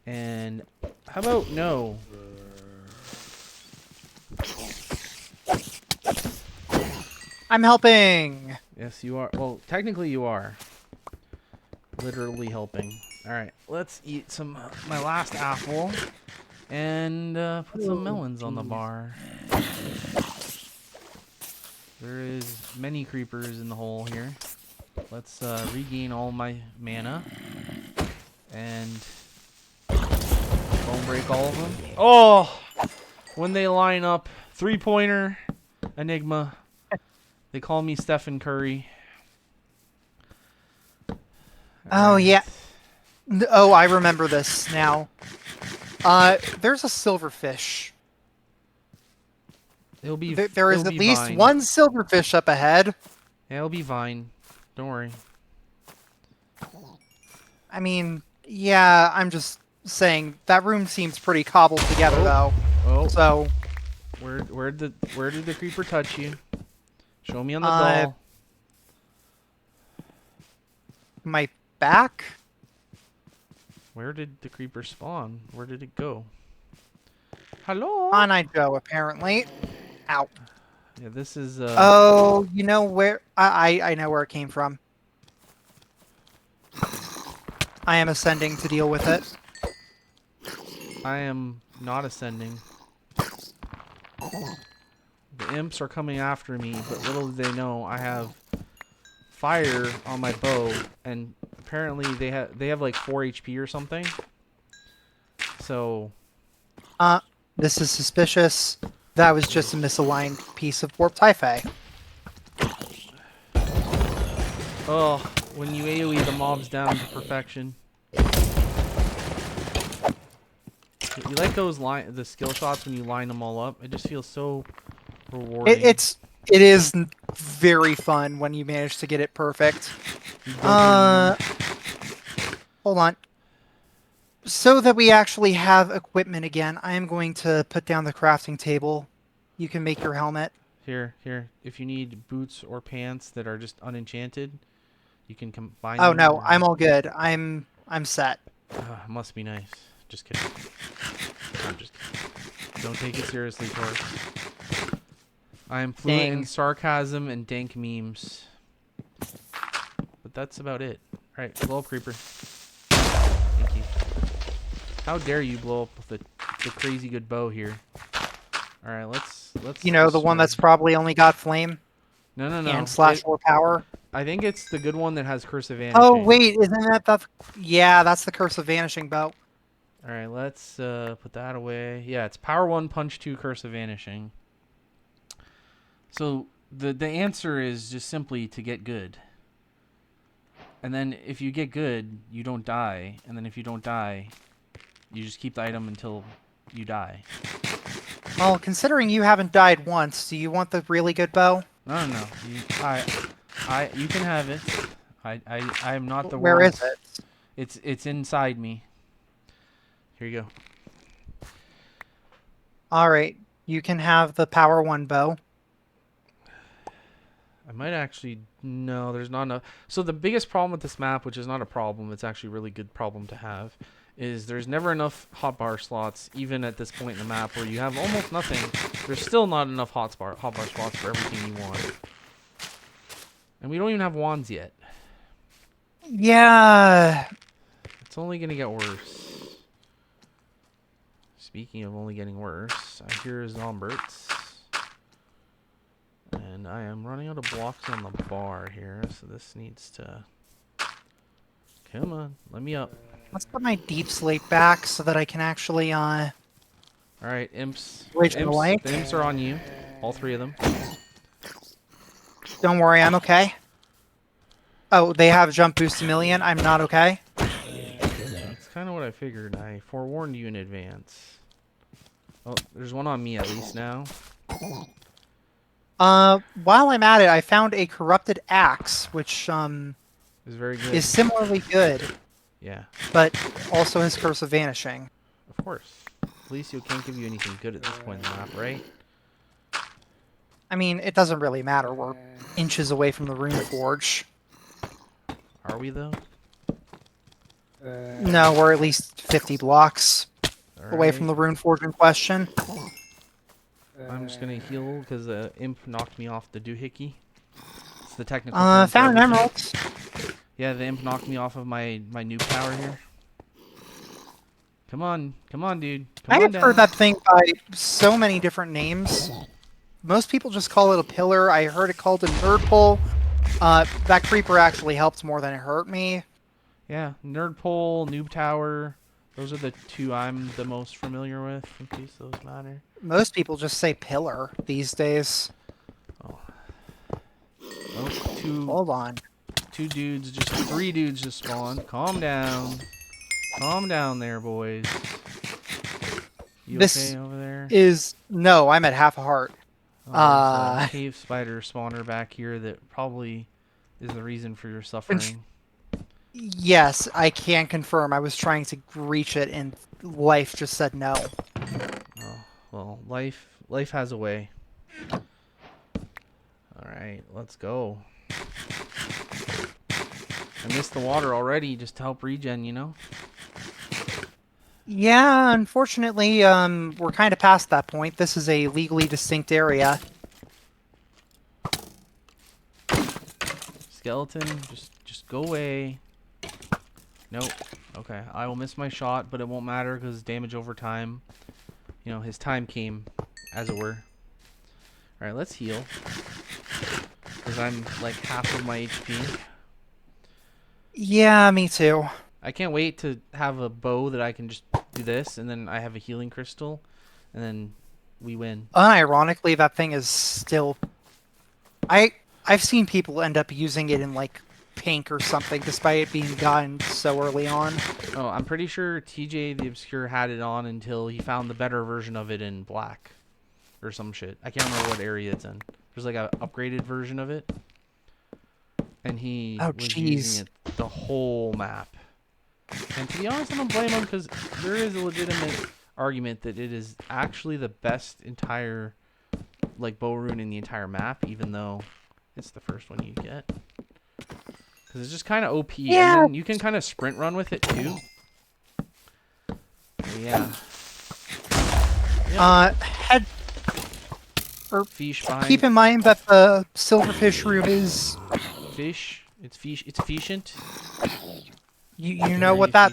And how about no? I'm helping. Yes, you are. Well, technically you are. Literally helping. Alright, let's eat some my last apple. And put some melons on the bar. There is many creepers in the hole here. Let's regain all my mana. And bone break all of them. Oh! When they line up, 3-pointer, Enigma. They call me Stephen Curry. Oh, yeah. Oh, I remember this now. There's a silverfish. It'll be There is it'll at be least fine. one silverfish up ahead. Yeah, it'll be fine. Don't worry. I mean, yeah, I'm just saying that room seems pretty cobbled together, though. Oh, So, where did the creeper touch you? Show me on the Uh, doll. my back? Where did the creeper spawn? Where did it go? Hello? On I go, apparently. Ow. Yeah, this is Oh, you know where? I know where it came from. I am ascending to deal with it. I am not ascending. The imps are coming after me, but little do they know I have fire on my bow, and apparently they have like 4 HP or something. So This is suspicious. That was just a misaligned piece of warp Typhe. oh, when you AoE the mobs down to perfection. You like those the skill shots when you line them all up? It just feels so rewarding. It is very fun when you manage to get it perfect. Hold on. So that we actually have equipment again, I am going to put down the crafting table. You can make your helmet. Here. If you need boots or pants that are just unenchanted, you can combine Oh them. no, I'm all good. I'm set. Must be nice. Just kidding. I'm just kidding. Don't take it seriously, Torix. I am fluent in sarcasm and dank memes. But that's about it. Alright, blow up creeper. Thank you. How dare you blow up with the crazy good bow here. Alright, let's You know, the one that's probably only got flame No. and slash or power. I think it's the good one that has Curse of Vanishing. Oh wait, isn't that the? Yeah, that's the Curse of Vanishing bow. All right, let's put that away. Yeah, it's Power 1, Punch 2, Curse of Vanishing. So the answer is just simply to get good. And then if you get good, you don't die. And then if you don't die, you just keep the item until you die. Well, considering you haven't died once, do you want the really good bow? No. You can have it. I am not the Where world's... is it? It's inside me. Here you go. Alright, you can have the power 1 bow. I might actually... No, there's not enough. So the biggest problem with this map, which is not a problem, it's actually a really good problem to have, is there's never enough hotbar slots, even at this point in the map where you have almost nothing. There's still not enough hotbar slots for everything you want. And we don't even have wands yet. Yeah. It's only going to get worse. Speaking of only getting worse, I hear Zomberts. And I am running out of blocks on the bar here, so this needs to... Come on, let me up. Let's put my deep slate back so that I can actually, Alright, imps. Rage in the light. The imps are on you. All 3 of them. Don't worry, I'm okay. Oh, they have jump boost a million. I'm not okay. That's kind of what I figured. I forewarned you in advance. Oh, there's one on me at least now. While I'm at it, I found a corrupted axe, which It's very good. is similarly good, Yeah, but also has Curse of Vanishing. of course. Heliceo can't give you anything good at this point in the map, right? I mean, it doesn't really matter. We're inches away from the Rune Forge. Are we though? No, we're at least 50 blocks away from Alright. the Rune Forge in question. I'm just gonna heal because the imp knocked me off the doohickey. It's the technical term for Found an everything. emerald. Yeah, the imp knocked me off of my noob tower here. Come on, dude. Come I on have down. heard that thing by so many different names. Most people just call it a pillar. I heard it called a nerd pole. That creeper actually helped more than it hurt me. Yeah, nerd pole, noob tower. Those are the two I'm the most familiar with, in case those matter. Most people just say pillar these days. Oh, two Hold on. dudes, just 3 dudes just spawned. Calm down. Calm down there, boys. You This okay over there? No, I'm at half a heart. Oh, there's a cave spider spawner back here that probably is the reason for your suffering. Yes, I can confirm. I was trying to reach it and life just said no. Oh, well, life has a way. Alright, let's go. I missed the water already just to help regen, you know? Yeah, unfortunately, we're kind of past that point. This is a legally distinct area. Skeleton, just go away. Nope. Okay, I will miss my shot, but it won't matter because damage over time. You know, his time came, as it were. Alright, let's heal. Because I'm like half of my HP. Yeah, me too. I can't wait to have a bow that I can just do this, and then I have a healing crystal, and then we win. Unironically, that thing is still... I've seen people end up using it in, like, pink or something, despite it being gotten so early on. Oh, I'm pretty sure TJ the Obscure had it on until he found the better version of it in black. Or some shit. I can't remember what area it's in. There's like a upgraded version of it. And he was using it the whole map. And to be honest, I don't blame him because there is a legitimate argument that it is actually the best entire like bow rune in the entire map, even though it's the first one you get. Because it's just kind of OP. Yeah. And then you can kind of sprint run with it too. Yeah. Head... Fish behind. Keep in mind that the silverfish rune is... Fish. It's fish. It's efficient. You know what that...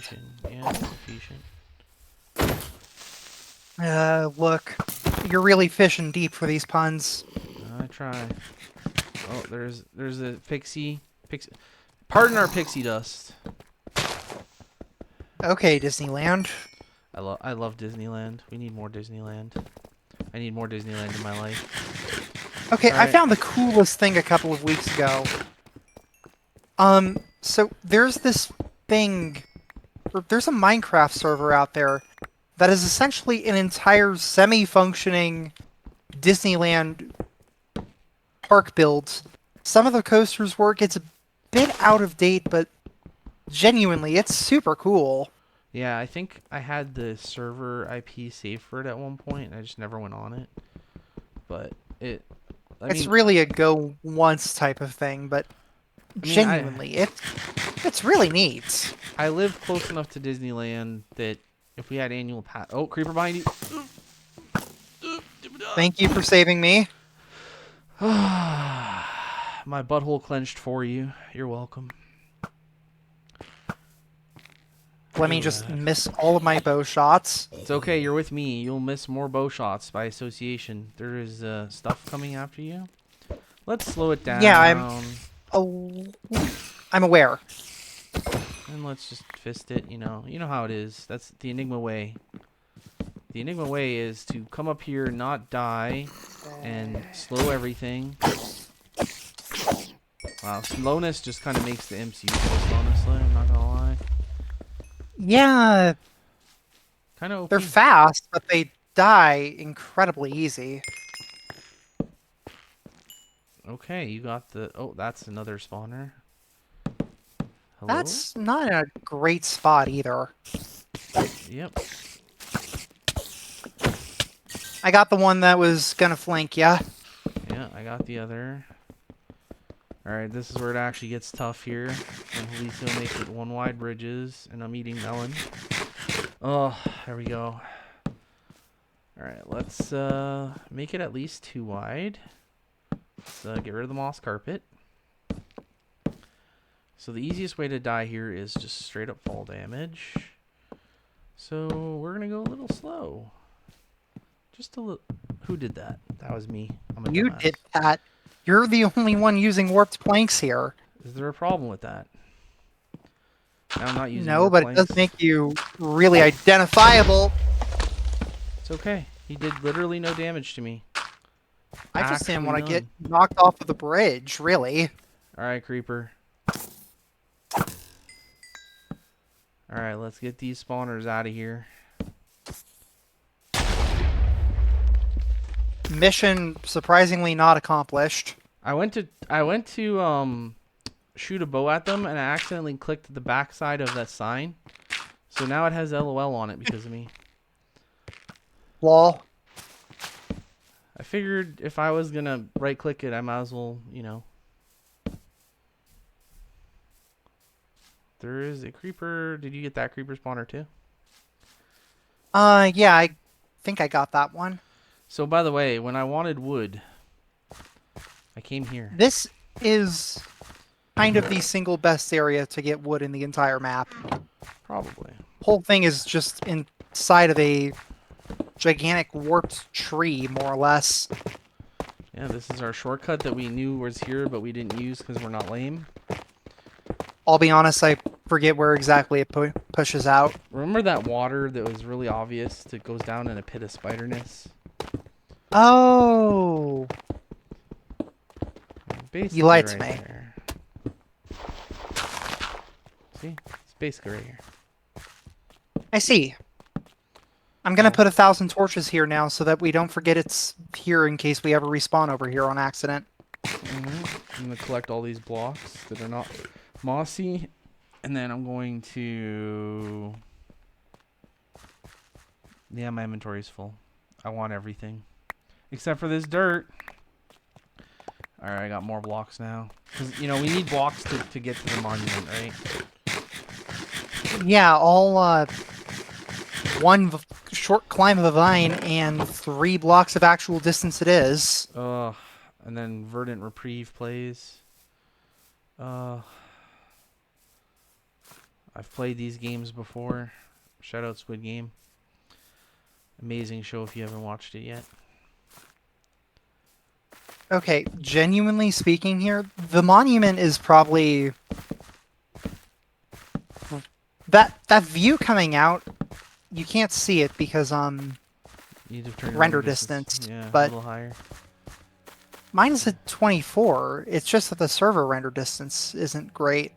Yeah, it's efficient. Look. You're really fishing deep for these puns. I try. Oh, there's a pixie. Pardon our pixie dust. Okay, Disneyland. I love Disneyland. We need more Disneyland. I need more Disneyland in my life. Okay, All I right. found the coolest thing a couple of weeks ago. So there's this thing, or there's a Minecraft server out there that is essentially an entire semi-functioning Disneyland park build. Some of the coasters work. It's a bit out of date, but genuinely, it's super cool. Yeah, I think I had the server IP saved for it at one point, and I just never went on it. But It's really a go once type of thing, but genuinely, it's really neat. I live close enough to Disneyland that if we had annual pass... Oh, creeper behind you. Thank you for saving me. My butthole clenched for you. You're welcome. Let me just miss all of my bow shots. It's okay, you're with me. You'll miss more bow shots by association. There is stuff coming after you. Let's slow it down. Yeah, I'm aware. And let's just fist it, you know. You know how it is. That's the Enigma way. The Enigma way is to come up here, not die, and slow everything. Wow, slowness just kind of makes the imps useless, honestly. I'm not gonna lie. Yeah, Kind of they're OP. fast, but they die incredibly easy. Okay, you got the... Oh, that's another spawner. Hello? That's not a great spot either. Yep. I got the one that was gonna flank ya. Yeah, I got the other. Alright, this is where it actually gets tough here. And heliceo makes it one wide bridges, and I'm eating melon. Oh, there we go. Alright, let's make it at least 2 wide. Let's get rid of the moss carpet. So the easiest way to die here is just straight up fall damage. So we're gonna go a little slow. Just a little. Who did that? That was me. I'm a You dumbass. did that. You're the only one using warped planks here. Is there a problem with that? Now I'm not using No, warp but it does planks. make you really identifiable. It's okay. He did literally no damage to me. I just didn't Actually want to get none. knocked off of the bridge, really. Alright, creeper. Alright, let's get these spawners out of here. Mission surprisingly not accomplished. I went to shoot a bow at them, and I accidentally clicked the backside of that sign. So now it has LOL on it because of me. Lol. I figured if I was gonna right click it, I might as well, you know. There is a creeper. Did you get that creeper spawner too? Yeah, I think I got that one. So by the way, when I wanted wood, I came here. This is kind of the single best area to get wood in the entire map. Probably. Whole thing is just inside of a gigantic warped tree, more or less. Yeah, this is our shortcut that we knew was here, but we didn't use because we're not lame. I'll be honest, I forget where exactly it pushes out. Remember that water that was really obvious that goes down in a pit of spiderness? Oh, Basically you lied to right me. there. See? It's basically right here. I see. I'm gonna Oh. put 1,000 torches here now so that we don't forget it's here in case we ever respawn over here on accident. I'm going to collect all these blocks that are not mossy. And then I'm going to... Yeah, my inventory's full. I want everything. Except for this dirt. Alright, I got more blocks now. Because, you know, we need blocks to get to the monument, right? Yeah, all one short climb of a vine and 3 blocks of actual distance it is. And then Verdant Reprieve plays. I've played these games before. Shout out Squid Game. Amazing show if you haven't watched it yet. Okay, genuinely speaking here, the monument is probably... That view coming out, you can't see it because, You need to turn your render distance, Yeah, but- a little higher. mine is at 24. It's just that the server render distance isn't great.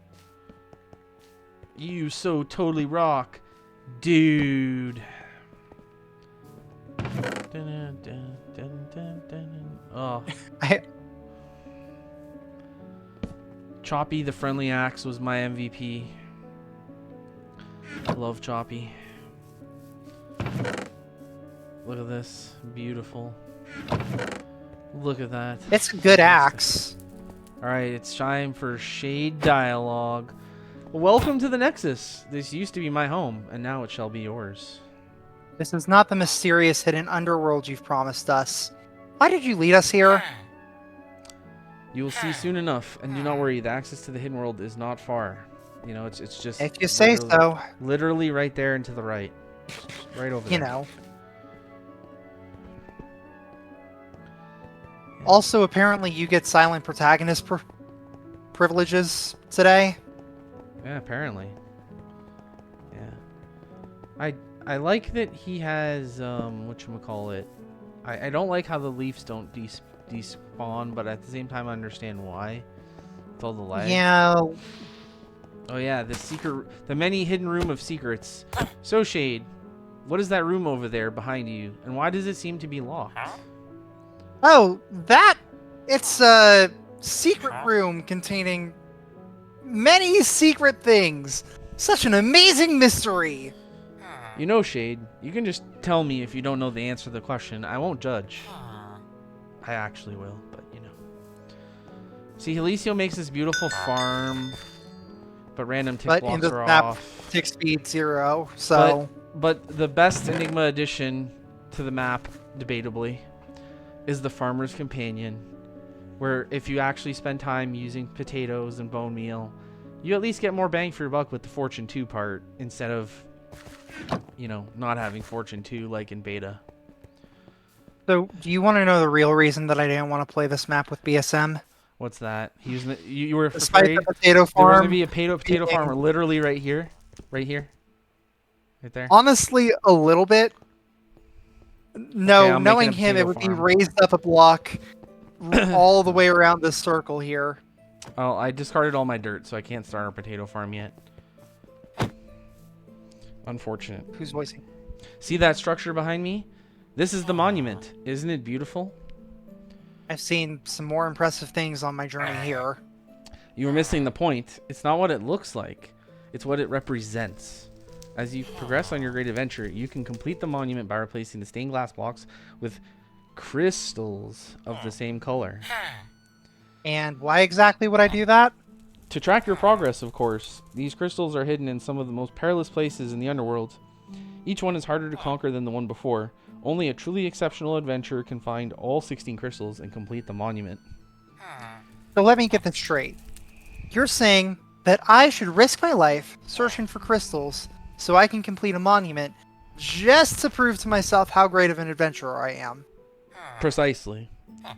You so totally rock, dude. Oh, I Choppy the friendly axe was my MVP. I love Choppy. Look at this, beautiful. Look at that. It's a good axe. All right, it's time for Shade Dialogue. Welcome to the Nexus. This used to be my home, and now it shall be yours. This is not the mysterious hidden underworld you've promised us. Why did you lead us here? You will see soon enough, and do not worry, the access to the hidden world is not far. You know, it's just... If you say so. Literally right there and to the right. Right over there. You know. Also, apparently you get silent protagonist privileges today. Yeah, apparently. Yeah. I like that he has, whatchamacallit. I don't like how the leaves don't despawn, but at the same time I understand why. With all the lag. Yeah, Oh yeah, the many hidden room of secrets. So Shade, what is that room over there behind you, and why does it seem to be locked? oh, that it's a secret room containing many secret things. Such an amazing mystery. You know, Shade, you can just tell me if you don't know the answer to the question. I won't judge. I actually will, but you know. See, Heliceo makes this beautiful farm, but random tick But in blocks this are map, off. tick speed 0, But so but the best Enigma addition to the map, debatably, is the Farmer's Companion, where if you actually spend time using potatoes and bone meal, you at least get more bang for your buck with the Fortune 2 part instead of, you know, not having Fortune 2 like in beta. so do you want to know the real reason that I didn't want to play this map with BSM? What's that? You were Despite the afraid potato there was gonna farm be a potato being farmer literally right here, right here, right there. honestly a little bit. Okay, No, I'm making knowing a him, it potato would be farm. raised up a block all the way around this circle here. Oh, I discarded all my dirt, so I can't start our potato farm yet. Unfortunate. Who's voicing? See that structure behind me? This is the monument. Isn't it beautiful? I've seen some more impressive things on my journey here. You were missing the point. It's not what it looks like. It's what it represents. As you progress on your great adventure, you can complete the monument by replacing the stained glass blocks with crystals of the same color. And why exactly would I do that? To track your progress, of course, these crystals are hidden in some of the most perilous places in the underworld. Each one is harder to conquer than the one before. Only a truly exceptional adventurer can find all 16 crystals and complete the monument. So let me get this straight. You're saying that I should risk my life searching for crystals so I can complete a monument just to prove to myself how great of an adventurer I am. Precisely.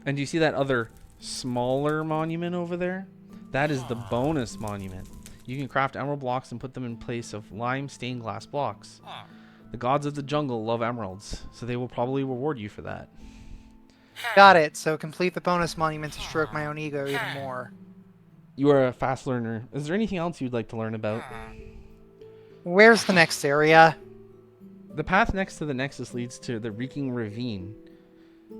And do you see that other smaller monument over there? That is the bonus monument. You can craft emerald blocks and put them in place of lime stained glass blocks. The gods of the jungle love emeralds, so they will probably reward you for that. Got it, so complete the bonus monument to stroke my own ego even more. You are a fast learner. Is there anything else you'd like to learn about? Where's the next area? The path next to the Nexus leads to the Reeking Ravine.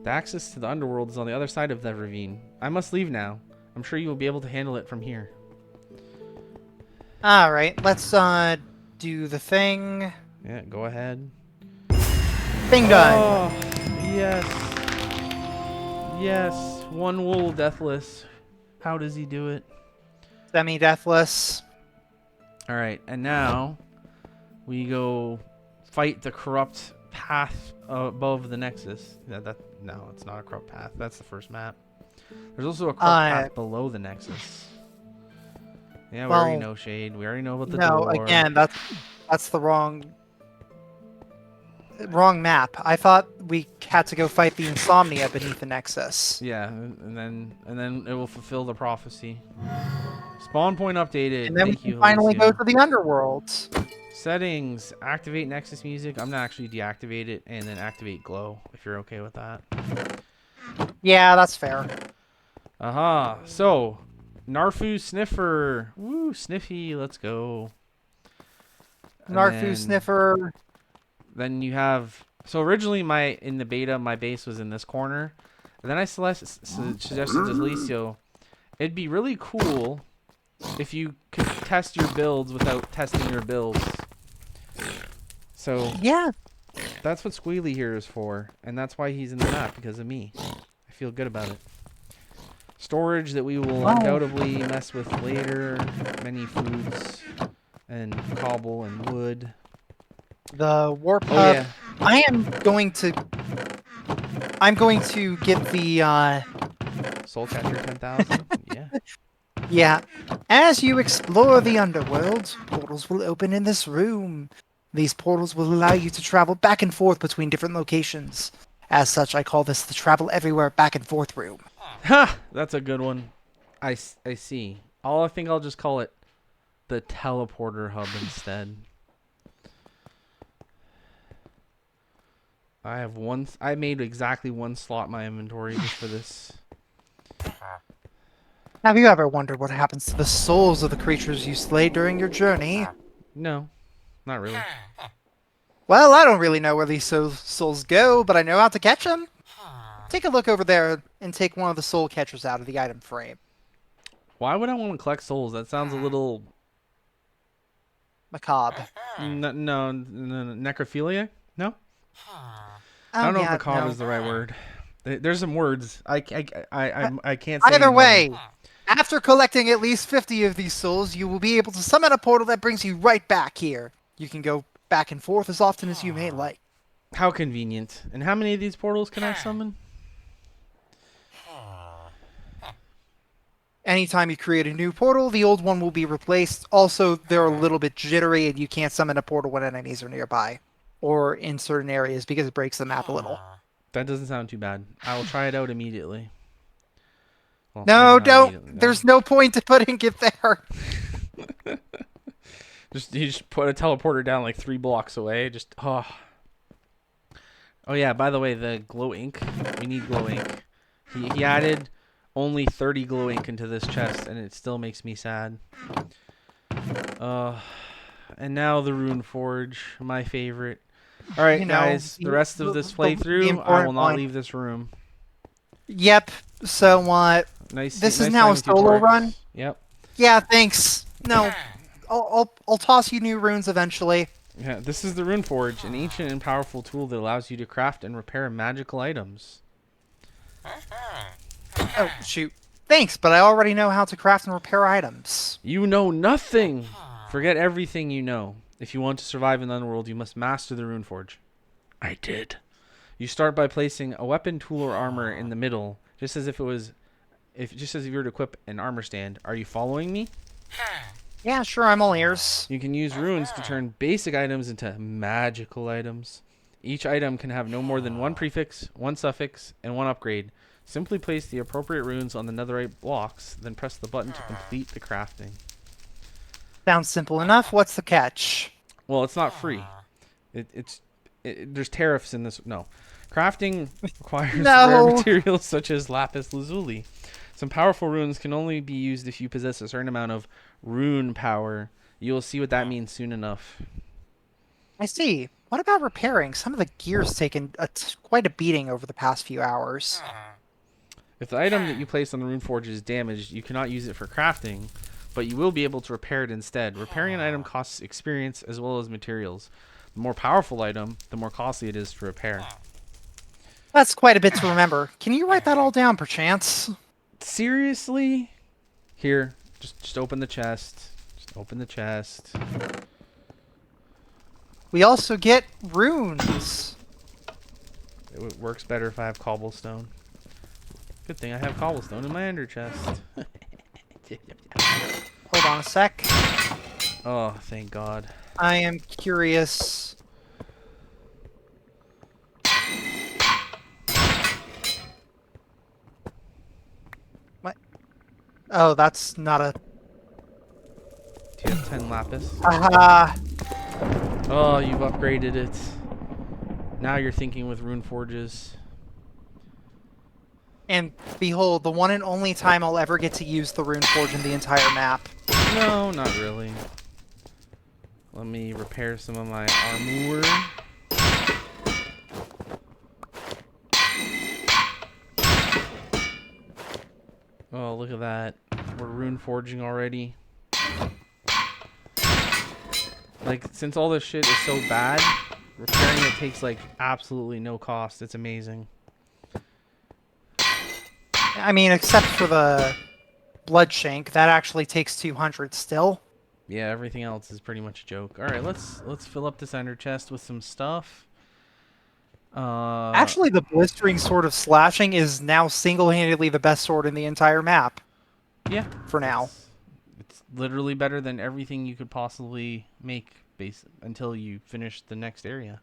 The access to the underworld is on the other side of that ravine. I must leave now. I'm sure you will be able to handle it from here. Alright, let's do the thing. Yeah, go ahead. Thing done! Oh, yes. Yes. One wool deathless. How does he do it? Semi-deathless. Alright, and now we go fight the corrupt path above the Nexus. No, it's not a corrupt path. That's the first map. There's also a corrupt path below the Nexus. Yeah, we already know, Shade. We already know about the door. No, again, that's the wrong map. I thought we had to go fight the insomnia beneath the Nexus. Yeah, and then it will fulfill the prophecy. Spawn point updated. And then Thank we you, can finally Heliceo. go to the underworld. Settings. Activate Nexus music. I'm gonna actually deactivate it and then activate glow if you're okay with that. Yeah, that's fair. Aha. So, Narfu Sniffer. Woo, Sniffy. Let's go. And Narfu Sniffer. Then you have. So originally in the beta my base was in this corner, and then I suggested to Heliceo, it'd be really cool if you could test your builds without testing your builds. So Yeah. that's what Squealy here is for, and that's why he's in the map, because of me. I feel good about it. Storage that we will undoubtedly mess with later. Many foods and cobble and wood. The warp hub. Oh yeah. I'm going to get the Soul Catcher 10,000. Yeah. yeah. As you explore the underworld, portals will open in this room. These portals will allow you to travel back and forth between different locations. As such, I call this the travel everywhere back and forth room. Ha! That's a good one. I see. I think I'll just call it the teleporter hub instead. I made exactly one slot in my inventory just for this. Have you ever wondered what happens to the souls of the creatures you slay during your journey? No, not really. Well, I don't really know where these souls go, but I know how to catch them. Take a look over there and take one of the soul catchers out of the item frame. Why would I want to collect souls? That sounds a little Macabre. necrophilia. No, I Oh don't know if yeah, macabre is no. the right word. There's some words Uh, I can't say any Either more of them. way, after collecting at least 50 of these souls, you will be able to summon a portal that brings you right back here. You can go back and forth as often as you may like. How convenient. And how many of these portals can I summon? Anytime you create a new portal, the old one will be replaced. Also, they're a little bit jittery and you can't summon a portal when enemies are nearby or in certain areas because it breaks the map a little. That doesn't sound too bad. I will try it out immediately. Well, maybe No, not don't. immediately. No. There's no point to putting it there. You just put a teleporter down like 3 blocks away. Just oh. Oh yeah. By the way, the glow ink. We need glow ink. He added only 30 glow ink into this chest, and it still makes me sad. And now the Rune Forge, my favorite. All right, You know, guys. The rest of this the playthrough, I will important not one. leave this room. Yep. So what? This is Nice now playing a with you, solo Torix. run. Yep. Yeah, thanks. No, I'll toss you new runes eventually. Yeah, this is the Rune Forge, an ancient and powerful tool that allows you to craft and repair magical items. Oh shoot. Thanks, but I already know how to craft and repair items. You know nothing! Forget everything you know. If you want to survive in the underworld, you must master the Rune Forge. I did. You start by placing a weapon, tool, or armor in the middle, just as if you were to equip an armor stand. Are you following me? Yeah, sure, I'm all ears. You can use runes to turn basic items into magical items. Each item can have no more than one prefix, one suffix, and one upgrade. Simply place the appropriate runes on the netherite blocks, then press the button to complete the crafting. Sounds simple enough. What's the catch? Well, it's not free. There's tariffs in this. No. Crafting requires rare No. materials such as lapis lazuli. Some powerful runes can only be used if you possess a certain amount of rune power. You will see what that means soon enough. I see. What about repairing? Some of the gear's taken quite a beating over the past few hours. If the item that you place on the rune forge is damaged, you cannot use it for crafting, but you will be able to repair it instead. Repairing an item costs experience as well as materials. The more powerful item, the more costly it is to repair. That's quite a bit to remember. Can you write that all down, perchance? Seriously? Here, just open the chest. Just open the chest. We also get runes. It works better if I have cobblestone. Good thing I have cobblestone in my ender chest. Hold on a sec. Oh, thank God. I am curious. What? Oh, that's not a... Do you have 10 lapis? Aha! Oh, you've upgraded it. Now you're thinking with rune forges. And behold, the one and only time I'll ever get to use the rune forge in the entire map. No, not really. Let me repair some of my armor. Oh, look at that. We're rune forging already. Like, since all this shit is so bad, repairing it takes, like, absolutely no cost. It's amazing. I mean, except for the Bloodshank, that actually takes 200 still. Yeah, everything else is pretty much a joke. All right, let's fill up this ender chest with some stuff. Actually, the Blistering Sword of Slashing is now single-handedly the best sword in the entire map. Yeah, For now. it's literally better than everything you could possibly make until you finish the next area.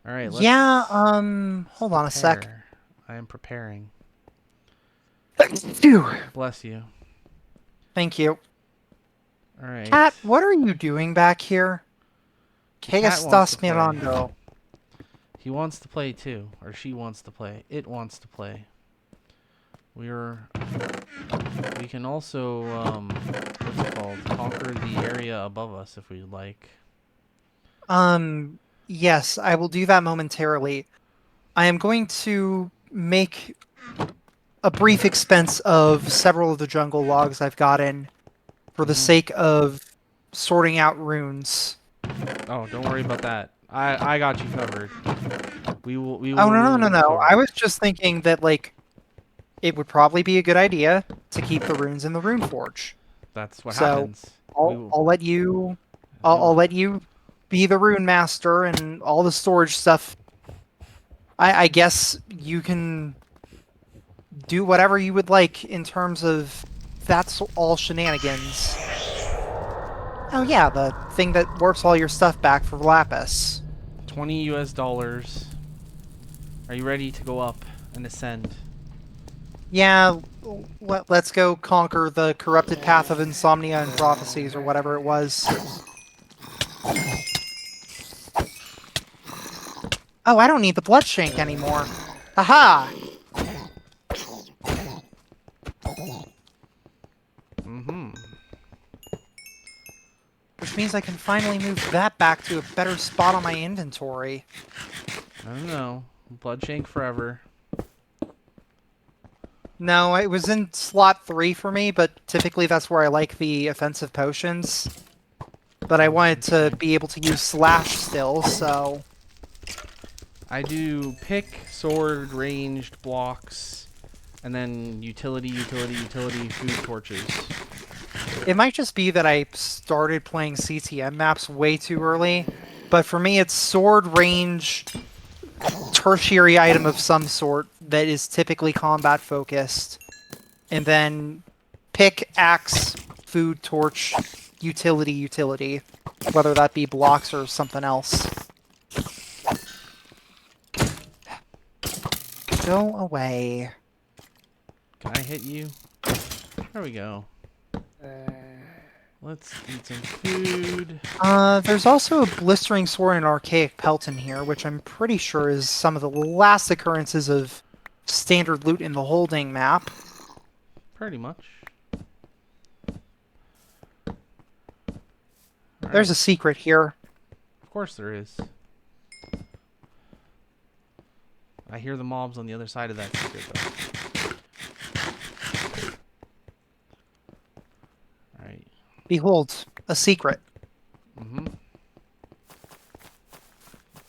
All right, let's Hold on a sec. prepare. I am preparing. Phew. Bless you. Thank you. All right. Cat, what are you doing back here? The ¿Qué cat wants estás to play. mirando? He wants to play too, or she wants to play. It wants to play. We're we can also what's it called? Conquer the area above us if we'd like. Um, yes, I will do that momentarily. I am going to make a brief expense of several of the jungle logs I've gotten for the Mm-hmm. sake of sorting out runes. Oh, don't worry about that. I got you covered. Oh, no, We no, will no, move no. I forward. was just thinking that, like, it would probably be a good idea to keep the runes in the rune forge. That's what So happens. We I'll will. I'll let you We will. I'll let you be the rune master and all the storage stuff. I guess you can do whatever you would like in terms of that's all shenanigans. Oh yeah, the thing that warps all your stuff back for Lapis. 20 US dollars. Are you ready to go up and ascend? Yeah, let's go conquer the corrupted path of insomnia and prophecies or whatever it was. Oh, I don't need the blood shank anymore. Haha! Mm-hmm. Which means I can finally move that back to a better spot on my inventory. I don't know. Bloodshank forever. No, it was in slot 3 for me, but typically that's where I like the offensive potions. But I Oh, wanted to interesting. be able to use slash still, so I do pick, sword, ranged, blocks, and then utility, food torches. it might just be that I started playing CTM maps way too early. But for me, it's sword range, tertiary item of some sort that is typically combat focused, and then pick, axe, food, torch, utility, whether that be blocks or something else. Go away. Can I hit you? There we go. Let's eat some food. There's also a blistering sword and archaic pelt in here, which I'm pretty sure is some of the last occurrences of standard loot in the holding map. Pretty much. There's Alright. a secret here. Of course there is. I hear the mobs on the other side of that secret, though. Alright. Behold, a secret. Mm-hmm.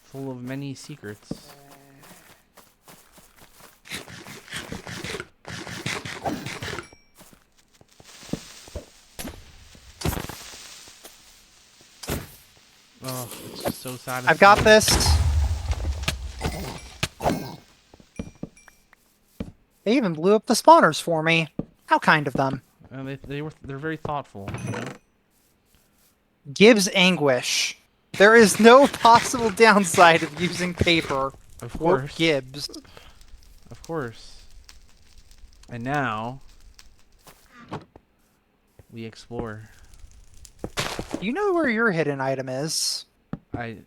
Full of many secrets. Oh, it's just so I've got satisfying. this. They even blew up the spawners for me. How kind of them. And they're very thoughtful, you know? Gibbs anguish. There is no possible downside of using paper. Of Quote course. Gibbs. Of course. And now we explore. You know where your hidden item is? I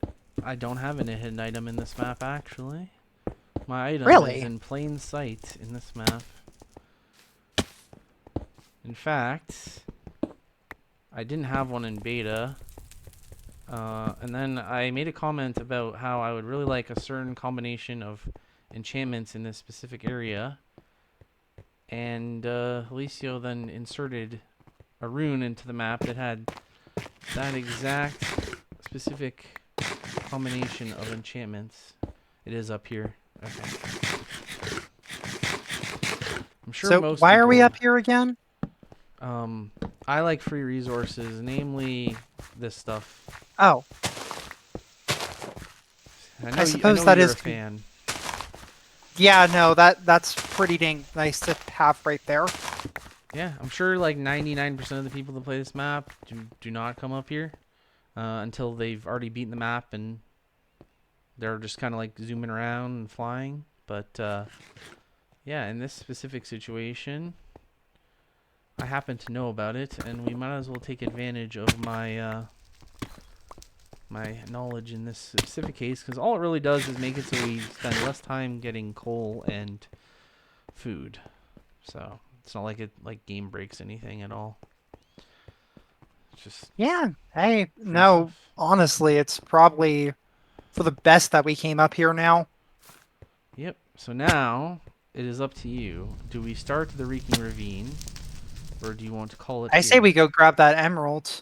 I don't have a hidden item in this map actually. My item is Really? in plain sight in this map. In fact, I didn't have one in beta. And then I made a comment about how I would really like a certain combination of enchantments in this specific area. And Heliceo then inserted a rune into the map that had that exact specific combination of enchantments. It is up here. Okay. I'm sure So most why are we people up here again? I like free resources, namely this stuff. Oh, I I suppose know that you're is. a fan. Yeah, no, that's pretty dang nice to have right there. Yeah, I'm sure like 99% of the people that play this map do not come up here until they've already beaten the map and they're just kind of like zooming around and flying. But yeah, in this specific situation, I happen to know about it, and we might as well take advantage of my my knowledge in this specific case, because all it really does is make it so we spend less time getting coal and food. So it's not like it like game breaks anything at all. It's just Yeah. Hey, free no, stuff. honestly, it's probably for the best that we came up here now. Yep. So now it is up to you. Do we start the Reeking Ravine, or do you want to call it I say here? we go grab that emerald.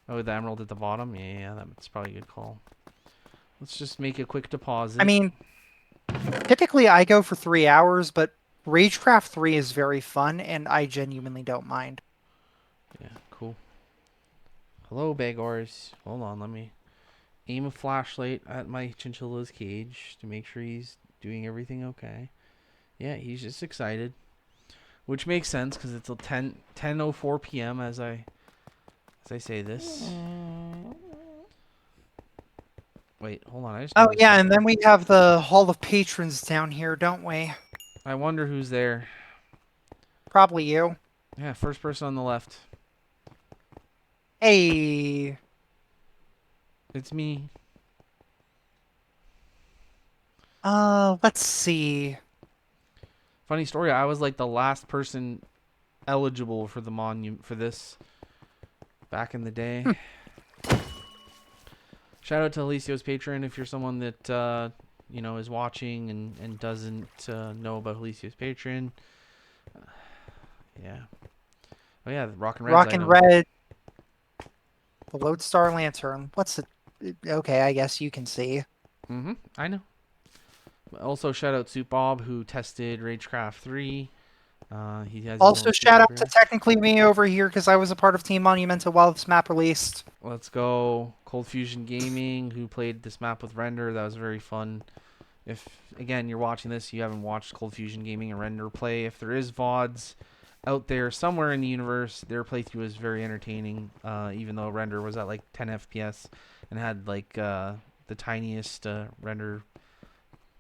Oh, the emerald at the bottom. Yeah, that's probably a good call. Let's just make a quick I deposit. mean, typically I go for 3 hours, but Ragecraft 3 is very fun, and I genuinely don't mind. Yeah, cool. Hello, Bagors. Hold on, let me aim a flashlight at my chinchilla's cage to make sure he's doing everything okay. Yeah, he's just excited, which makes sense because it's a 10:04 p.m. as I say this. Wait, hold on. I just Oh noticed yeah, and something. then we have the Hall of Patrons down here, don't we? I wonder who's there. Probably you. Yeah, first person on the left. Hey, It's me. let's see. Funny story. I was like the last person eligible for the monument for this back in the day. Hmm. Shout out to Alicio's patron if you're someone that is watching and doesn't know about Alicio's patron. Yeah. Oh yeah, Rock and Red's Rock and item. Red, the Lodestar Lantern. What's it? Okay, I guess you can see. I know. Also shout out Soup Bob who tested Ragecraft 3. He has his Also, own shout secret out to build. technically me over here because I was a part of Team Monumental while this map released. Let's go Cold Fusion Gaming who played this map with Render. That was very fun. If again you're watching this, you haven't watched Cold Fusion Gaming and Render play. If there is VODs out there somewhere in the universe, their playthrough is very entertaining. Even though Render was at like 10 FPS and had like the tiniest render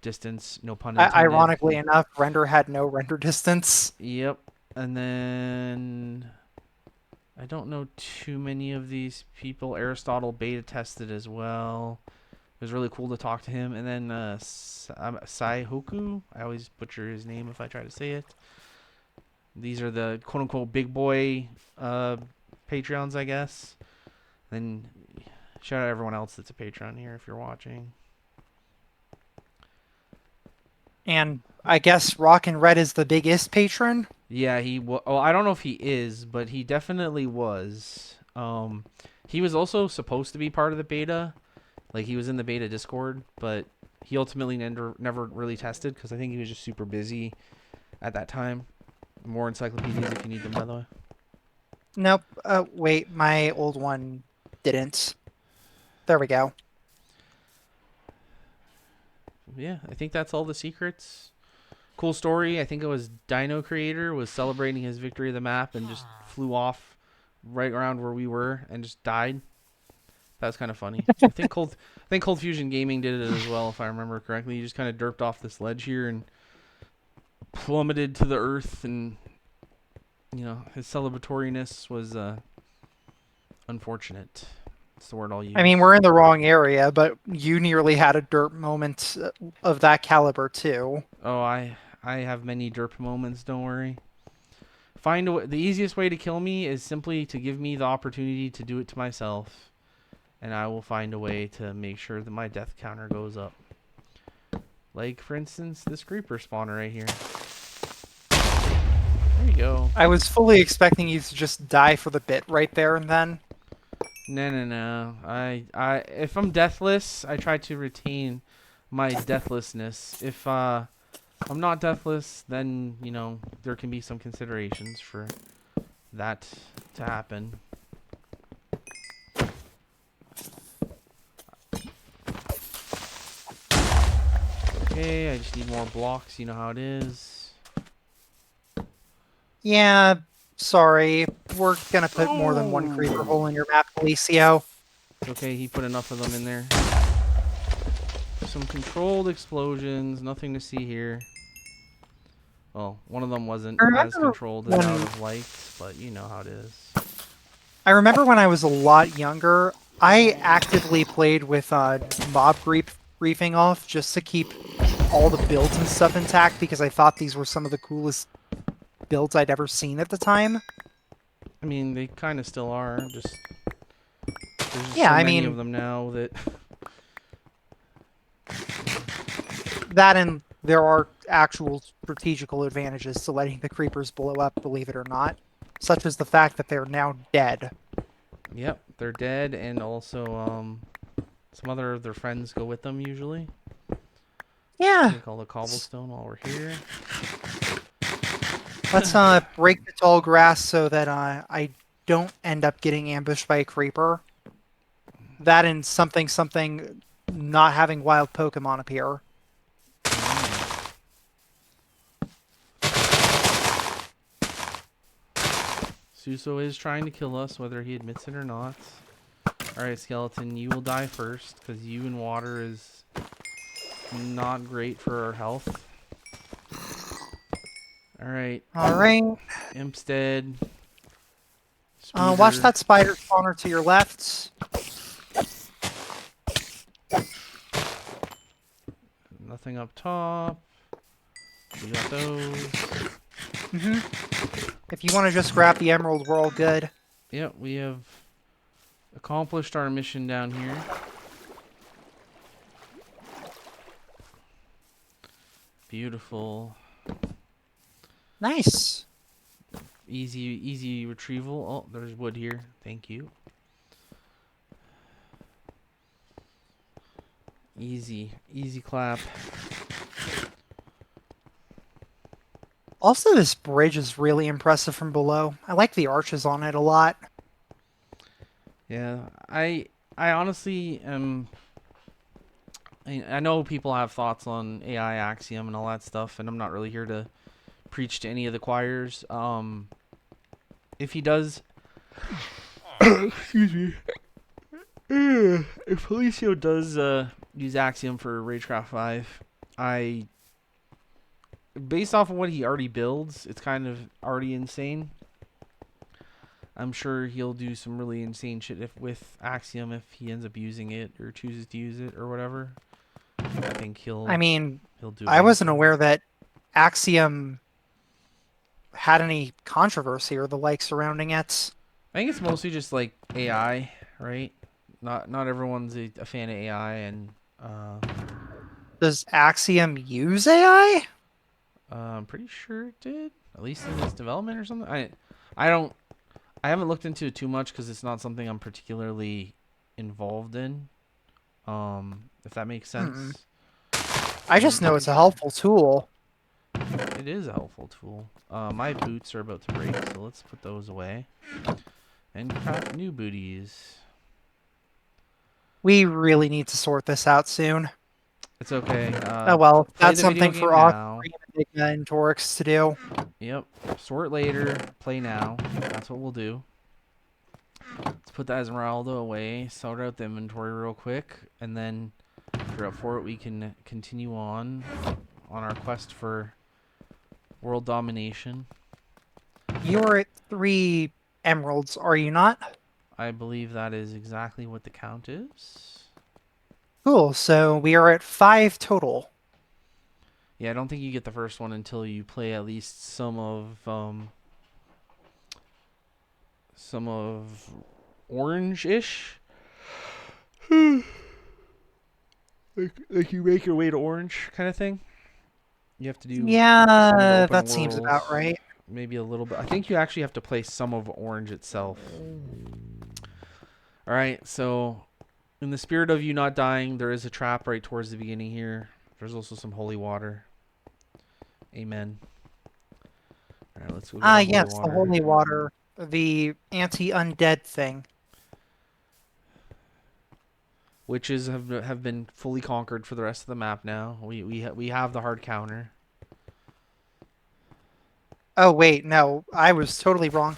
distance, no pun intended. Ironically enough, render had no render distance. Yep. And then I don't know too many of these people. Aristotle beta tested as well. It was really cool to talk to him. And then Sai Hoku. I always butcher his name if I try to say it. These are the quote unquote big boy Patreons, I guess. Then shout out everyone else that's a Patreon here if you're watching. And I guess Rock and Red is the biggest patron. Yeah, oh, I don't know if he is, but he definitely was. He was also supposed to be part of the beta. Like, he was in the beta Discord, but he ultimately never really tested because I think he was just super busy at that time. More encyclopedias if you need them, by the way. Nope. Wait, my old one didn't. There we go. Yeah, I think that's all the secrets. Cool story. I think it was Dino Creator was celebrating his victory of the map and just flew off right around where we were and just died. That was kind of funny. I think Cold Fusion Gaming did it as well, if I remember correctly. He just kind of derped off this ledge here and plummeted to the earth, and his celebratoriness was unfortunate. That's the word I'll I mean, use. we're in the wrong area, but you nearly had a dirt moment of that caliber too. Oh, I have many derp moments. Don't worry. The easiest way to kill me is simply to give me the opportunity to do it to myself, and I will find a way to make sure that my death counter goes up. Like, for instance, this creeper spawner right here. There you go. I was fully expecting you to just die for the bit right there and then. No. If I'm deathless, I try to retain my deathlessness. If I'm not deathless, then there can be some considerations for that to happen. Okay, I just need more blocks. You know how it is. Yeah, sorry. We're gonna put more than one creeper Oh. hole in your map, Alicio. It's okay, he put enough of them in there. Some controlled explosions. Nothing to see here. Well, one of them wasn't I as remember controlled and out when of light, but you know how it is. I remember when I was a lot younger, I actively played with briefing off just to keep all the builds and stuff intact because I thought these were some of the coolest builds I'd ever seen at the time. I mean, they kind of still are. Just there's just Yeah, so I many of mean, them now that that and there are actual strategical advantages to letting the creepers blow up, believe it or not, such as the fact that they're now dead. yep, they're dead, and also some other of their friends go with them usually. Yeah, Take all the cobblestone while we're here. let's break the tall grass so that I don't end up getting ambushed by a creeper. That and something not having wild Pokemon appear. Suso is trying to kill us, whether he admits it or not. Alright, Skeleton, you will die first, because you in water is not great for our health. Alright, All right. Imp's dead. Watch Spooter. that spider spawner to your left. Nothing up top. We got those. hmm If you want to just grab the emerald, we're all good. Yep, we have accomplished our mission down here. Beautiful. Nice. Easy retrieval. Oh, there's wood here. Thank you. Easy clap. Also, this bridge is really impressive from below. I like the arches on it a lot. Yeah, I honestly am. I know people have thoughts on AI Axiom and all that stuff, and I'm not really here to preach to any of the choirs. If he does, excuse me. If Heliceo does use Axiom for Ragecraft 5, I, based off of what he already builds, it's kind of already insane. I'm sure he'll do some really insane shit with Axiom if he ends up using it or chooses to use it or whatever. I think I mean, he'll do I wasn't anything. aware that Axiom had any controversy or the like surrounding it. I think it's mostly just like AI, right? Not everyone's a fan of AI, and Does Axiom use AI? I'm pretty sure it did, at least in its development or something. I don't I haven't looked into it too much because it's not something I'm particularly involved in. If that makes Hmm. sense. I I'm just know pretty it's a sure helpful tool. it is a helpful tool. My boots are about to break, so let's put those away and craft new booties. We really need to sort this out soon. It's okay. Oh well, Play that's the video something game for us, now. Enigma and Torix to do. Yep. Sort later. Play now. That's what we'll do. Let's put that Esmeralda away. Sort out the inventory real quick, and then if you're up for it, we can continue on our quest for world domination. You're at 3 emeralds, are you not? I believe that is exactly what the count is. Cool, so we are at 5 total. Yeah, I don't think you get the first one until you play at least some of orange-ish. Like you make your way to orange kind of thing. You have to do some of the Yeah, open that seems about worlds, right. maybe a little bit. I think you actually have to play some of orange itself. All right, so in the spirit of you not dying, there is a trap right towards the beginning here. There's also some holy water. Amen. All right, let's go get Ah, our holy yes, the water. holy water, the anti-undead thing. Witches have been fully conquered for the rest of the map now. We have the hard counter. Oh, wait, no, I was totally wrong.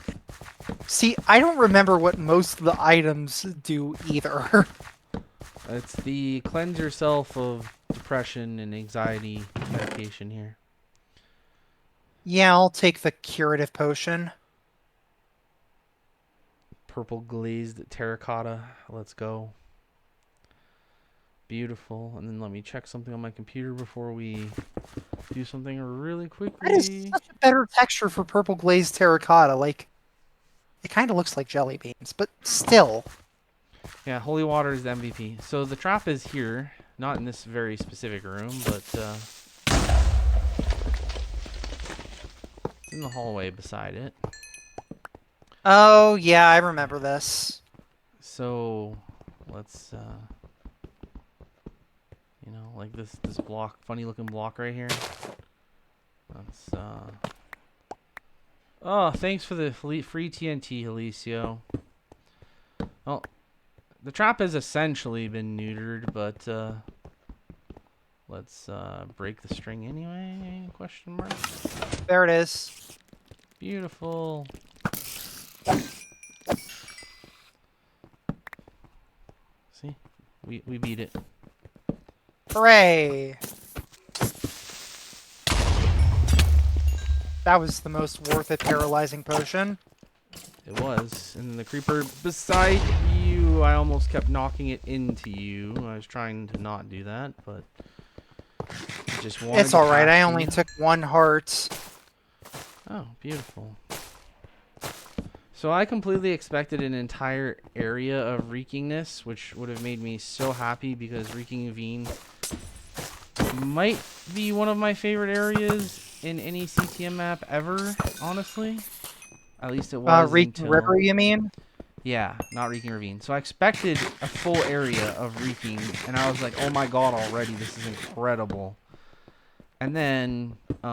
See, I don't remember what most of the items do either. It's the cleanse yourself of depression and anxiety medication here. Yeah, I'll take the curative potion. Purple glazed terracotta. Let's go. Beautiful. And then let me check something on my computer before we do something really That is quickly. such a better texture for purple glazed terracotta. Like, it kind of looks like jelly beans, but still. Yeah, holy water is the MVP. So the trap is here, not in this very specific room, but it's in the hallway beside it. Oh, yeah, I remember this. So let's you know, like this block, funny looking block right here. Let's oh, thanks for the free TNT, heliceo. Well, the trap has essentially been neutered, but let's break the string anyway, question mark. There it is. Beautiful. See? We beat it. Hooray! That was the most worth it paralyzing potion. It was. And the creeper beside you, I almost kept knocking it into you. I was trying to not do that, but it just wanted It's to alright, I pass only me. took 1 heart. Oh, beautiful. So I completely expected an entire area of reekingness, which would have made me so happy because Reeking Ravine might be one of my favorite areas in any CTM map ever, honestly. At least it was Reeking until... River, you mean? Yeah, not Reeking Ravine. So I expected a full area of Reeking, and I was like, oh my god, already, this is incredible. And then it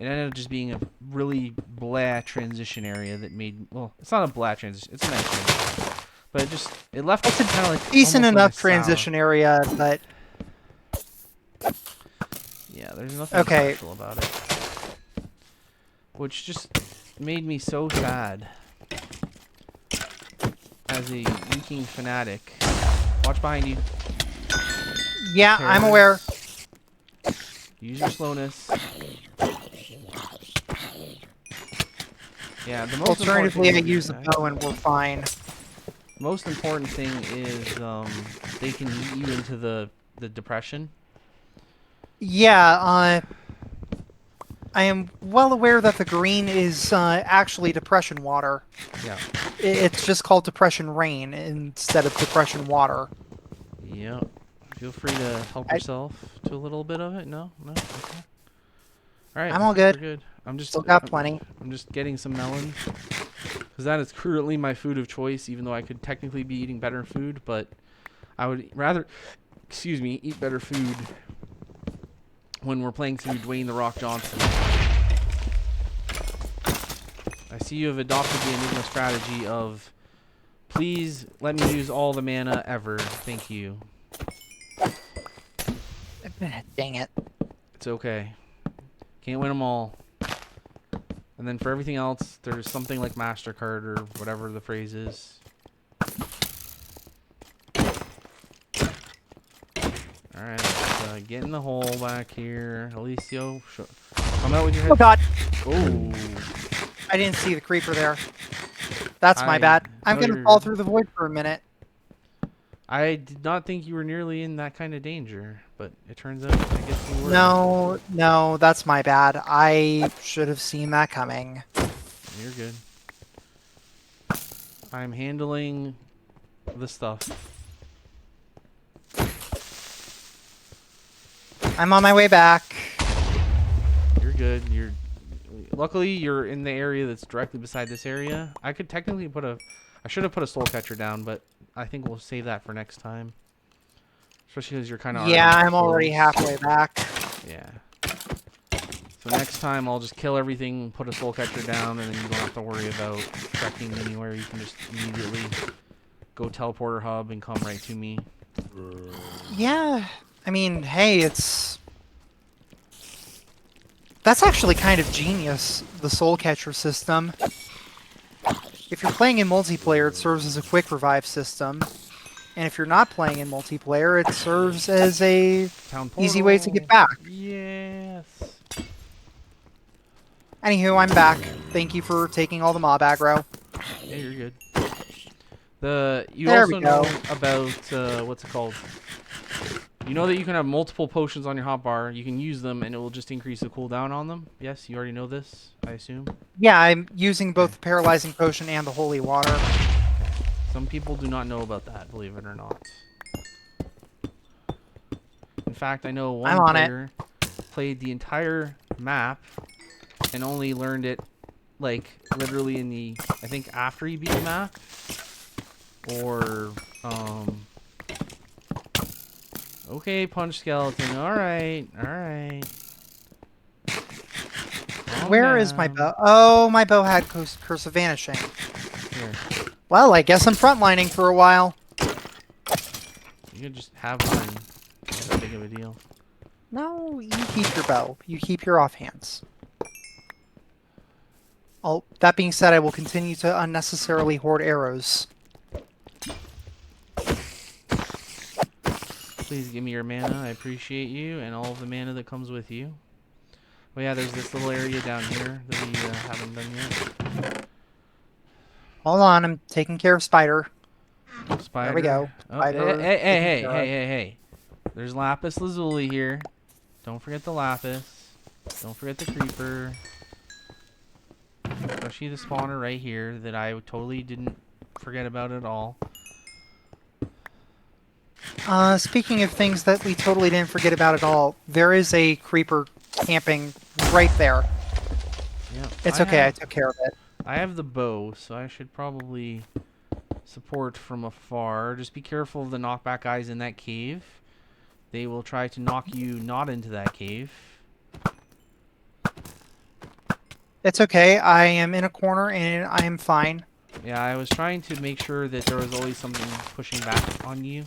ended up just being a really blah transition area that made... Well, it's not a blah transition, it's a nice transition. But it left It's a kind of like decent almost like a enough sour. transition area, but... Yeah, there's nothing Okay. special about it. Which just made me so sad. As a Reeking fanatic. Watch behind you. Yeah, I'm aware. Use your slowness. Yeah, the most Alternatively, I important thing, use the bow and we're fine. most important thing is they can eat you into the depression. Yeah, I am well aware that the green is actually depression water. Yeah. It's just called depression rain instead of depression water. Yep. Feel free to help yourself to a little bit of it. No? No? Okay. Alright. I'm all We're good. good. Still got plenty. I'm just getting some melons. Because that is currently my food of choice, even though I could technically be eating better food, but I would rather, eat better food when we're playing through Dwayne The Rock Johnson. I see you have adopted the Enigma strategy of, please let me use all the mana ever. Thank you. Dang it. It's okay. Can't win them all. And then for everything else, there's something like MasterCard or whatever the phrase is. Alright, let's get in the hole back here. Heliceo, come out with your head. Oh god, Oh. I didn't see the creeper there. That's my bad. I'm no, gonna fall through the void for a minute. I did not think you were nearly in that kind of danger, but it turns out I guess you were. No, that's my bad. I should have seen that coming. You're good. I'm handling the stuff. I'm on my way back. You're good. Luckily you're in the area that's directly beside this area. I could technically I should have put a soul catcher down, but I think we'll save that for next time. Especially because you're kind of Yeah, I'm already halfway back. Yeah. So next time I'll just kill everything, put a soul catcher down, and then you don't have to worry about trekking anywhere. You can just immediately go teleporter hub and come right to me. Yeah, I mean, hey, that's actually kind of genius, the soul catcher system. If you're playing in multiplayer, it serves as a quick revive system. And if you're not playing in multiplayer, it serves as a easy way to get back. Yes. Anywho, I'm back. Thank you for taking all the mob aggro. Yeah, you're good. You There also we go. know about what's it called? You know that you can have multiple potions on your hotbar. You can use them, and it will just increase the cooldown on them. Yes, you already know this, I assume. Yeah, I'm using Okay. both the paralyzing potion and the holy water. Some people do not know about that, believe it or not. In fact, I know I'm one on it. player played the entire map and only learned it, like, literally in the, I think, after he beat the map. Or, okay, punch skeleton. Alright, alright. Calm Where is my down. bow? Oh, my bow had Curse of Vanishing. Here. Well, I guess I'm frontlining for a while. You can just have mine. Not that big of a deal. No, you keep your bow. You keep your offhands. That being said, I will continue to unnecessarily hoard arrows. Please give me your mana. I appreciate you and all of the mana that comes with you. Oh yeah, there's this little area down here that we haven't done yet. Hold on, I'm taking care of Spider. There we Spider. go. Oh, hey, Spider hey, hey, taken hey, care hey, of. hey, hey. There's lapis lazuli here. Don't forget the lapis. Don't forget the creeper. Especially the spawner right here that I totally didn't forget about at all. Speaking of things that we totally didn't forget about at all, there is a creeper camping right there. Yeah, It's okay, I took care of it. I have the bow, so I should probably support from afar. Just be careful of the knockback guys in that cave. They will try to knock you not into that cave. It's okay, I am in a corner and I am fine. Yeah, I was trying to make sure that there was always something pushing back on you.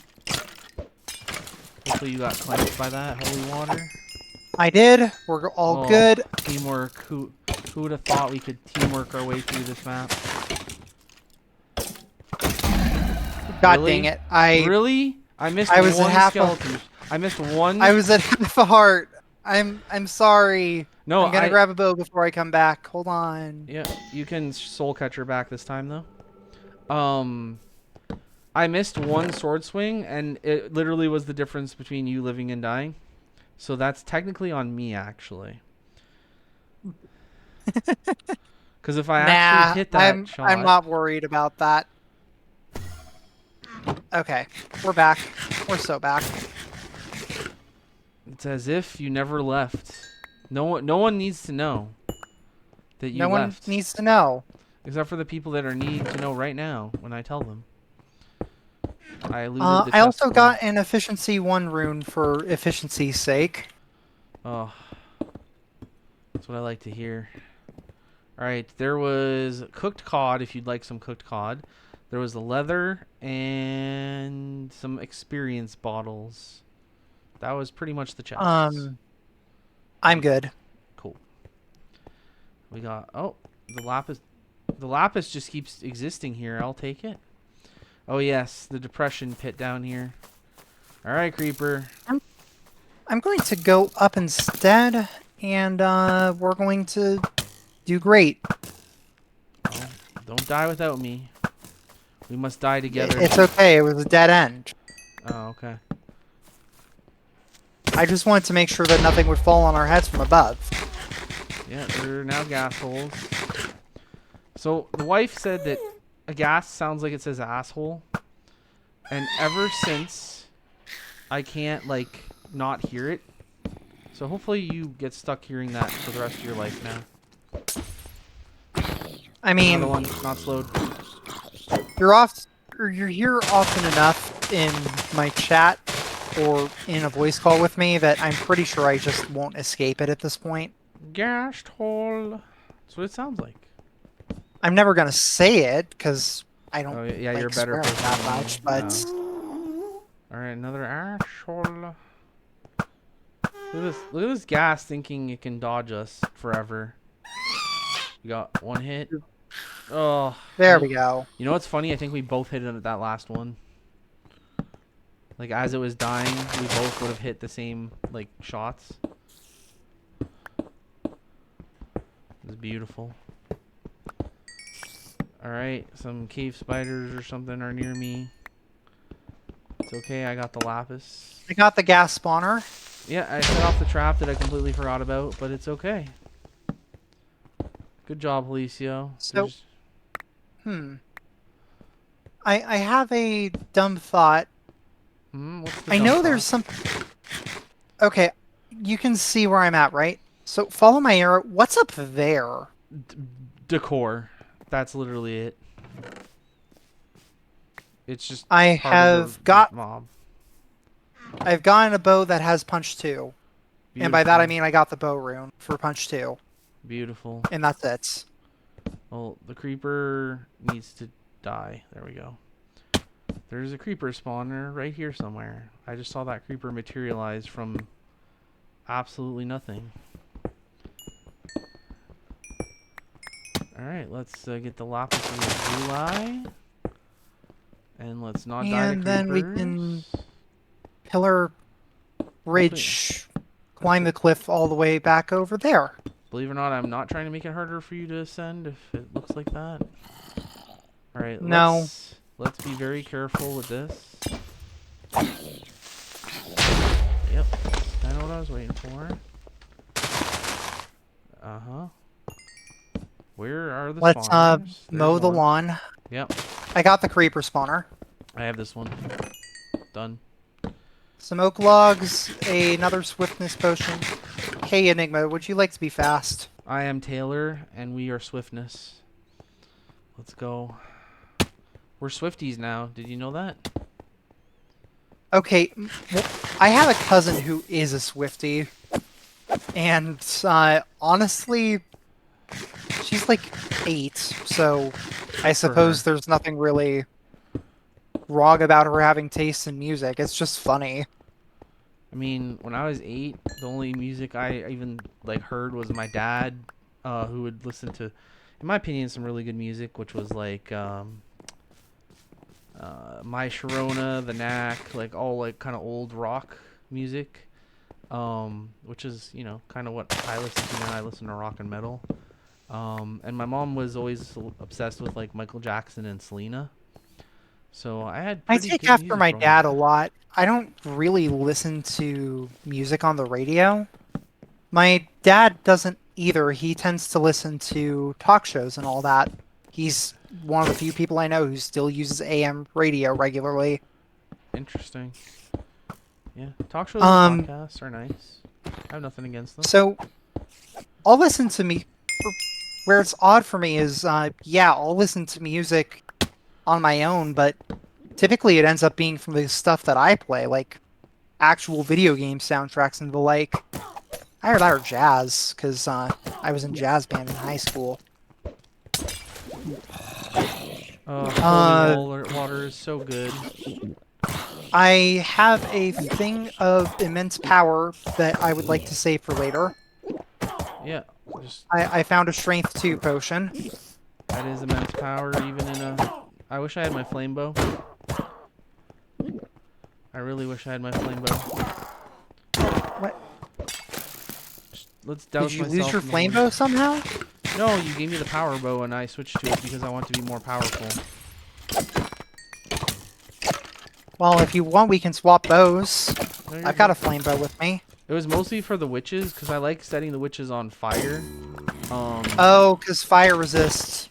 Hopefully you got cleansed by that holy water. I did. We're all Oh, good. teamwork. Who would have thought we could teamwork our way through this map? God dang Really? it. I Really? I missed I was at one half a skeleton. I missed one. I was at half a heart. I'm sorry. No, I'm gonna grab a bow before I come back. Hold on. Yeah, you can soul catcher back this time though. I missed one sword swing, and it literally was the difference between you living and dying. So that's technically on me, actually. Because if I actually Nah, hit that I'm shot, not worried about that. Okay, we're back. We're so back. it's as if you never left. No one needs to know that you No one left, needs to know. except for the people that are need to know right now when I tell them. I looted the I chest also plate. got an efficiency 1 rune for efficiency's sake. Oh, that's what I like to hear. Alright, there was cooked cod, if you'd like some cooked cod. There was the leather and some experience bottles. That was pretty much the chests. Um, I'm good. Cool. We got, oh, the lapis. The lapis just keeps existing here. I'll take it. Oh, yes, the depression pit down here. Alright, creeper. I'm going to go up instead, and we're going to do great. Oh, don't die without me. We must die together. It's okay. It was a dead end. Oh, okay. I just wanted to make sure that nothing would fall on our heads from above. Yeah, they're now gas holes. So the wife said that a gas sounds like it says asshole, and ever since I can't like not hear it. So hopefully you get stuck hearing that for the rest of your life now. I mean, Another one, not slowed. you're here often enough in my chat or in a voice call with me that I'm pretty sure I just won't escape it at this point. Gas hole. That's what it sounds like. I'm never gonna say it because I don't Oh yeah, you're a like better swearing person that than me. much, but All right, another asshole. Look at this! Look at this gas thinking it can dodge us forever. We got one hit. Oh, there we go. you know what's funny? I think we both hit it at that last one. Like as it was dying, we both would have hit the same like shots. It was beautiful. All right, some cave spiders or something are near me. It's okay. I got the lapis. I got the gas spawner. Yeah, I set off the trap that I completely forgot about, but it's okay. Good job, heliceo. So, hmm. I have a dumb thought. What's the I dump know there's thought? some. Okay, you can see where I'm at, right? So follow my arrow. What's up there? Decor. That's literally it. It's just I part of the have got. mob. I've gotten a bow that has punch 2. And by that I Beautiful. mean I got the bow rune for punch 2. Beautiful. And that's it. Well, the creeper needs to die. There we go. There's a creeper spawner right here somewhere. I just saw that creeper materialize from absolutely nothing. Alright, let's get the lapis lazuli. And let's not die to And creepers. then we can pillar bridge, climb the cliff all the way back over there. Believe it or not, I'm not trying to make it harder for you to ascend if it looks like that. Alright, No. let's be very careful with this. Yep, that's kind of what I was waiting for. Uh-huh. Where are the Let's spawners? There's mow the one. lawn. Yep, I got the creeper spawner. I have this one. Done. Some oak logs, another swiftness potion. Hey Enigma, would you like to be fast? I am Taylor, and we are Swiftness. Let's go. We're Swifties now. Did you know that? Okay, well, I have a cousin who is a Swiftie, and honestly, she's like 8, so I suppose there's nothing really wrong about her having taste in music. It's just funny. I mean, when I was 8, the only music I even like heard was my dad, who would listen to, in my opinion, some really good music, which was like My Sharona, The Knack, like all like kind of old rock music, which is, you know, kind of what I listen to now. I listen to rock and metal. And my mom was always obsessed with like Michael Jackson and Selena. So I had I pretty take good after music my growing dad a up. lot. I don't really listen to music on the radio. My dad doesn't either. He tends to listen to talk shows and all that. He's one of the few people I know who still uses AM radio regularly. Interesting. Yeah, talk shows and Um, podcasts are nice. I have nothing against them. so I'll listen to me. Where it's odd for me is, yeah, I'll listen to music on my own, but typically it ends up being from the stuff that I play, like actual video game soundtracks and the like. Either that or jazz, because I was in jazz band in high school. Holy water is so good. I have a thing of immense power that I would like to save for later. Yeah, just I found a strength 2 potion. that is immense power. Even in a, I wish I had my flame bow. I really wish I had my flame bow. What? Let's douse Did you myself lose your in the flame water. bow somehow? No, you gave me the power bow and I switched to it because I want to be more powerful. Well, if you want, we can swap bows. No, I've got a flame bow with me. It was mostly for the witches because I like setting the witches on fire. Oh, because fire resists.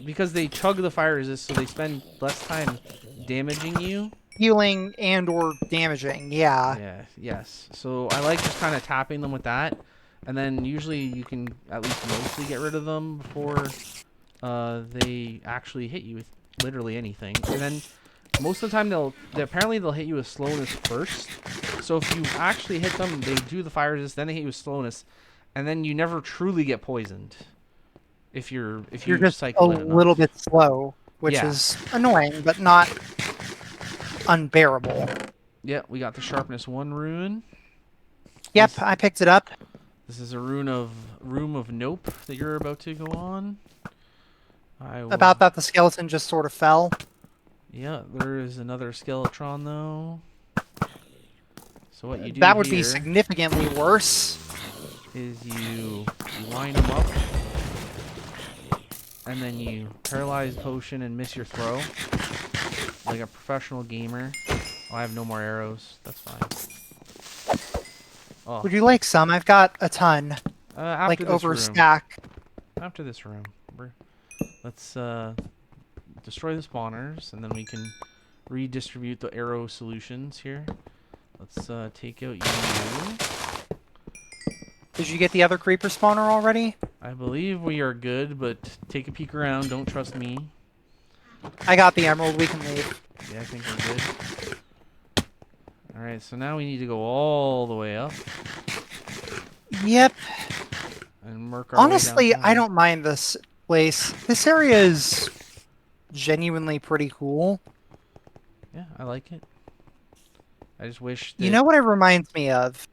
Because they chug the fire resist, so they spend less time damaging you. Healing and or damaging, yeah. Yeah, yes. So I like just kind of tapping them with that. And then usually you can at least mostly get rid of them before they actually hit you with literally anything. And then most of the time apparently they'll hit you with slowness first. So if you actually hit them, they do the fire resist, then they hit you with slowness, and then you never truly get poisoned. If you're just cycle a it enough. little bit slow, which Yeah. is annoying, but not unbearable. Yeah, we got the sharpness 1 rune. Yep, I picked it up. This is a room of nope that you're about to go on. About that, the skeleton just sort of fell. Yeah, there is another skeletron though. So what you do That would be here significantly worse. is you line them up, and then you paralyze potion and miss your throw, like a professional gamer. I have no more arrows. That's fine. Oh, Would you like some? I've got a ton, after like this over a room. stack. After this room. Let's destroy the spawners, and then we can redistribute the arrow solutions here. Let's take out you. Did you get the other creeper spawner already? I believe we are good, but take a peek around. Don't trust me. I got the emerald. We can leave. Yeah, I think we're good. Alright, so now we need to go all the way up Yep. and work our way Honestly, I downtown. don't mind this place. This area is genuinely pretty cool. Yeah, I like it. I just wish You that... know what it reminds me of?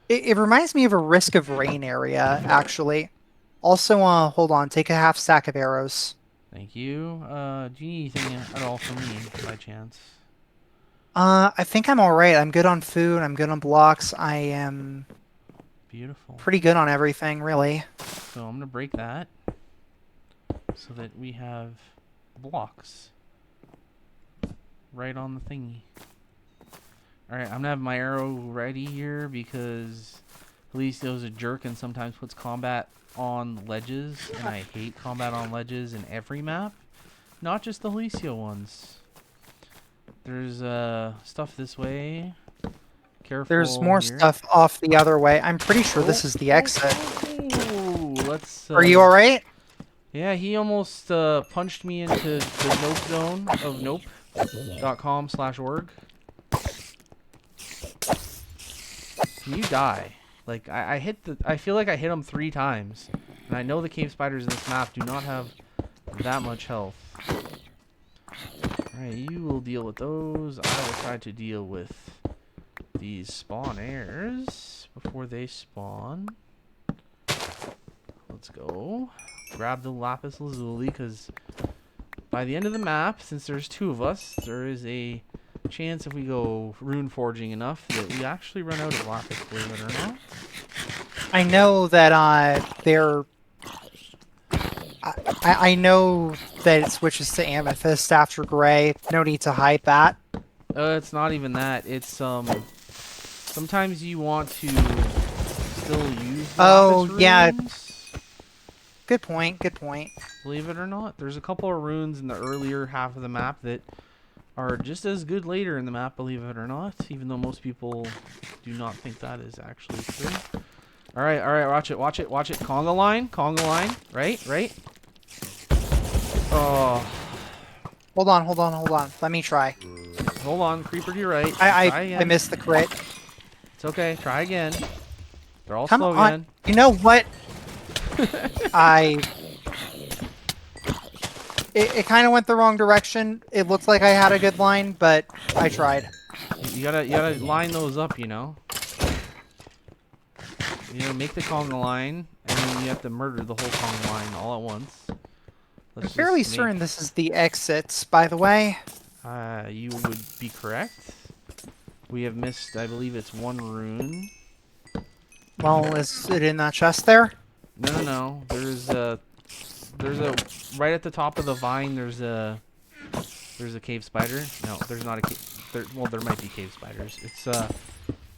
It reminds me of a Risk of Rain area, actually. Also, hold on. Take a half stack of arrows. Thank you. Do you need anything at all from me, by chance? I think I'm all right. I'm good on food. I'm good on blocks. I am Beautiful. pretty good on everything, really. So I'm going to break that so that we have blocks right on the thingy. Alright, I'm going to have my arrow ready here because Heliceo's a jerk and sometimes puts combat on ledges, and I hate combat on ledges in every map, not just the Heliceo ones. There's stuff this way. Careful. There's more here. stuff off the other way. I'm pretty sure this is the exit. Let's. Are you all right? Yeah, he almost punched me into the nope zone of nope.com/org. Can you die? Like I feel like I hit him 3 times, and I know the cave spiders in this map do not have that much health. All right, you will deal with those. I will try to deal with these spawners before they spawn. Let's go. Grab the lapis lazuli, because by the end of the map, since there's 2 of us, there is a chance if we go rune forging enough that we actually run out of lapis, believe it or not. I know that I know that it switches to amethyst after gray. No need to hype that. It's not even that. It's sometimes you want to still use the Oh, lapis yeah. runes. Good point. Good point. Believe it or not, there's a couple of runes in the earlier half of the map that are just as good later in the map, believe it or not, even though most people do not think that is actually true. Alright, watch it. Conga line, right? Oh. Hold on. Let me try. Hold on, creeper to your right. I missed the crit. It's okay, try again. They're all Come slow on. again. You know what? It kind of went the wrong direction. It looked like I had a good line, but I tried. You gotta line those up, you know. You know, make the conga line, and then you have to murder the whole conga line all at once. I'm fairly certain this is the exits, by the way. You would be correct. We have missed, I believe it's 1 rune. Well, is it in that chest there? No. There's a right at the top of the vine. There's a cave spider. No, there's not a cave. Well, there might be cave spiders. It's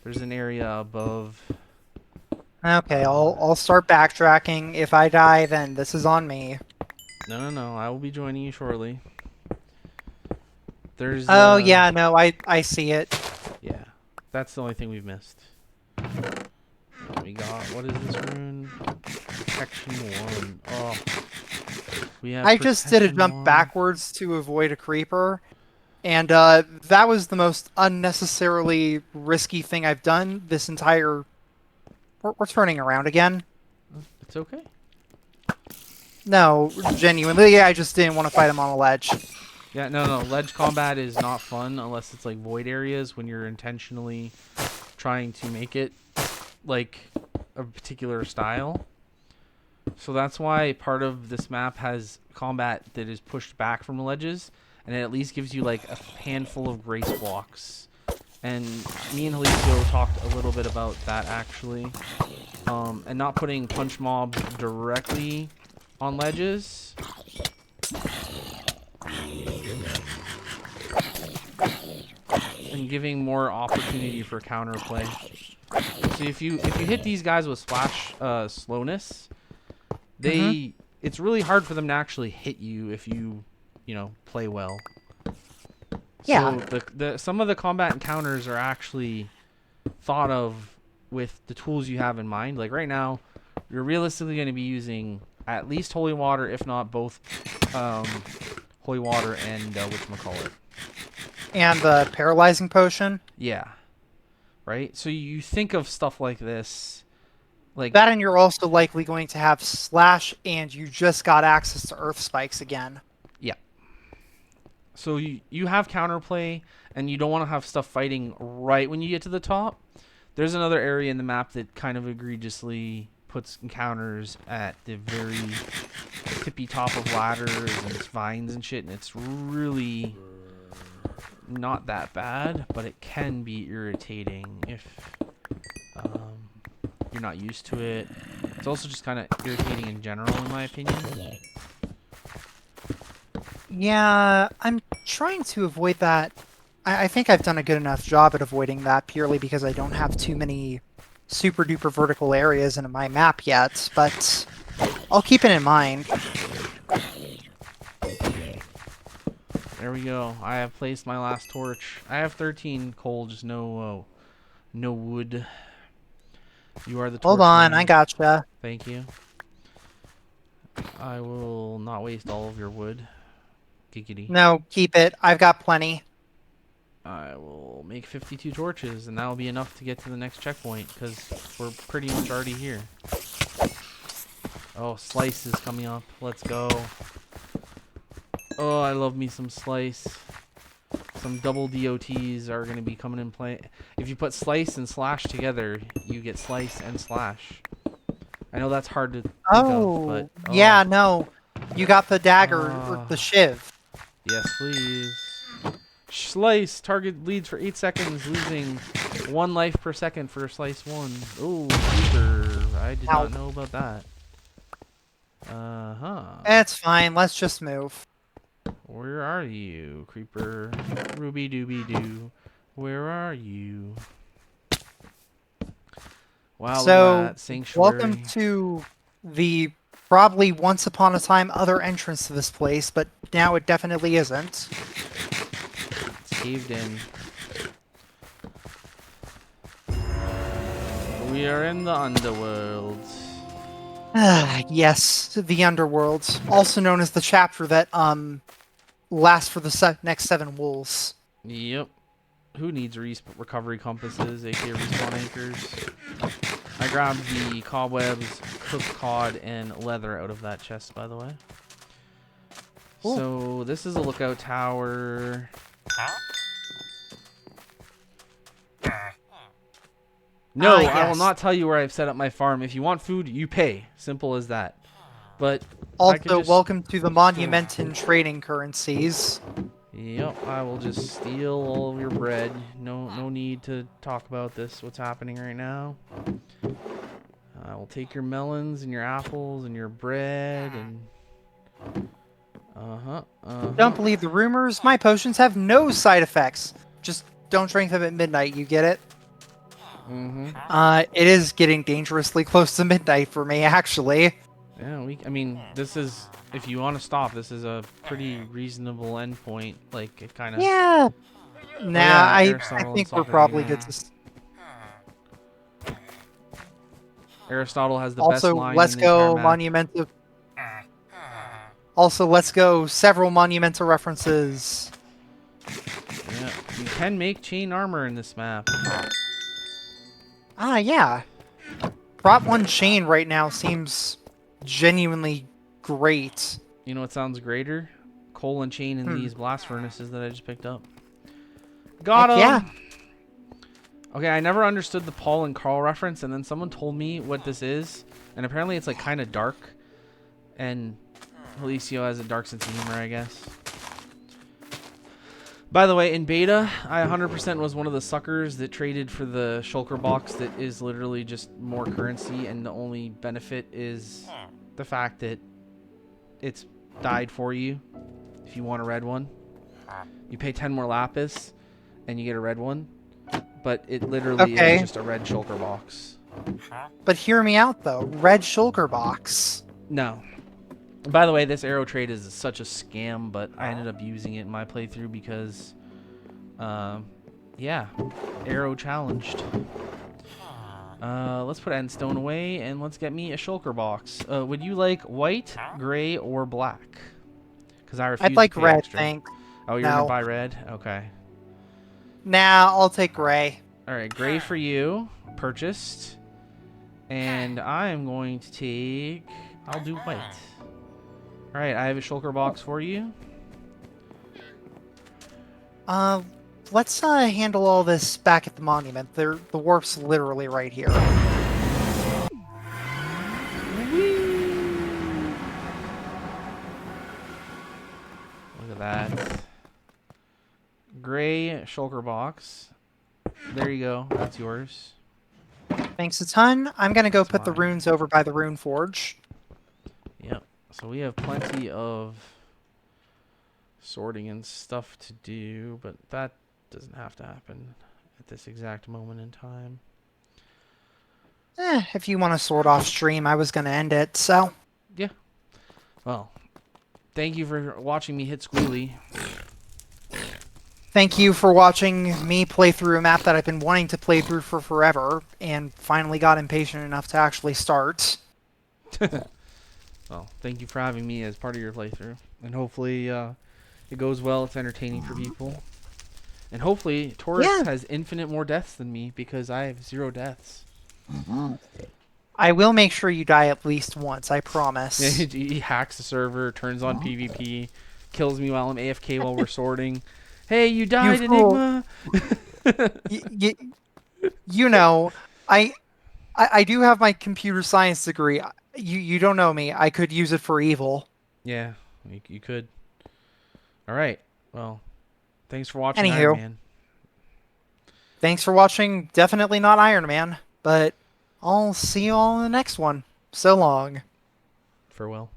there's an area above. Okay, I'll start backtracking. If I die, then this is on me. No. I will be joining you shortly. There's. Oh yeah, no, I see it. Yeah, that's the only thing we've missed. We got, what is this rune? Protection 1. Oh. We have I just did a Protection jump 1. backwards to avoid a creeper, and that was the most unnecessarily risky thing I've done this entire... We're turning around again. It's okay. No, genuinely, I just didn't want to fight him on a ledge. Yeah, no. Ledge combat is not fun unless it's like void areas when you're intentionally trying to make it like a particular style. So that's why part of this map has combat that is pushed back from the ledges, and it at least gives you like a handful of grace blocks. And me and Heliceo talked a little bit about that actually. And not putting punch mobs directly on ledges. and giving more opportunity for counterplay. So if you hit these guys with splash slowness, Mm-hmm. it's really hard for them to actually hit you if you play well. Yeah. So the some of the combat encounters are actually thought of with the tools you have in mind. Like right now, you're realistically going to be using at least holy water, if not both holy water and whatchamacallit. And the paralyzing potion. Yeah, right? So you think of stuff like this, like, That and you're also likely going to have slash and you just got access to earth spikes again. yeah. So you have counterplay, and you don't want to have stuff fighting right when you get to the top. There's another area in the map that kind of egregiously puts encounters at the very tippy top of ladders and it's vines and shit, and it's really not that bad, but it can be irritating if you're not used to it. It's also just kind of irritating in general, in my opinion. Yeah, I'm trying to avoid that. I think I've done a good enough job at avoiding that purely because I don't have too many super duper vertical areas in my map yet, but I'll keep it in mind. There we go. I have placed my last torch. I have 13 coal, just no wood. You are the Hold torch on, I man. gotcha. Thank you. I will not waste all of your wood. Giggity. No, keep it. I've got plenty. I will make 52 torches, and that will be enough to get to the next checkpoint, because we're pretty much already here. Oh, Slice is coming up. Let's go. Oh, I love me some Slice. Some double DOTs are going to be coming in play. If you put Slice and Slash together, you get Slice and Slash. I know that's hard to think of, but... Yeah, no. You got the dagger, or the shiv. Yes, please. Slice. Target leads for 8 seconds, losing 1 life per second for Slice 1. Ooh, super. I did not know about that. Uh-huh. It's fine, let's just move. Where are you, creeper? Ruby dooby doo. Where are you? Wow, look So, at that. Sanctuary. welcome to the probably once upon a time other entrance to this place, but now it definitely isn't. It's caved in. We are in the underworld. Yes, the underworld, also known as the chapter that lasts for the next 7 wolves. Yep. Who needs recovery compasses, aka respawn anchors? I grabbed the cobwebs, cooked cod, and leather out of that chest, by the way. Cool. So this is a lookout tower. No, yes. I will not tell you where I've set up my farm. If you want food, you pay. Simple as that. But also, welcome to the Monumentan trading currencies. Yep, I will just steal all of your bread. No need to talk about this, what's happening right now. I will take your melons and your apples and your bread and... Don't believe the rumors. My potions have no side effects. Just don't drink them at midnight, you get it? It is getting dangerously close to midnight for me, actually. Yeah, I mean, this is... If you want to stop, this is a pretty reasonable endpoint. Like, it kind of... Yeah. Nah, I think we're probably good to... Aristotle has the best line let's in the entire go map. monumental. Also, let's go several monumental references. Yeah, you can make chain armor in this map. Yeah. Prop 1 chain right now seems genuinely great. You know what sounds greater? Coal and chain in these blast furnaces that I just picked up. Got him! Yeah. Okay, I never understood the Paul and Carl reference, and then someone told me what this is, and apparently it's like kind of dark, and Heliceo has a dark sense of humor, I guess. By the way, in beta, I 100% was one of the suckers that traded for the shulker box that is literally just more currency, and the only benefit is the fact that it's died for you if you want a red one. You pay 10 more lapis, and you get a red one. But it literally is Okay, just a red shulker box. but hear me out though. Red shulker box. No. By the way, this arrow trade is such a scam, but I ended up using it in my playthrough because, yeah, arrow challenged. Let's put endstone away and let's get me a shulker box. Would you like white, gray, or black? Because I I'd refuse to like pay red, extra. thanks. Oh, you're gonna No. buy red? Okay. Nah, I'll take gray. All right, gray for you, purchased, and I am going to take. I'll do white. All right, I have a shulker box for you. Uh, let's handle all this back at the monument. The warp's literally right here. Look at that. Gray shulker box. There you go. That's yours. Thanks a ton. I'm gonna go That's put the mine. runes over by the rune forge. Yep. So we have plenty of sorting and stuff to do, but that doesn't have to happen at this exact moment in time. If you want to sort off stream, I was gonna end it, so. Yeah. Well, thank you for watching me hit Squealy. Thank you for watching me play through a map that I've been wanting to play through for forever, and finally got impatient enough to actually start. Well, thank you for having me as part of your playthrough. And hopefully it goes well, it's entertaining for people. And hopefully Torix Yeah. has infinite more deaths than me because I have 0 deaths. I will make sure you die at least once, I promise. Yeah, he hacks the server, turns on PvP, kills me while I'm AFK while we're sorting. Hey, you died, You fool. Enigma! You know, I do have my computer science degree. You don't know me. I could use it for evil. Yeah, you could. Alright, well, thanks for watching Iron Anywho, Man. thanks for watching. Definitely not Iron Man, but I'll see you all in the next one. So long. Farewell.